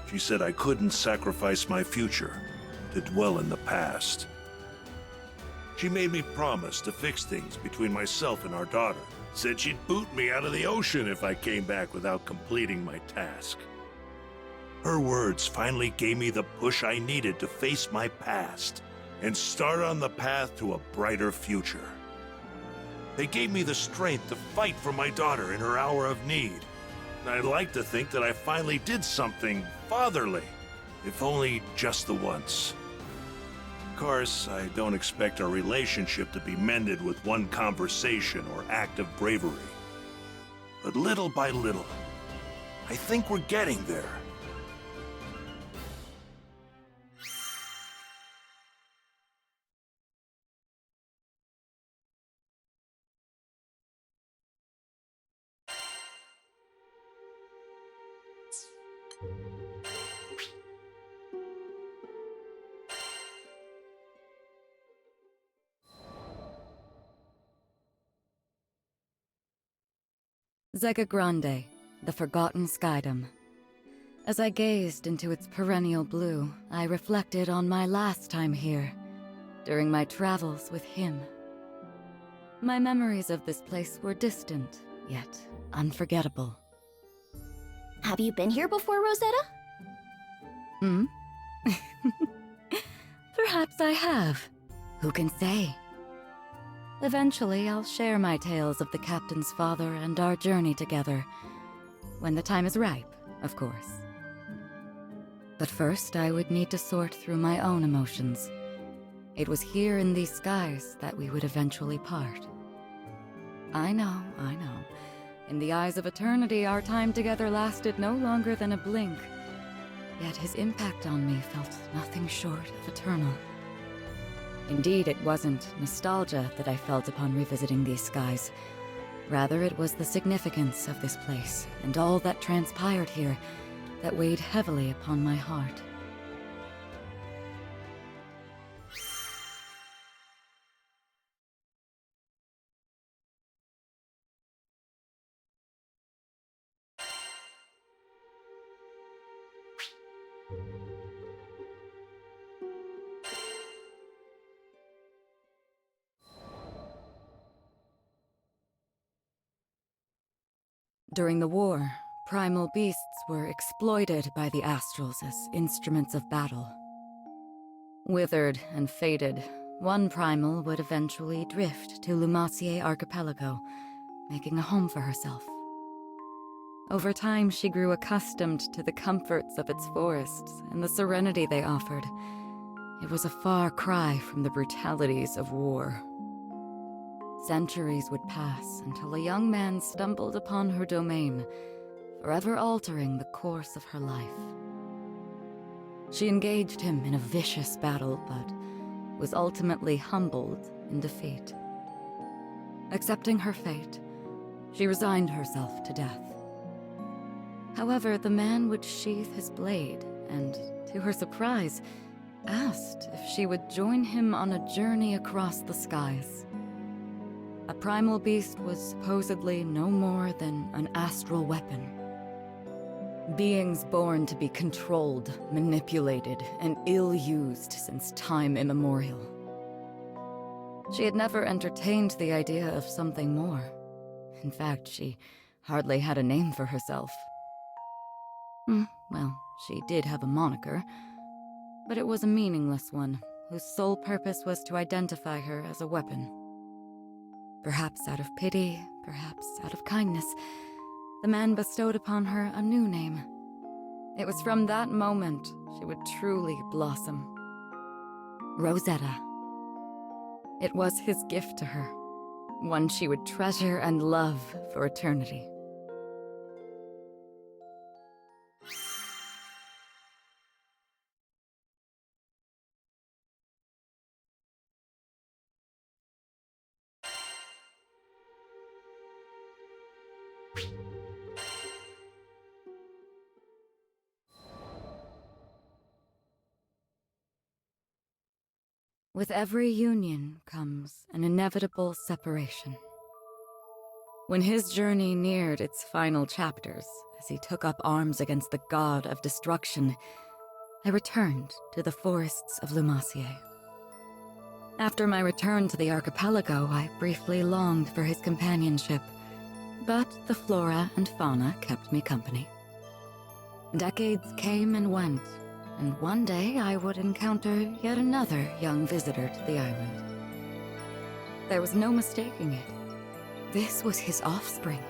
She said I couldn't sacrifice my future to dwell in the past. She made me promise to fix things between myself and our daughter. Said she'd boot me out of the ocean if I came back without completing my task. Her words finally gave me the push I needed to face my past and start on the path to a brighter future. They gave me the strength to fight for my daughter in her hour of need. And I'd like to think that I finally did something fatherly, if only just the once. Of course, I don't expect our relationship to be mended with one conversation or act of bravery. But little by little, I think we're getting there. Zega Grande, the Forgotten Skydom. As I gazed into its perennial blue, I reflected on my last time here, during my travels with him. My memories of this place were distant, yet unforgettable. Have you been here before, Rosetta? Hmm? Perhaps I have. Who can say? Eventually, I'll share my tales of the captain's father and our journey together. When the time is ripe, of course. But first, I would need to sort through my own emotions. It was here in these skies that we would eventually part. I know. In the eyes of eternity, our time together lasted no longer than a blink. Yet his impact on me felt nothing short of eternal. Indeed, it wasn't nostalgia that I felt upon revisiting these skies. Rather, it was the significance of this place and all that transpired here that weighed heavily upon my heart. During the war, primal beasts were exploited by the Astrals as instruments of battle. Withered and fated, one primal would eventually drift to Lumassier Archipelago, making a home for herself. Over time, she grew accustomed to the comforts of its forests and the serenity they offered. It was a far cry from the brutalities of war. Centuries would pass until a young man stumbled upon her domain, forever altering the course of her life. She engaged him in a vicious battle, but was ultimately humbled in defeat. Accepting her fate, she resigned herself to death. However, the man would sheath his blade and, to her surprise, asked if she would join him on a journey across the skies. A primal beast was supposedly no more than an astral weapon. Beings born to be controlled, manipulated, and ill-used since time immemorial. She had never entertained the idea of something more. In fact, she hardly had a name for herself. Well, she did have a moniker, but it was a meaningless one, whose sole purpose was to identify her as a weapon. Perhaps out of pity, perhaps out of kindness, the man bestowed upon her a new name. It was from that moment she would truly blossom. Rosetta. It was his gift to her, one she would treasure and love for eternity. With every union comes an inevitable separation. When his journey neared its final chapters, as he took up arms against the god of destruction, I returned to the forests of Lumassier. After my return to the archipelago, I briefly longed for his companionship, but the flora and fauna kept me company. Decades came and went, and one day I would encounter yet another young visitor to the island. There was no mistaking it. This was his offspring.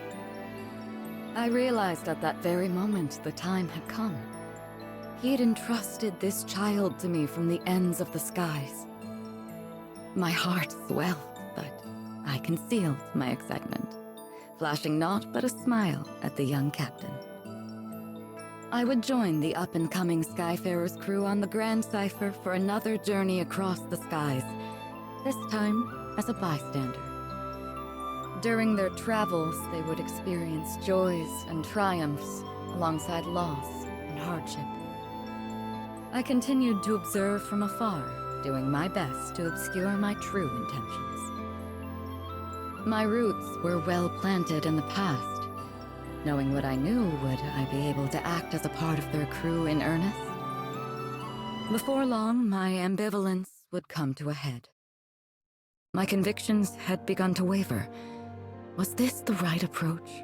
I realized at that very moment the time had come. He had entrusted this child to me from the ends of the skies. My heart swelled, but I concealed my excitement, flashing naught but a smile at the young captain. I would join the up-and-coming Skyfarers crew on the Grand Cipher for another journey across the skies, this time as a bystander. During their travels, they would experience joys and triumphs, alongside loss and hardship. I continued to observe from afar, doing my best to obscure my true intentions. My roots were well planted in the past. Knowing what I knew, would I be able to act as a part of their crew in earnest? Before long, my ambivalence would come to a head. My convictions had begun to waver. Was this the right approach?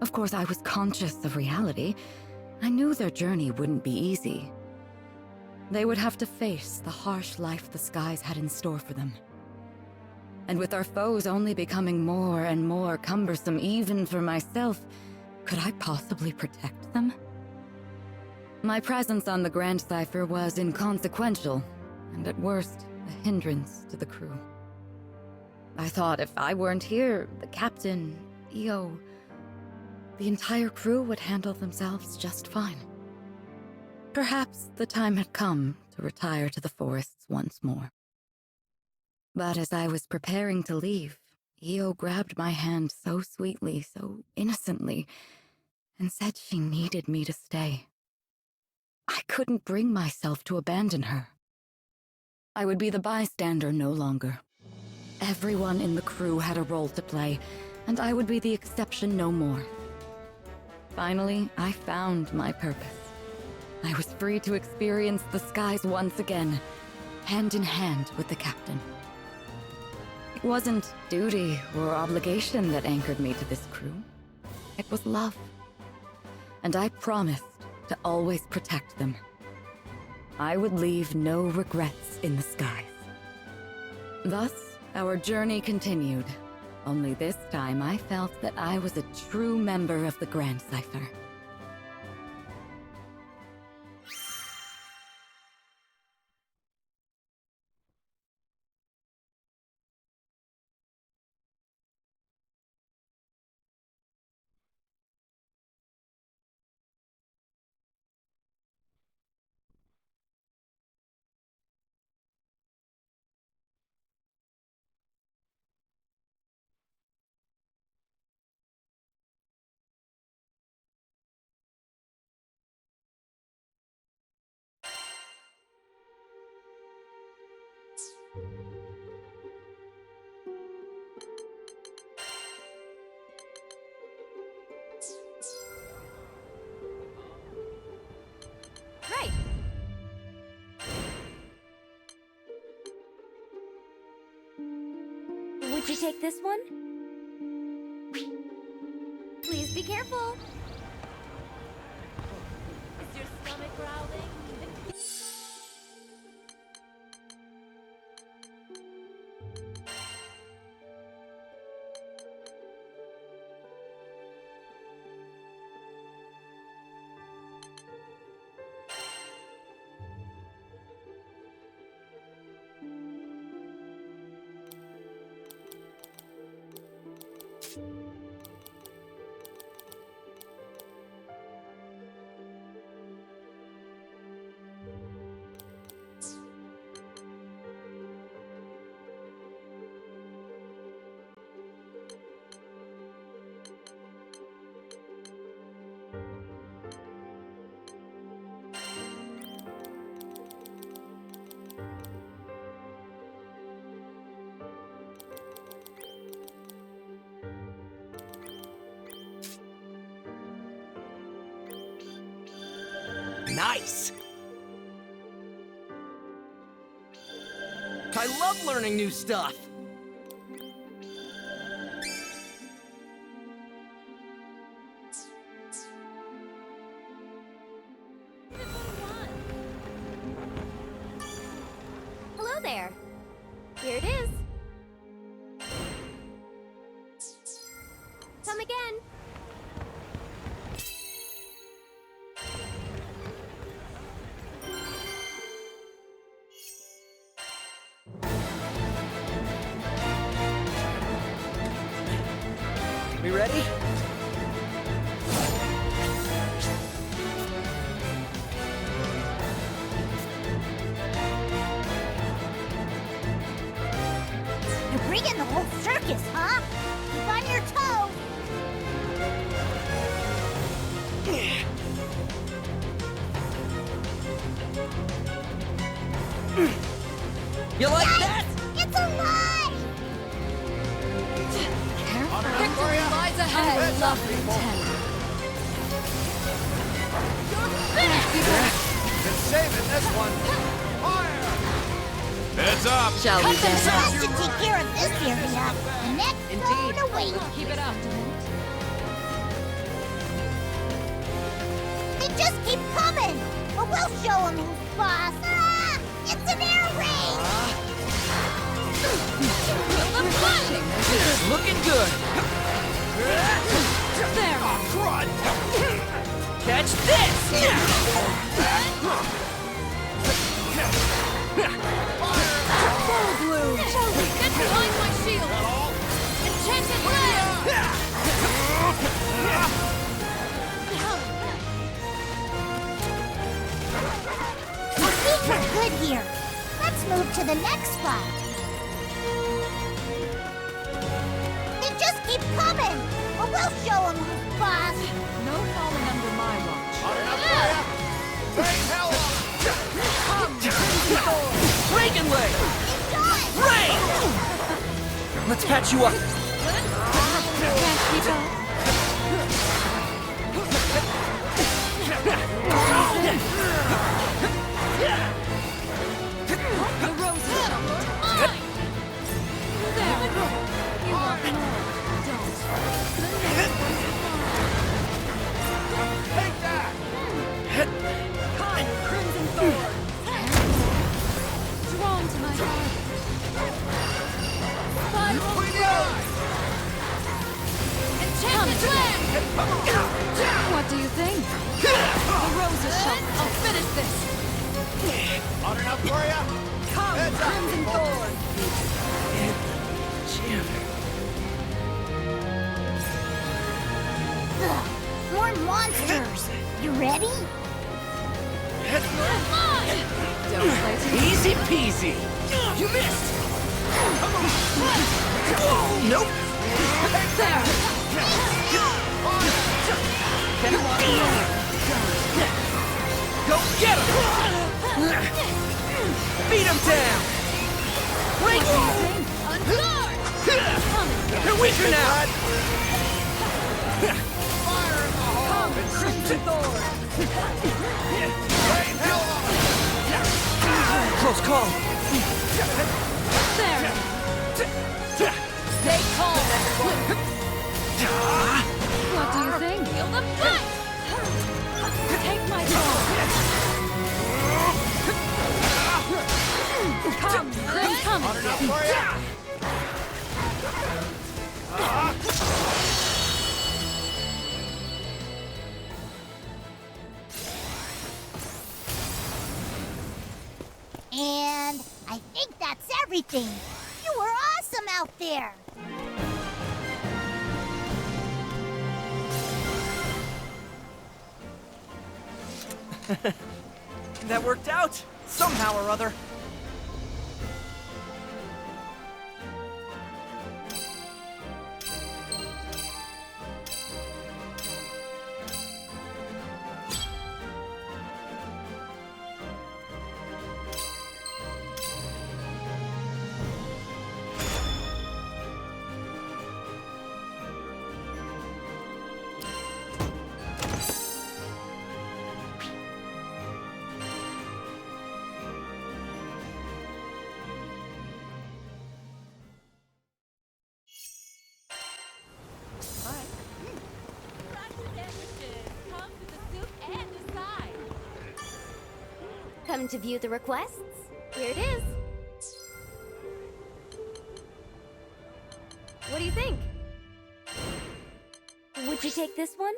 Of course, I was conscious of reality. I knew their journey wouldn't be easy. they would have to face the harsh life the skies had in store for them. And with our foes only becoming more and more cumbersome even for myself, could I possibly protect them? My presence on the Grand Cipher was inconsequential, and at worst, a hindrance to the crew. I thought if I weren't here, the captain, EO, the entire crew would handle themselves just fine. Perhaps the time had come to retire to the forests once more. But as I was preparing to leave, EO grabbed my hand so sweetly, so innocently, and said she needed me to stay. I couldn't bring myself to abandon her. I would be the bystander no longer. Everyone in the crew had a role to play, and I would be the exception no more. Finally, I found my purpose. I was free to experience the skies once again, hand in hand with the captain. It wasn't duty or obligation that anchored me to this crew. It was love. And I promised to always protect them. I would leave no regrets in the skies. Thus, our journey continued. Only this time I felt that I was a true member of the Grand Cipher. Right. Would you take this one? Please be careful. Is your stomach growling? Nice! I love learning new stuff! Hello there. Here it is. Come again. We ready? You're bringing the whole circus, huh? Keep on your toes! You like Yes! that? It's alive! Victory lies ahead. Lovely Been saving this one. Fire! Heads up! Shall we Custom then? Sauce should take care of this area. The next zone awaits. Keep it up. They just keep coming! But we'll show them who's boss! Ah! It's an air raid! This is looking good. There! Oh, crud! Catch this! Full blue! Joey, get behind my shield! Enchanted land! I think we're good here. Let's move to the next spot. They just keep coming! Or we'll show them who's boss! No falling under my watch. Rain hell on! Come, Crimson Thorn! Reagan Leg! Enjoy! Rain! Let's patch you up. Can't keep up. The rose is mine! There! You want more? Don't. Take that! Come, Crimson Thorn! Drawn to my heart. Spiral Rose! Enchanted land! What do you think? The roses shall... I'll finish this! Hot enough for ya? Come, Heads up, Crimson people. Thorn! Ugh, more monsters! You ready? Don't play too Easy peasy. You missed. Nope. there! Get him. Go get him. Beat him down. Wait. On guard! You're weaker now. Come, Crimson Thorn! Rain hell on! Close call. There! Stay calm, everyone! What do you think? Feel the fight! Take my ball! Come, I'm coming! Hot enough for ya? And I think that's everything. You were awesome out there. That worked out somehow or other. Come to view the requests? Here it is. What do you think? Would you take this one?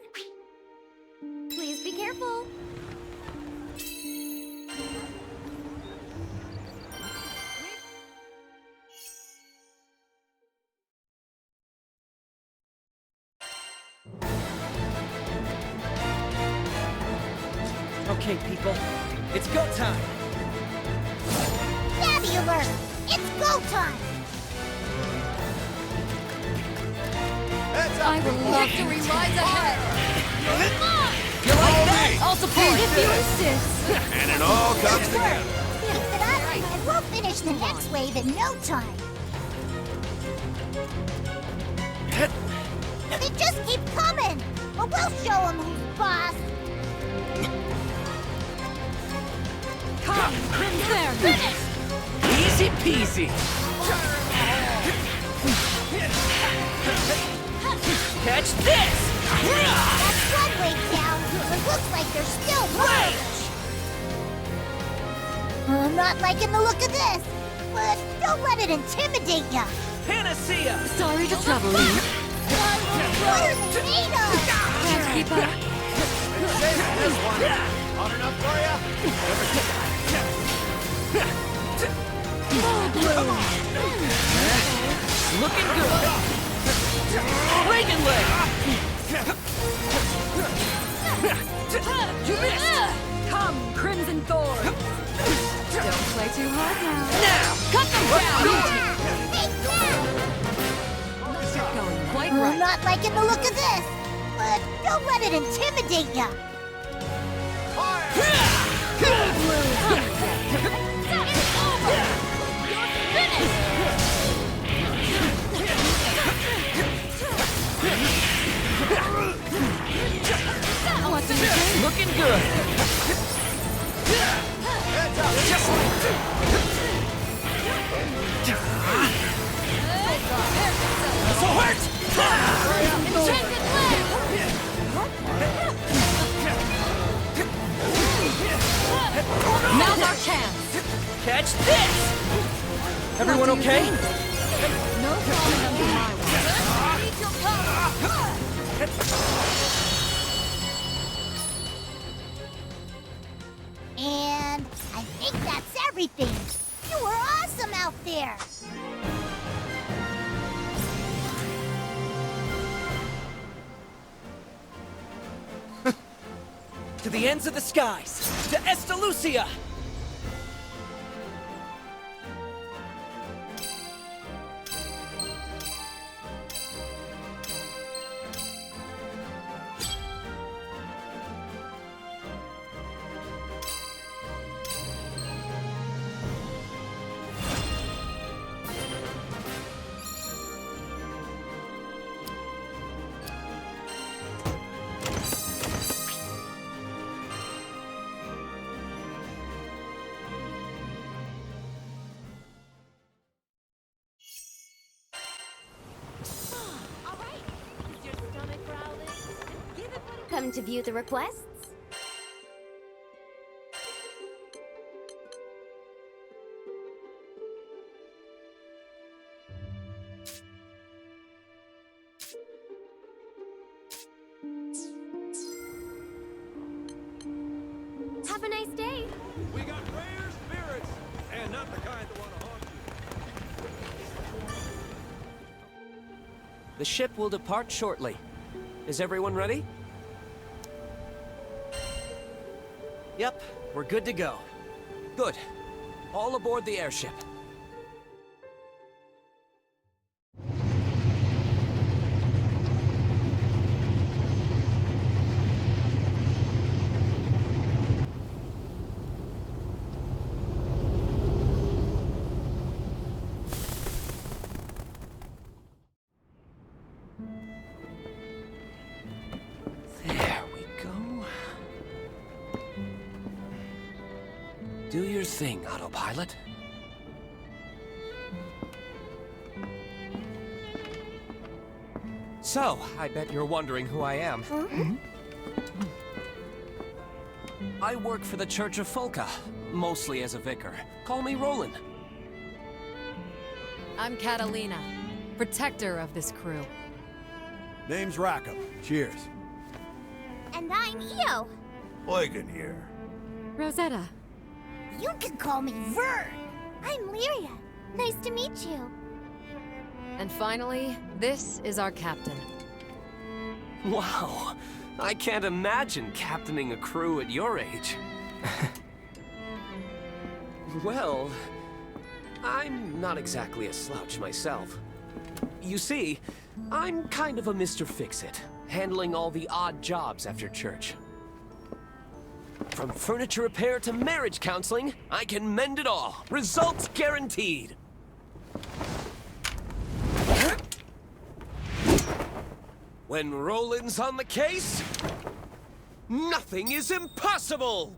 Please be careful. Okay, people. It's go time! Nabby alert! It's go time! Heads up, I would love to realize ahead! You like that? I'll support if you insist! And it all comes together. Keep it up, and we'll finish the next wave in no time. They just keep coming! But we'll show them who's boss! Come, there! Finish! Easy peasy! Catch this! That's one way down, but looks like there's still more! I'm not liking the look of this, but don't let it intimidate ya. Panacea! Sorry to trouble you. What are they made of? Can't keep up. This one. Hot enough for ya? Looking good! Reagan leg! You missed! Come, Crimson Thorn. Don't play too hard now. Now! Cut them down! Going quite I'm right. not liking the look of this, but don't let it intimidate ya. Looking good! Just so hurt! Now's our chance. Catch this! Everyone okay? No problem under my And I think that's everything. You were awesome out there. To the ends of the skies! To Estalucia! Come to view the requests? Have a nice day. We got rare spirits, and not the kind that want to haunt you. The ship will depart shortly. Is everyone ready? Yep, we're good to go. Good. All aboard the airship. There we go. Do your thing, autopilot. So, I bet you're wondering who I am. I work for the Church of Folka, mostly as a vicar. Call me Roland. I'm Catalina, protector of this crew. Name's Rackham. Cheers. And I'm Io. Eugen here. Rosetta. You can call me Vern. I'm Lyria. Nice to meet you. And finally, this is our captain. Wow, I can't imagine captaining a crew at your age. Well, I'm not exactly a slouch myself. You see, I'm kind of a Mr. Fix-It, handling all the odd jobs after church. From furniture repair to marriage counseling, I can mend it all. Results guaranteed. When Roland's on the case, nothing is impossible!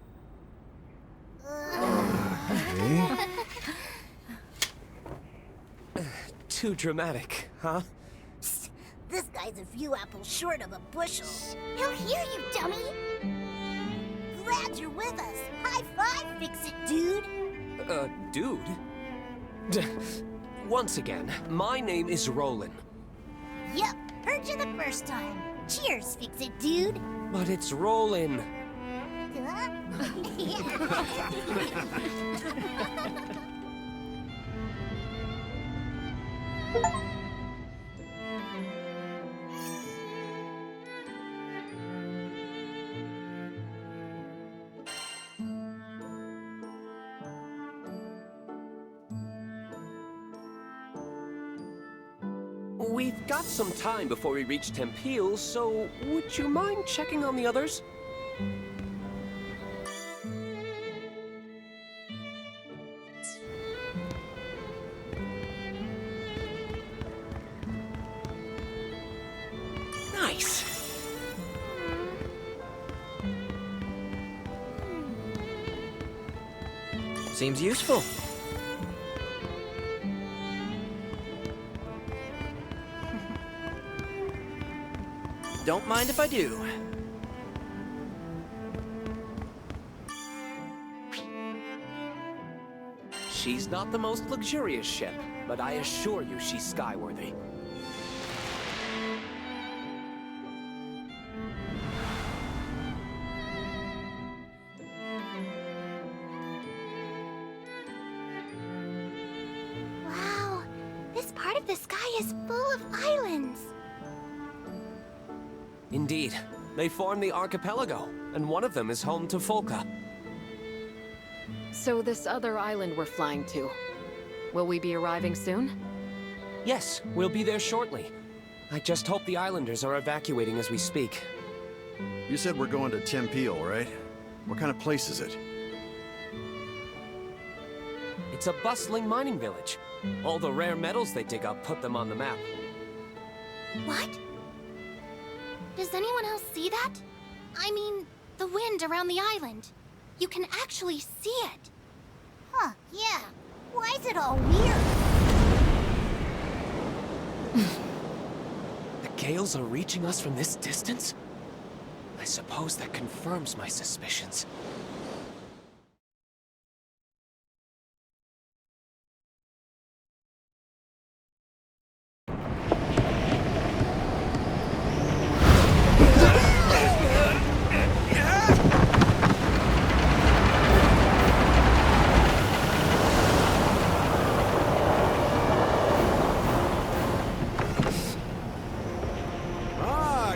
Too dramatic, huh? This guy's a few apples short of a bushel. He'll hear you, dummy. Glad you're with us. High five, Fix-It, dude. Dude? Once again, my name is Roland. Yep, heard you the first time. Cheers, Fix-It dude. But it's Roland. Huh? We've got some time before we reach Tempeal, so would you mind checking on the others? Nice! Seems useful. Don't mind if I do. She's not the most luxurious ship, but I assure you she's skyworthy. Wow, this part of the sky is full of islands. Indeed. They form the archipelago, and one of them is home to Folka. So this other island we're flying to, will we be arriving soon? Yes, we'll be there shortly. I just hope the islanders are evacuating as we speak. You said we're going to Tempeal, right? What kind of place is it? It's a bustling mining village. All the rare metals they dig up put them on the map. What? Does anyone else see that? I mean, the wind around the island. You can actually see it. Huh, yeah. Why is it all weird? The gales are reaching us from this distance? I suppose that confirms my suspicions.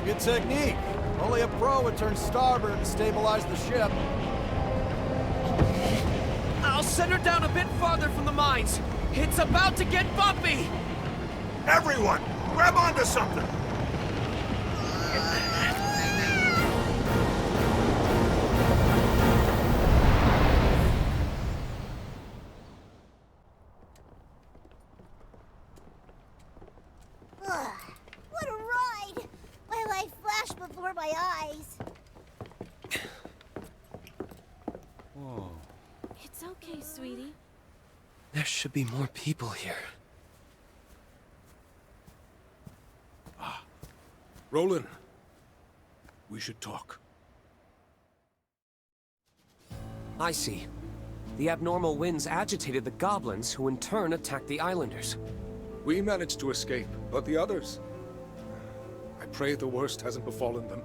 Good technique. Only a pro would turn starboard and stabilize the ship. I'll send her down a bit farther from the mines. It's about to get bumpy! Everyone, grab onto something! What a ride! My life flashed before my eyes. Whoa. It's okay, sweetie. There should be more people here. Roland, we should talk. I see. The abnormal winds agitated the goblins, who in turn attacked the islanders. We managed to escape, but the others... I pray the worst hasn't befallen them.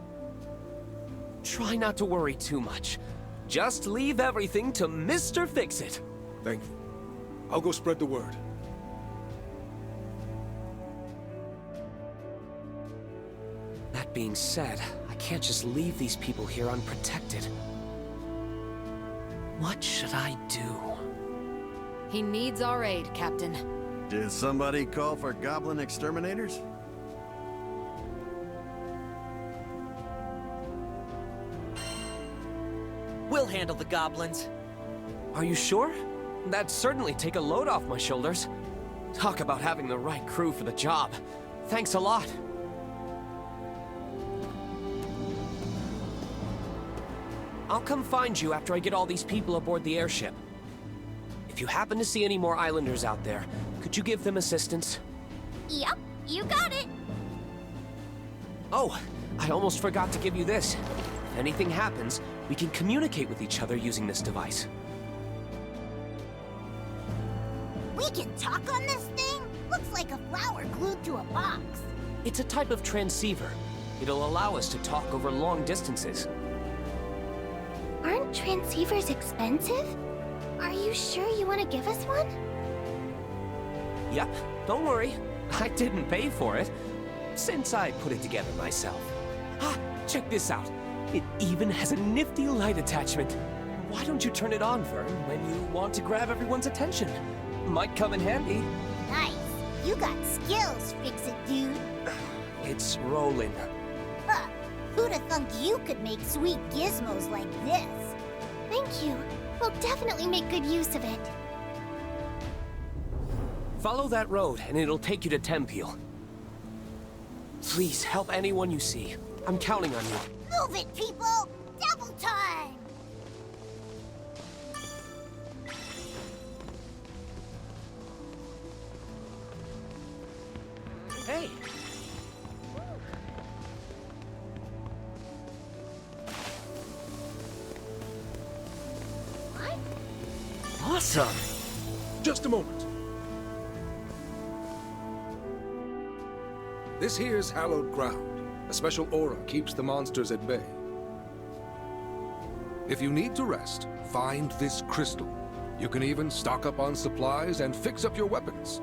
Try not to worry too much. Just leave everything to Mr. Fix-It. Thank you. I'll go spread the word. That being said, I can't just leave these people here unprotected. What should I do? He needs our aid, Captain. Did somebody call for goblin exterminators? We'll handle the goblins. Are you sure? That'd certainly take a load off my shoulders. Talk about having the right crew for the job. Thanks a lot. I'll come find you after I get all these people aboard the airship. If you happen to see any more islanders out there, could you give them assistance? Yep, you got it. Oh, I almost forgot to give you this. If anything happens, we can communicate with each other using this device. We can talk on this thing? Looks like a flower glued to a box. It's a type of transceiver. It'll allow us to talk over long distances. Aren't transceivers expensive? Are you sure you want to give us one? Yep, don't worry. I didn't pay for it, since I put it together myself. Ah, check this out. It even has a nifty light attachment. Why don't you turn it on, Vern, when you want to grab everyone's attention? Might come in handy. Nice. You got skills, Fix-It dude. It's rolling. Huh. Who'da thunk you could make sweet gizmos like this? Thank you. We'll definitely make good use of it. Follow that road, and it'll take you to Tempeal. Please, help anyone you see. I'm counting on you. Move it, people! Double time! Hey! What? Awesome! Just a moment. This here's hallowed ground. A special aura keeps the monsters at bay. If you need to rest, find this crystal. You can even stock up on supplies and fix up your weapons.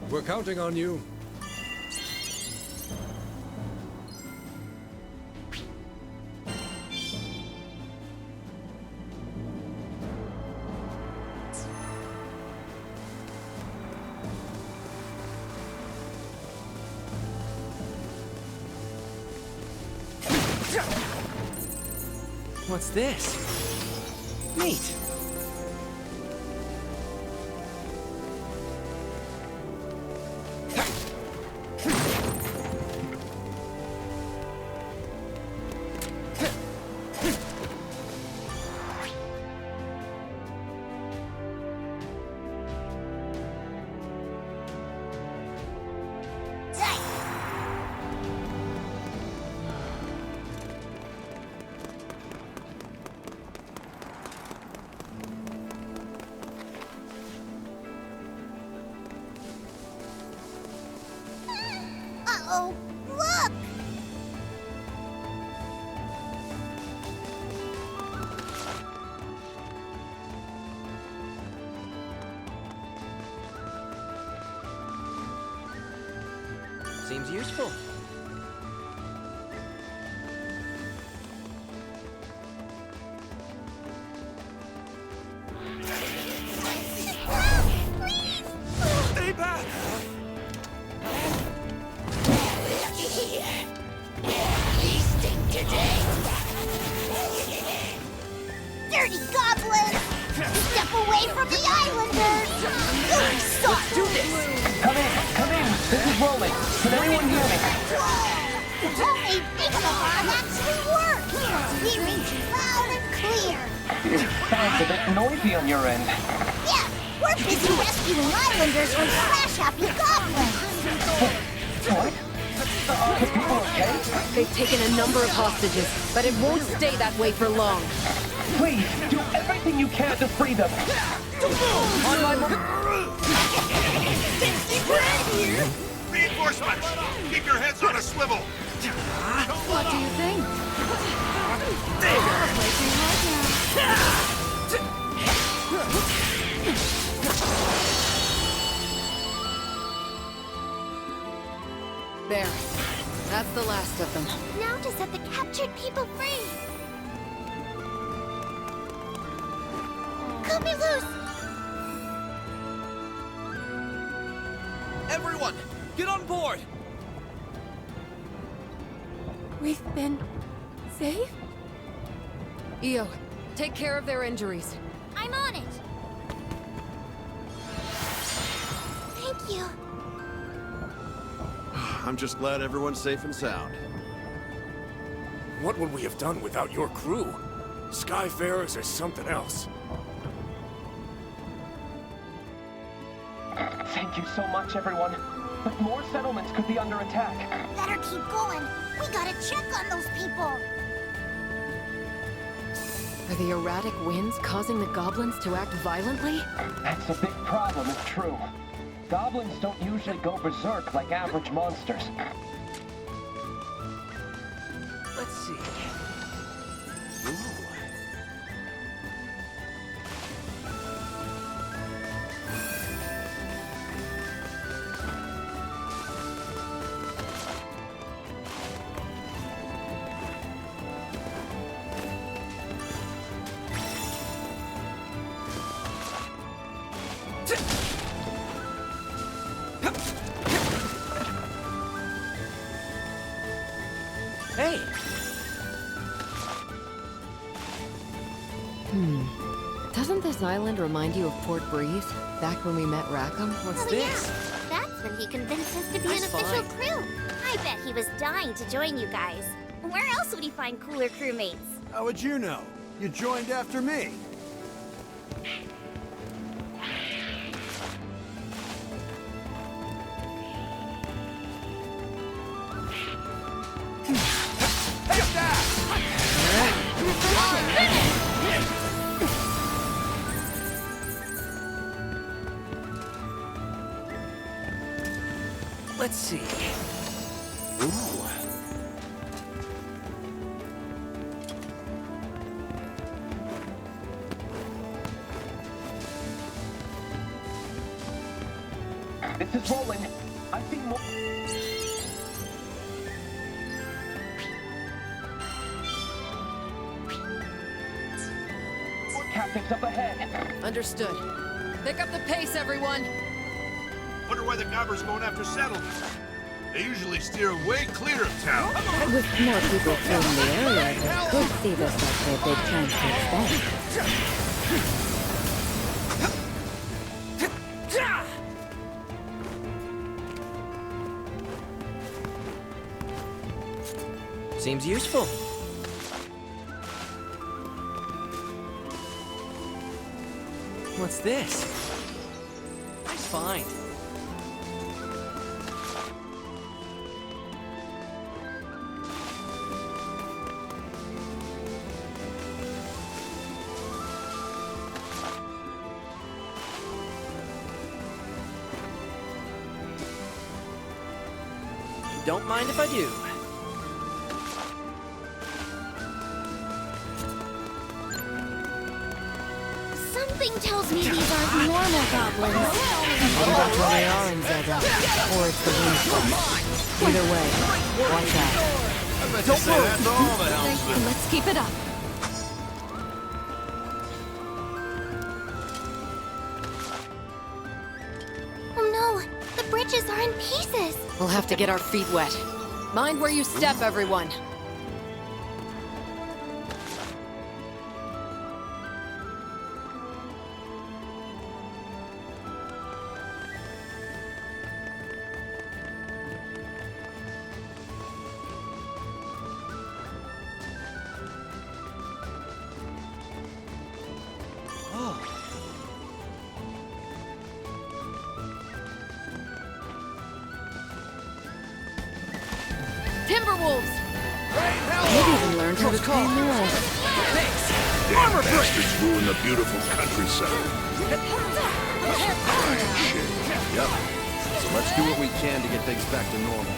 We're counting on you. What's this? Neat. Uh-oh! Look! Seems useful. Stay back! Dirty goblins! Step away from the islanders! You suck! Do this! Come in! This is rolling. Can anyone hear me? A big bomb actually works! We reach loud and clear! Sounds a bit noisy on your end. Yeah, we're busy rescuing islanders from crash-happy goblins! What? Are people okay? They've taken a number of hostages, but it won't stay that way for long. Please, do everything you can to free them. On my Reinforcements! Keep your heads on a swivel! What do you think? There. That's the last of them. Now to set the captured people free! Cut me loose! Everyone, get on board! We've been safe? Io, take care of their injuries. I'm on it! Thank you. I'm just glad everyone's safe and sound. What would we have done without your crew? Skyfarers are something else. Thank you so much, everyone. But more settlements could be under attack. Better keep going. We gotta check on those people. Are the erratic winds causing the goblins to act violently? That's a big problem if true. Goblins don't usually go berserk like average monsters. Let's see. Ooh. Hey! Doesn't this island remind you of Port Breeze? Back when we met Rackham? What's Oh, this? yeah. That's when he convinced us to be Nice an official find. crew. I bet he was dying to join you guys. Where else would he find cooler crewmates? How would you know? You joined after me. Take that! Let's see. Ooh. This is Roland. I see more. More captives up ahead. Understood. Pick up the pace, everyone! Wonder why the gobbers going after settlements. They usually steer way clear of town. With more people filling the area, they could see this as their big chance to expand. Seems useful. What's this? Nice find. Don't mind if I do. Something tells me these aren't normal goblins. That's where they are in Zelda. Or it's the wind. Either way, watch out. Don't say that's all the helmsmen. Let's keep it up. Oh no, the bridges are in pieces. We'll have to get our feet wet. Mind where you step, everyone. Timberwolves! Maybe even learned how to tame the wolf. Damn bastards ruin the beautiful countryside. Crying shit. Yep. So let's do what we can to get things back to normal.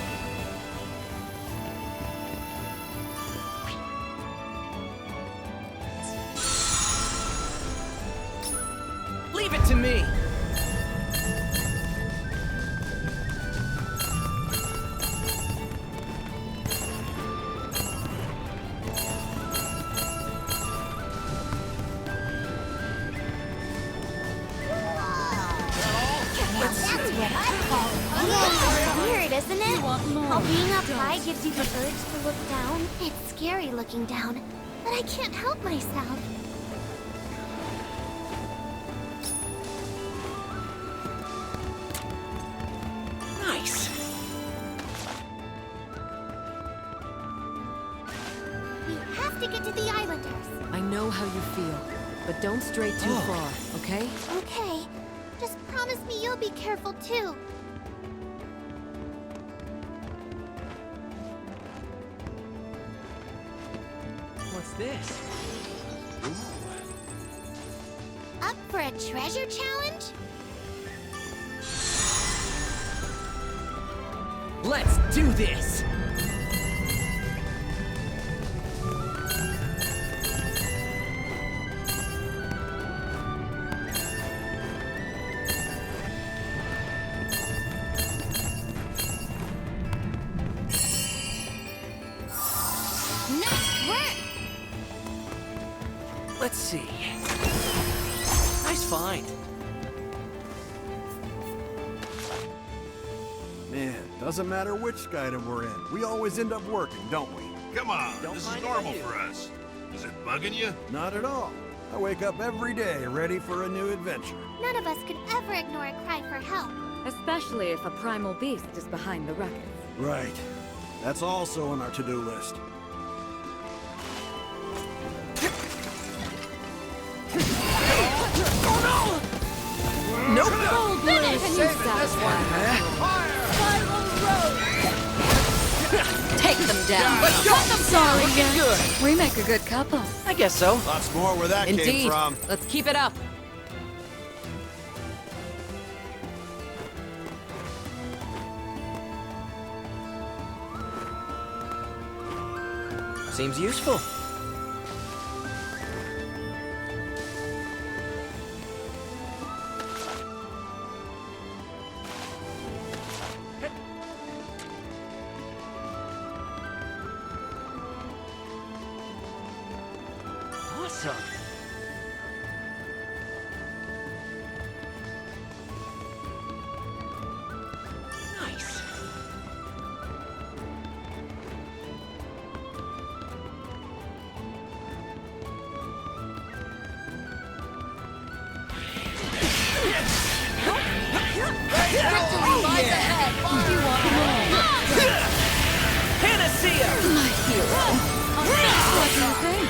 Leave it to me. That's what I call it. Yeah, weird, isn't it? How being up high gives you the urge to look down. It's scary looking down, but I can't help myself. Nice. We have to get to the Islanders. I know how you feel, but don't stray too far, okay? Okay. Just promise me you'll be careful too. What's this? Up for a treasure challenge? Let's do this! Nice work! Let's see. Nice find. Man, doesn't matter which Skydom we're in. We always end up working, don't we? Come on, this is normal for us. Is it bugging you? Not at all. I wake up every day ready for a new adventure. None of us could ever ignore a cry for help. Especially if a primal beast is behind the ruckus. Right. That's also on our to-do list. Nope! Finish! Can you Take them down. Let's go! Cut them Sorry, down. yeah. Good. We make a good couple. I guess so. Lots more where that Indeed. came from. Let's keep it up. Seems useful. Awesome. Nice. Victory lies ahead. You want more? Panacea! My hero. What do you think?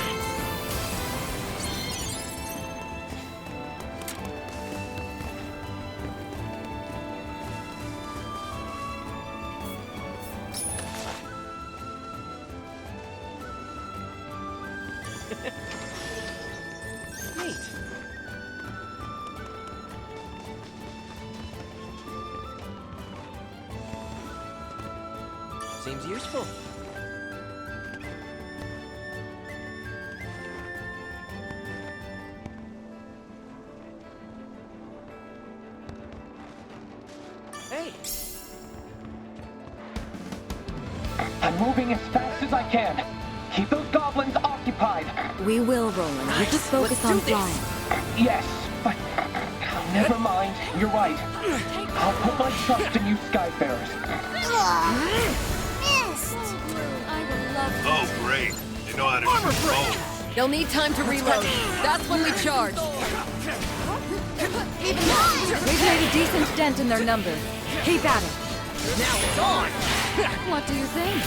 Neat. Seems useful. Hey! I'm moving as fast as I can. Keep those goblins occupied. We will, Roland. You just focus on flying. Yes, but never mind. You're right. I'll put my trust in you, Skyfarers. Missed! I would love to. Oh, great. You know how to shoot bows. You'll need time to reload. That's when we charge. We've made a decent dent in their numbers. Keep at it. Now it's on! What do you think?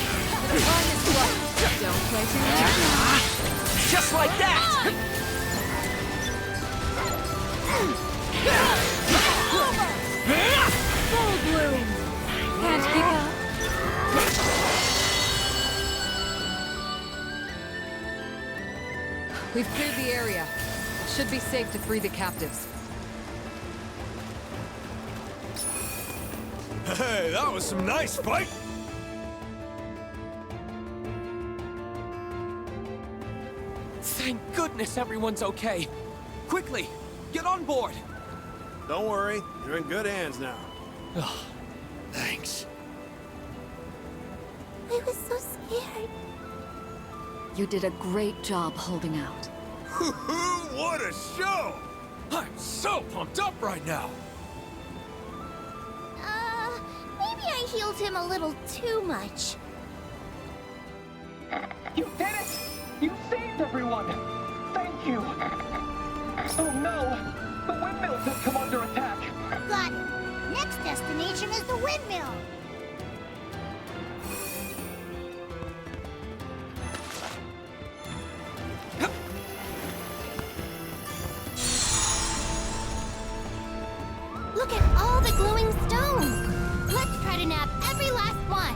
The time is right. Don't play too much. Just like that! Full bloom. Can't keep up. We've cleared the area. It should be safe to free the captives. Hey, that was some nice fight! Thank goodness everyone's okay. Quickly, get on board. Don't worry, you're in good hands now. Thanks. I was so scared. You did a great job holding out. What a show! I'm so pumped up right now. Maybe I healed him a little too much. You did it! You saved everyone! Thank you! Oh no! The windmills have come under attack! Got it. Next destination is the windmill. to nab every last one.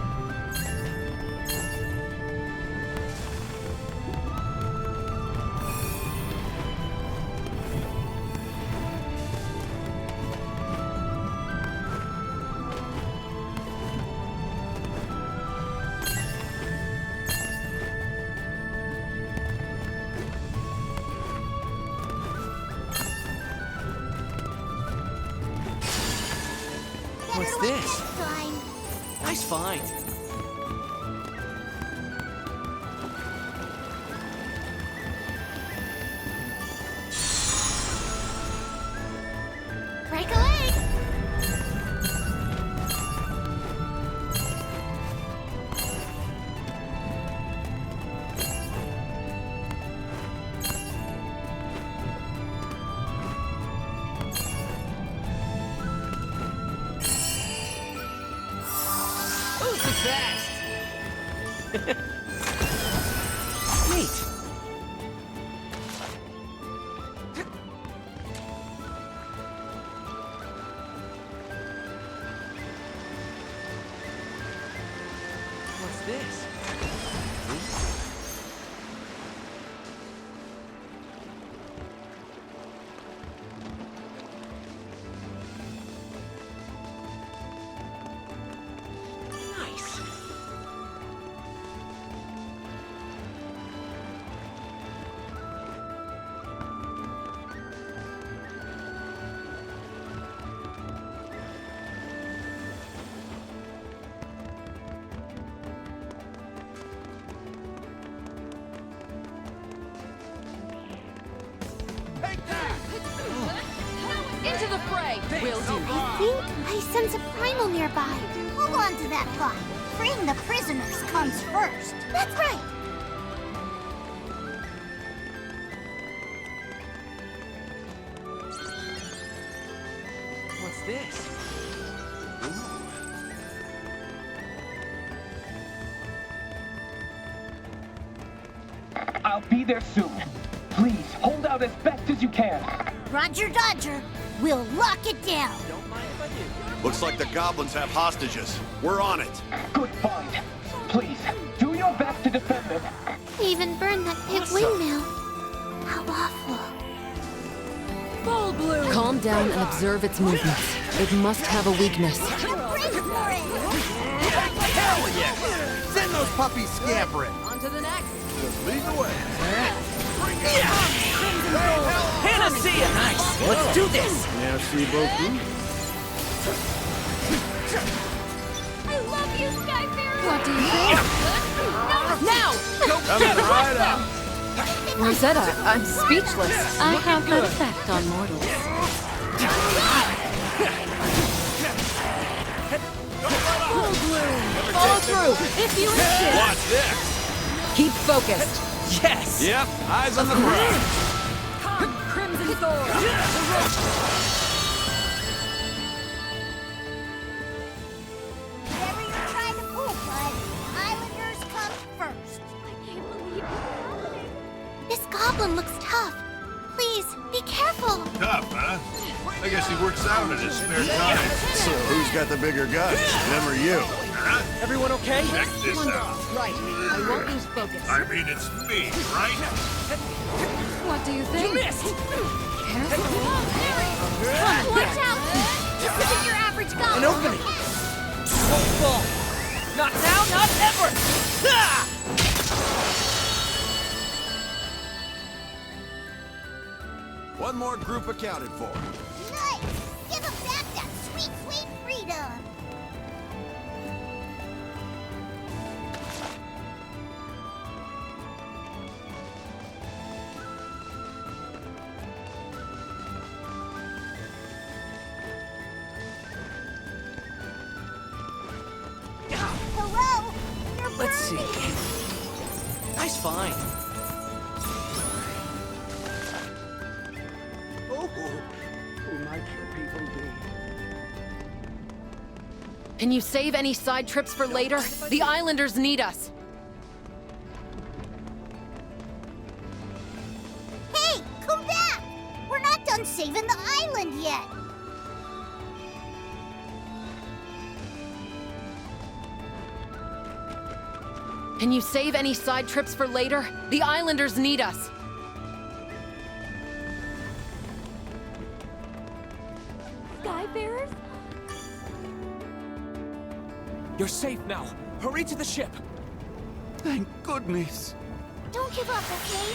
What's this? Time. Nice find. Break a leg. Who's the best? Neat. What's this? Nice. Into the fray! Will do. I think I sense a primal nearby. Hold on to that thought. Freeing the prisoners comes first. That's right. What's this? I'll be there soon. Please, hold out as best as you can. Roger Dodger. We'll lock it down. Looks like the goblins have hostages. We're on it. Good find. Please, do your best to defend them. They even burned that big windmill. How awful. Full blue! Calm down and observe its movements. It must have a weakness. Hell yeah! Send those puppies scampering. On to the next. Just lead the way. Panacea! Nice! Let's do this! Merci beaucoup. I love you, Skyfarer! What do you think? Now! Coming right up. Rosetta, I'm speechless. I have that effect on mortals. Full blue! Follow through, if you insist! Watch this. Keep focused. Yes! Yep, eyes on the prize. Come, Crimson Thor! Whatever you're trying to pull, bud, Islanders come first. I can't believe you're happening. This goblin looks tough. Please, be careful. Tough, huh? I guess he works out in his spare time. So who's got the bigger guns, them or you? Huh? Everyone okay? Check this out. Right, I won't lose focus. I mean, it's me, right? What do you think? You missed! Careful. Watch out! This isn't your average goblin. An opening! Won't fall! Not now, not ever! Ah! One more group accounted for. Nice! Give him back that sweet, sweet freedom! Hello? You're Let's see. burning. Nice find. Who might your people be? Can you save any side trips for later? The Islanders need us. Hey, come back! We're not done saving the island yet! Can you save any side trips for later? The Islanders need us. Skyfarers? You're safe now. Hurry to the ship. Thank goodness. Don't give up, okay?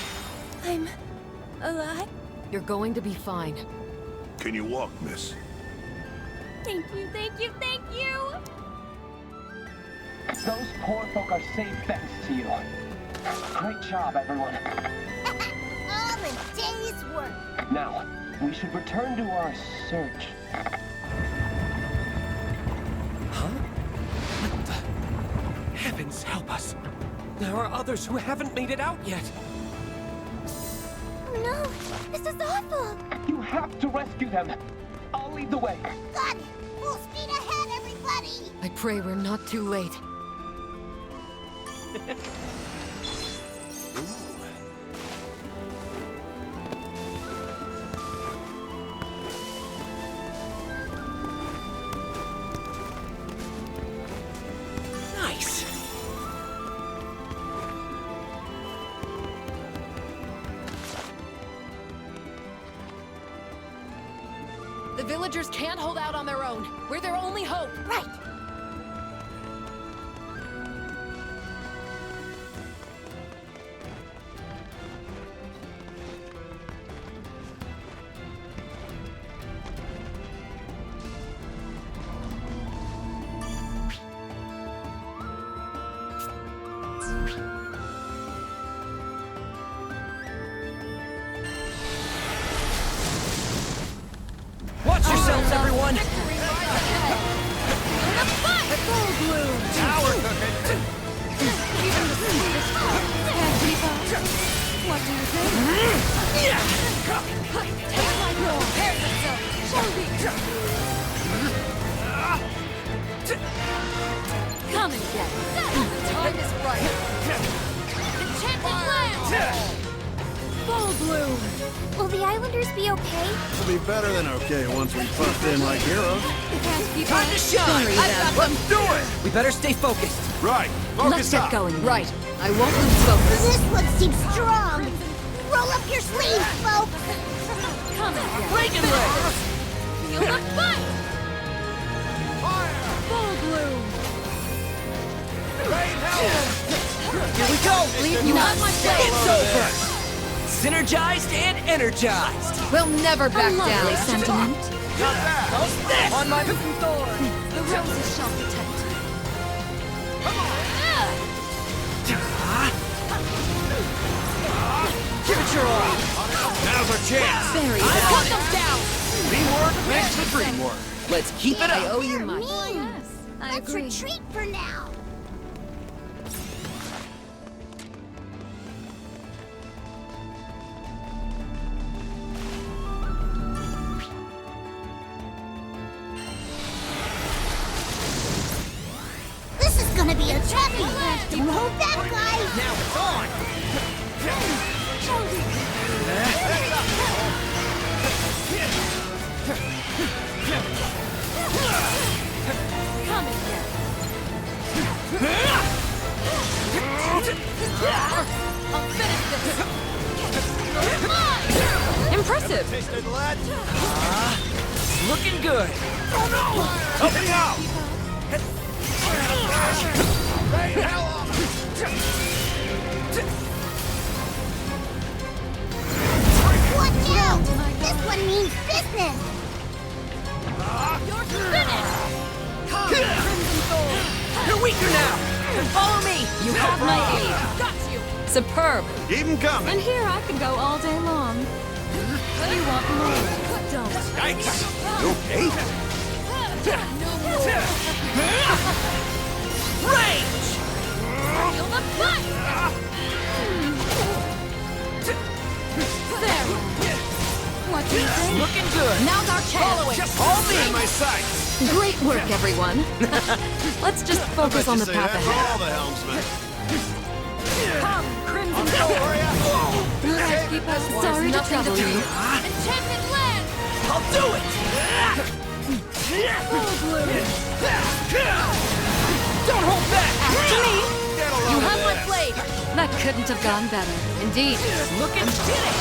I'm alive. You're going to be fine. Can you walk, miss? Thank you, thank you, thank you! Those poor folk are safe thanks to you. Great job, everyone. All a day's work. Now, we should return to our search. Huh? What the? Heavens help us. There are others who haven't made it out yet. Oh no, this is awful. You have to rescue them. I'll lead the way. Got it. Full speed ahead, everybody. I pray we're not too late. Nice. The villagers can't hold out on their own. We're their only hope. Right. Watch yourselves, everyone! Now we're cooking. What do you think? Take my role. Prepare yourself. Come and get it. The time is right. Enchanted land! Full bloom! Will the Islanders be okay? It'll be better than okay once we buffed in like heroes. Time to shine! Let's do it! We better stay focused. Right. Let's Focus get up. going. Right. I won't lose focus. This one seems strong. Roll up your sleeves, folks. Come and get it. Breaking legs! Feel the fight! Full bloom! Rain hell! Here we go! Leave you not my way. It's over! Synergized and energized! We'll never back down. Sentiment. Not bad. How's this? On my Thorn. The roses shall protect. Give it your all! Now's our chance. Very I well. cut them down! Teamwork makes the dream work. Let's keep it I up! owe you much. Let's retreat for now. This is gonna be a toughie. Don't hold back, guys. Now it's on! Come and get it. I'll finish this. Impressive. Tasted lead. Looking good! Oh no! Help me out! Rain hell on Watch out! This one means business. You're finished! Come, Crimson Thorn! You're weaker now! And follow me! You have my aid. Got you! Superb. Keep 'em coming. And here I can go all day long. You want more? Don't. Yikes! You okay? Range! Feel the fight! There. What do you think? Looking good! Now's our chance. Just All stand me! my sights. Great work, everyone. Let's just focus on the path That's all ahead. the helmsmen. Come, Crimson Thorn. Sorry to trouble you. Enchanted land! I'll do it! Full bloom. Don't hold back! After me. Get You have my blade! That couldn't have gone better. Indeed. Look and did it!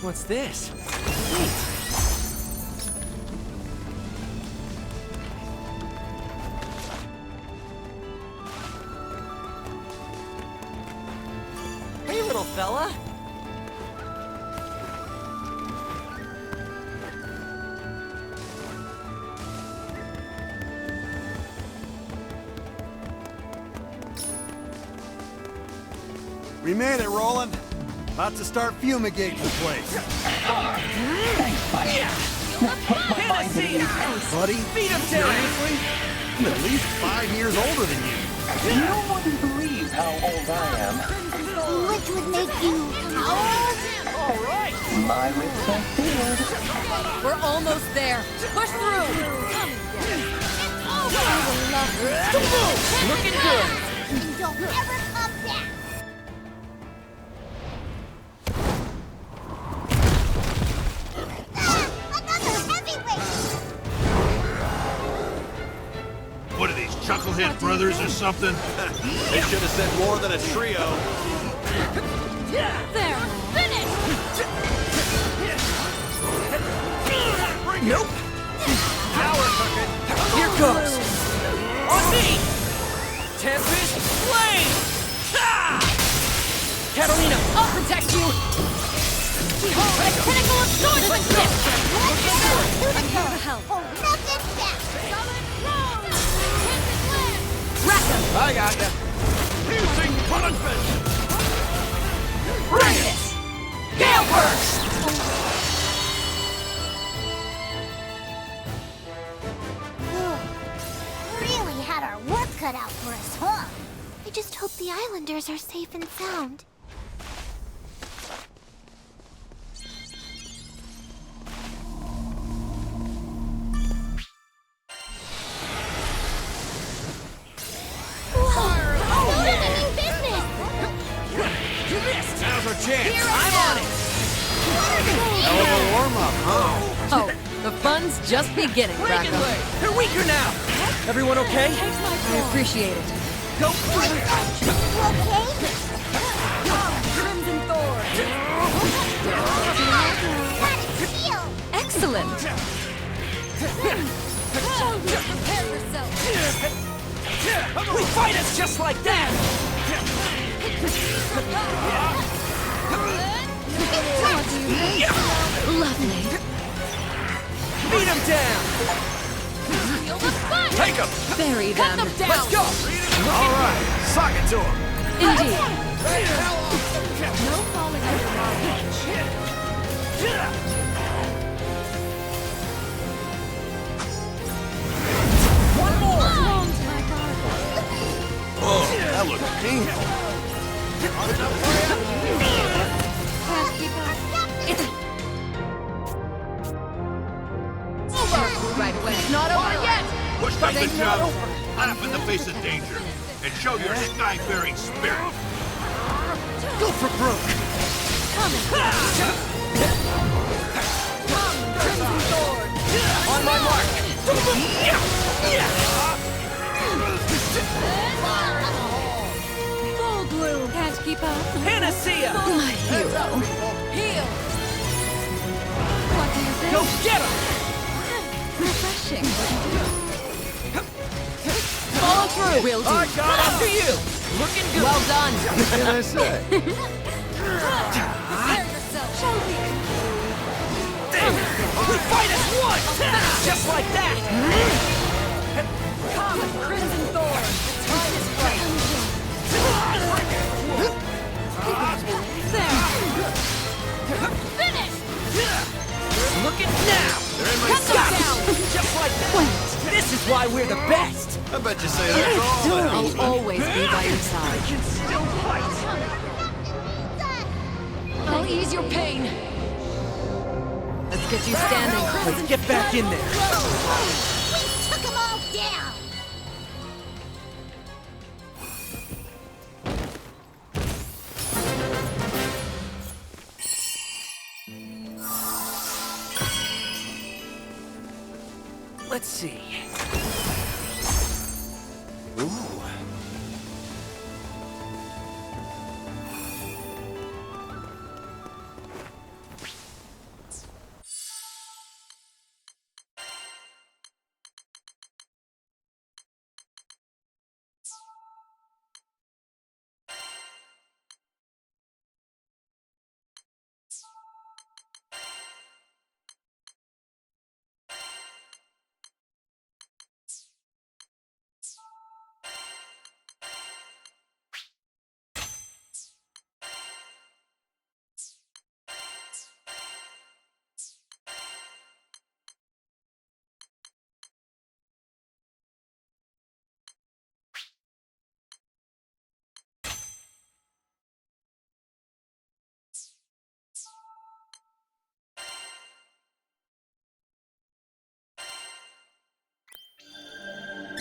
What's this? Hey, little fella! We made it, Roland. About to start fumigating the place. Thanks, buddy. Buddy? Beat him down! Seriously? I'm at least 5 years older than you. No one believes how old I am. Which would make you how old? All right! My lips are sealed. We're almost there. Push through! Come again. I will love you. Looking good! Don't ever come back! Another heavyweight! What are these, Chucklehead Brothers or something? They should have sent more than a trio. There! Finish! Nope! Power circuit. Here goes! On me! Tempest Flame! Ha! Catalina, I'll protect you! Behold, the pinnacle of swordsmanship! Here to help. Oh, nothing back! Rack I got ya. Piercing punishment. bring it! Gale Burst! Really had our work cut out for us, huh? I just hope the islanders are safe and sound. You missed! Now's our chance. I'm on it! Hell of a warm-up, huh? Oh, the fun's just beginning, Dragon Racco. Blade! They're weaker now! Everyone okay? I appreciate it. Go for it! You okay? Crimson Thorn! Got it, shield! Excellent! Prepare yourself! We fight us just like that! Lovely. Beat him down! Take him. Bury them. Let's go! All right. Sock it to him. Indeed. No falling under my One more! Oh, that looked painful. Right away. Not over yet. Push up the shove, laugh in the face of danger, and show your sky-faring spirit. Go for broke. Crimson Sword! On my mark! Full blue. Can't keep up. Panacea! My hero. Heal! What do you think? Go get him! Refreshing. Follow through! Will do. I got after you! Looking good! Well done. What can I say? Prepare yourself. Show me. We fight as one! Just like that! Come, Crimson Thorn. The time is right. There. Finish. Looking now! They're in my Cut them sights. down! Just like that! This is why we're the best! I bet you say that's all that I'll helps me. always be by your side. can still fight! I'll ease your pain. Let's get you standing. Let's get back in there! We took them all down! Let's see. Ooh.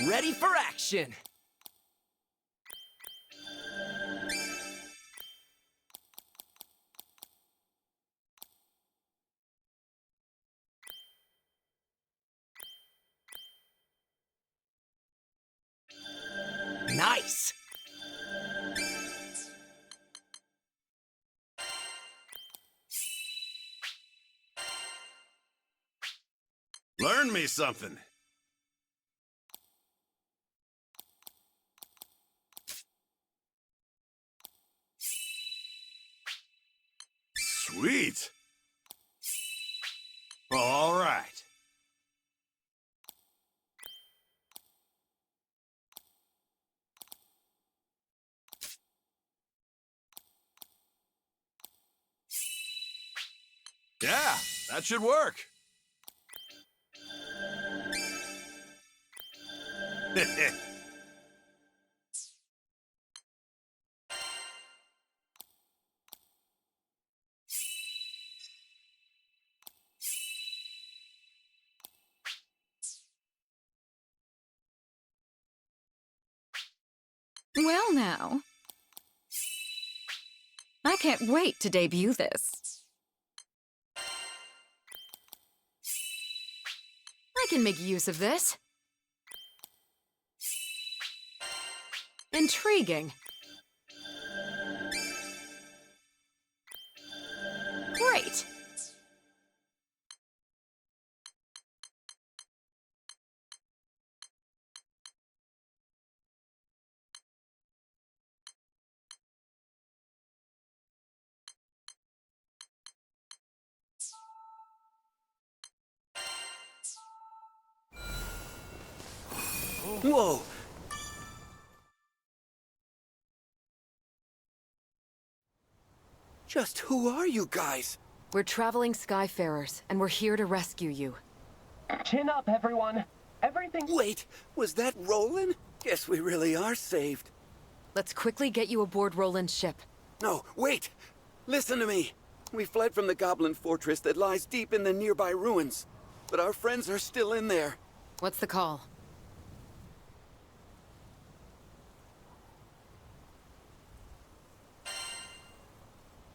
Ready for action! Nice! Learn me something. Sweet. All right. Yeah, that should work. Well now. I can't wait to debut this. I can make use of this. Intriguing. Great. Whoa! Just who are you guys? We're traveling Skyfarers, and we're here to rescue you. Chin up, everyone. Everything— Wait, was that Roland? Guess we really are saved. Let's quickly get you aboard Roland's ship. No, wait! Listen to me! We fled from the Goblin Fortress that lies deep in the nearby ruins. But our friends are still in there. What's the call?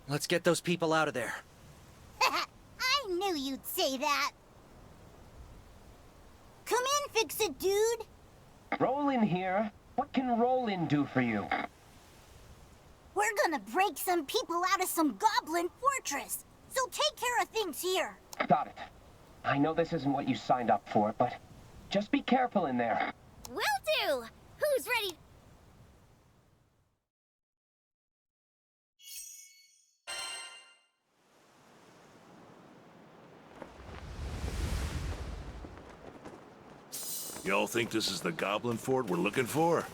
Let's get those people out of there. I knew you'd say that. Come in, Fix-It Dude. Rollin here. What can Rollin do for you? We're gonna break some people out of some Goblin Fortress. So take care of things here. Got it. I know this isn't what you signed up for, but just be careful in there. Will do! Who's ready? Y'all think this is the Goblin Fort we're looking for?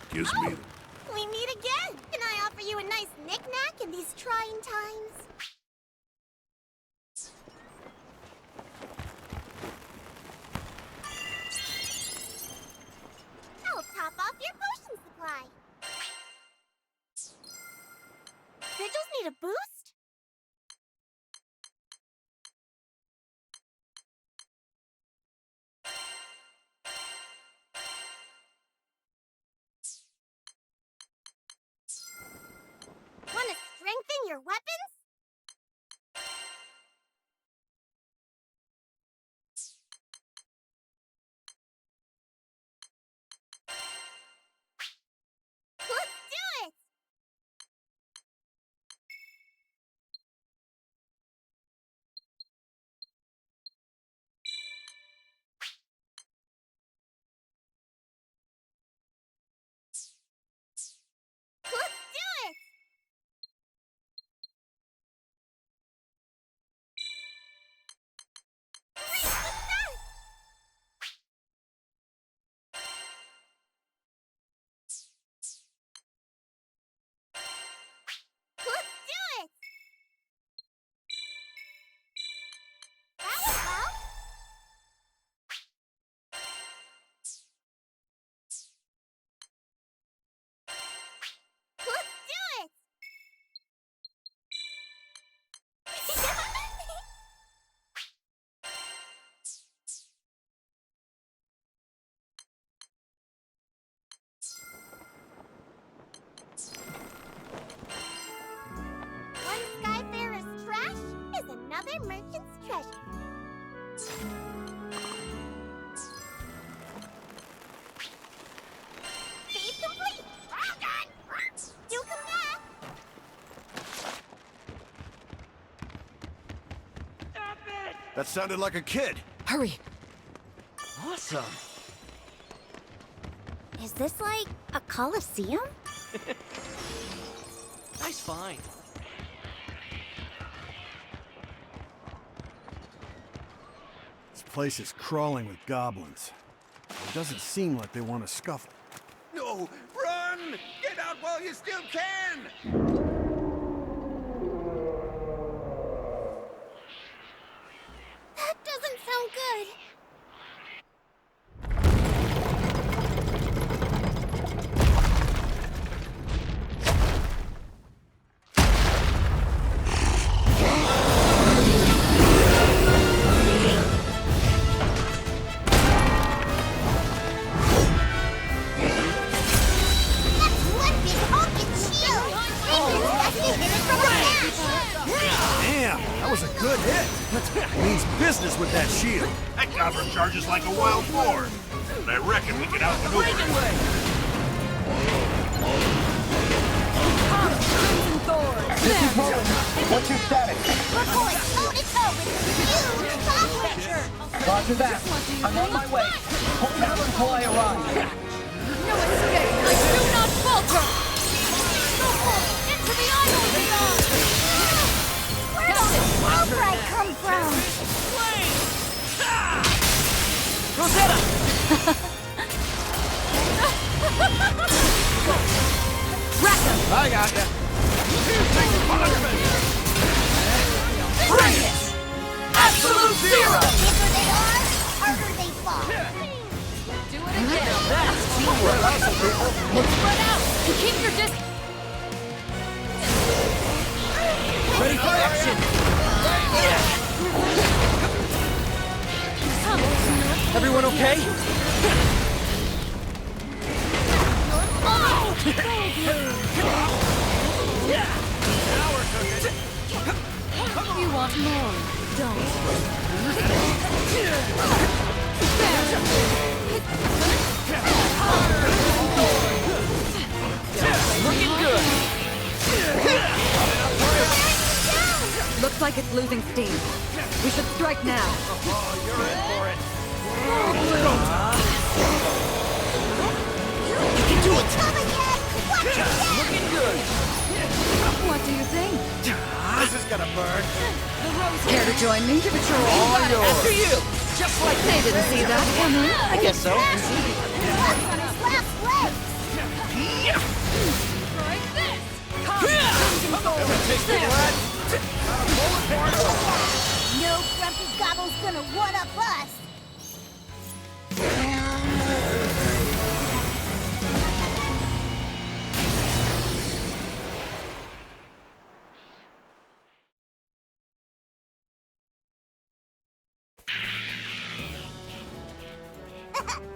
Gives me... We meet again. Can I offer you a nice knick-knack in these trying times? I'll top off your potion supply. Vigils need a boost? Want to strengthen your weapons? another merchant's treasure. Feed complete! All done! You come back! That sounded like a kid. Hurry! Awesome. Is this like a coliseum? Nice find. This place is crawling with goblins. It doesn't seem like they want to scuffle. No! Run! Get out while you still can! That doesn't sound good. That's one big honking shield! Maybe hit it from a Damn, that was a good hit. Means business with that shield. That goblin charges like a wild boar. But I reckon we can outmaneuver him. This is Roland. What's your status? We're going toe-to-toe with the huge Goblincher! Roger that. I'm on my way. Hold down until I arrive. No escape! I do not falter! Go forth! Into the island beyond! Where does this Albright come from? Rosetta! I got ya. Bring it! Absolute zero! Bigger they are, harder they fall. Do it again! That's teamwork. Spread out and keep your distance! Ready for action! Everyone okay? You want more, don't Looking good! Looks like it's losing steam. We should strike now. Oh, you're in for it. You can do it! Come again! Watch your back! Looking good! What do you think? This is gonna burn. Care to join me to patrol? All yours! After you! Just like They didn't see that coming. I guess so. That's on his last leg! Like this! No grumpy gobble's gonna one-up us!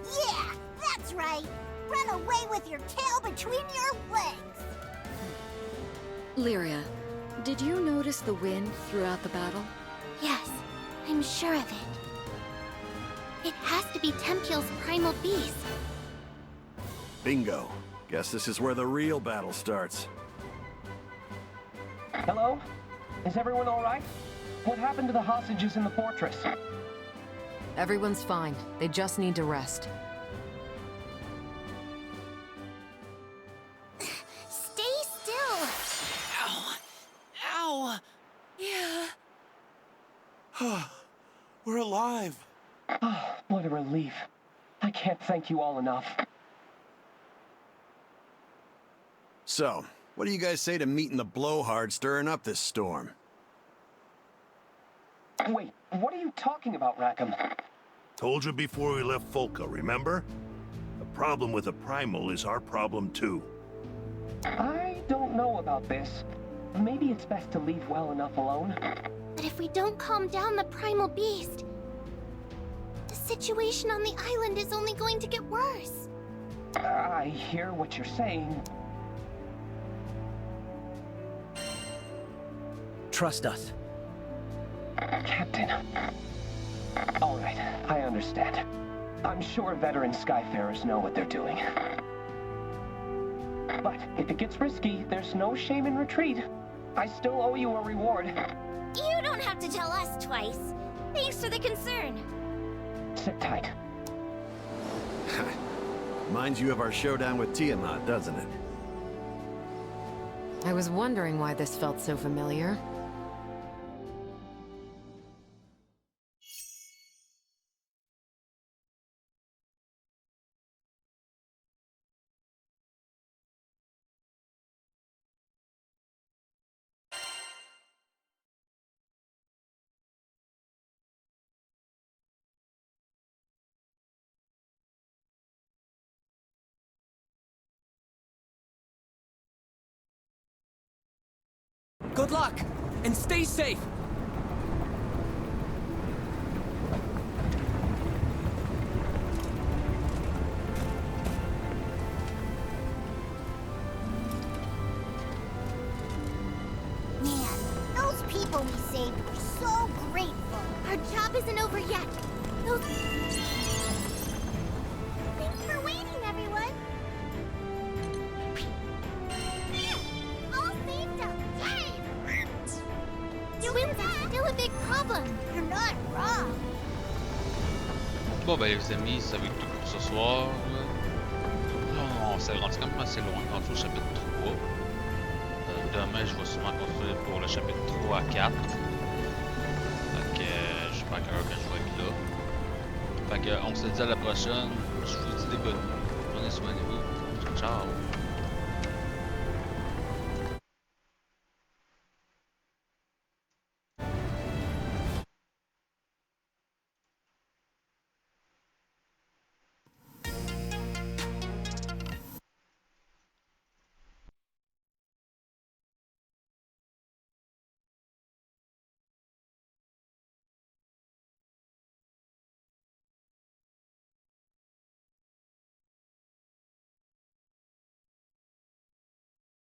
Yeah, that's right! Run away with your tail between your legs! Lyria, did you notice the wind throughout the battle? Yes, I'm sure of it. It has to be Tempeal's primal beast. Bingo. Guess this is where the real battle starts. Hello? Is everyone all right? What happened to the hostages in the fortress? Everyone's fine. They just need to rest. Stay still! Ow! Ow! Yeah. We're alive. Oh, what a relief. I can't thank you all enough. So, what do you guys say to meeting the blowhard stirring up this storm? Wait, what are you talking about, Rackham? Told you before we left Folka, remember? The problem with the Primal is our problem too. I don't know about this. Maybe it's best to leave well enough alone. But if we don't calm down the primal beast, the situation on the island is only going to get worse. I hear what you're saying. Trust us. Captain. All right, I understand. I'm sure veteran Skyfarers know what they're doing. But if it gets risky, there's no shame in retreat. I still owe you a reward. You don't have to tell us twice. Thanks for the concern. Sit tight. Reminds you of our showdown with Tiamat, doesn't it? I was wondering why this felt so familiar. Good luck, and stay safe! Man, those people we saved were so grateful. Our job isn't over yet. Those... Thanks for waiting, everyone. All saved up. Yay! Twins are still a big problem. You're not wrong. Bon ben les amis, ça va être tout pour ce soir. On s'est rendu quand même assez loin, rendu au chapitre 3. Demain je vais sûrement continuer pour le chapitre 3 à 4. Fait que je sais pas à quelle heure que je vais être là. Fait que on se dit à la prochaine. Je vous dis des bonnes nuits. Prenez soin de vous. Ciao!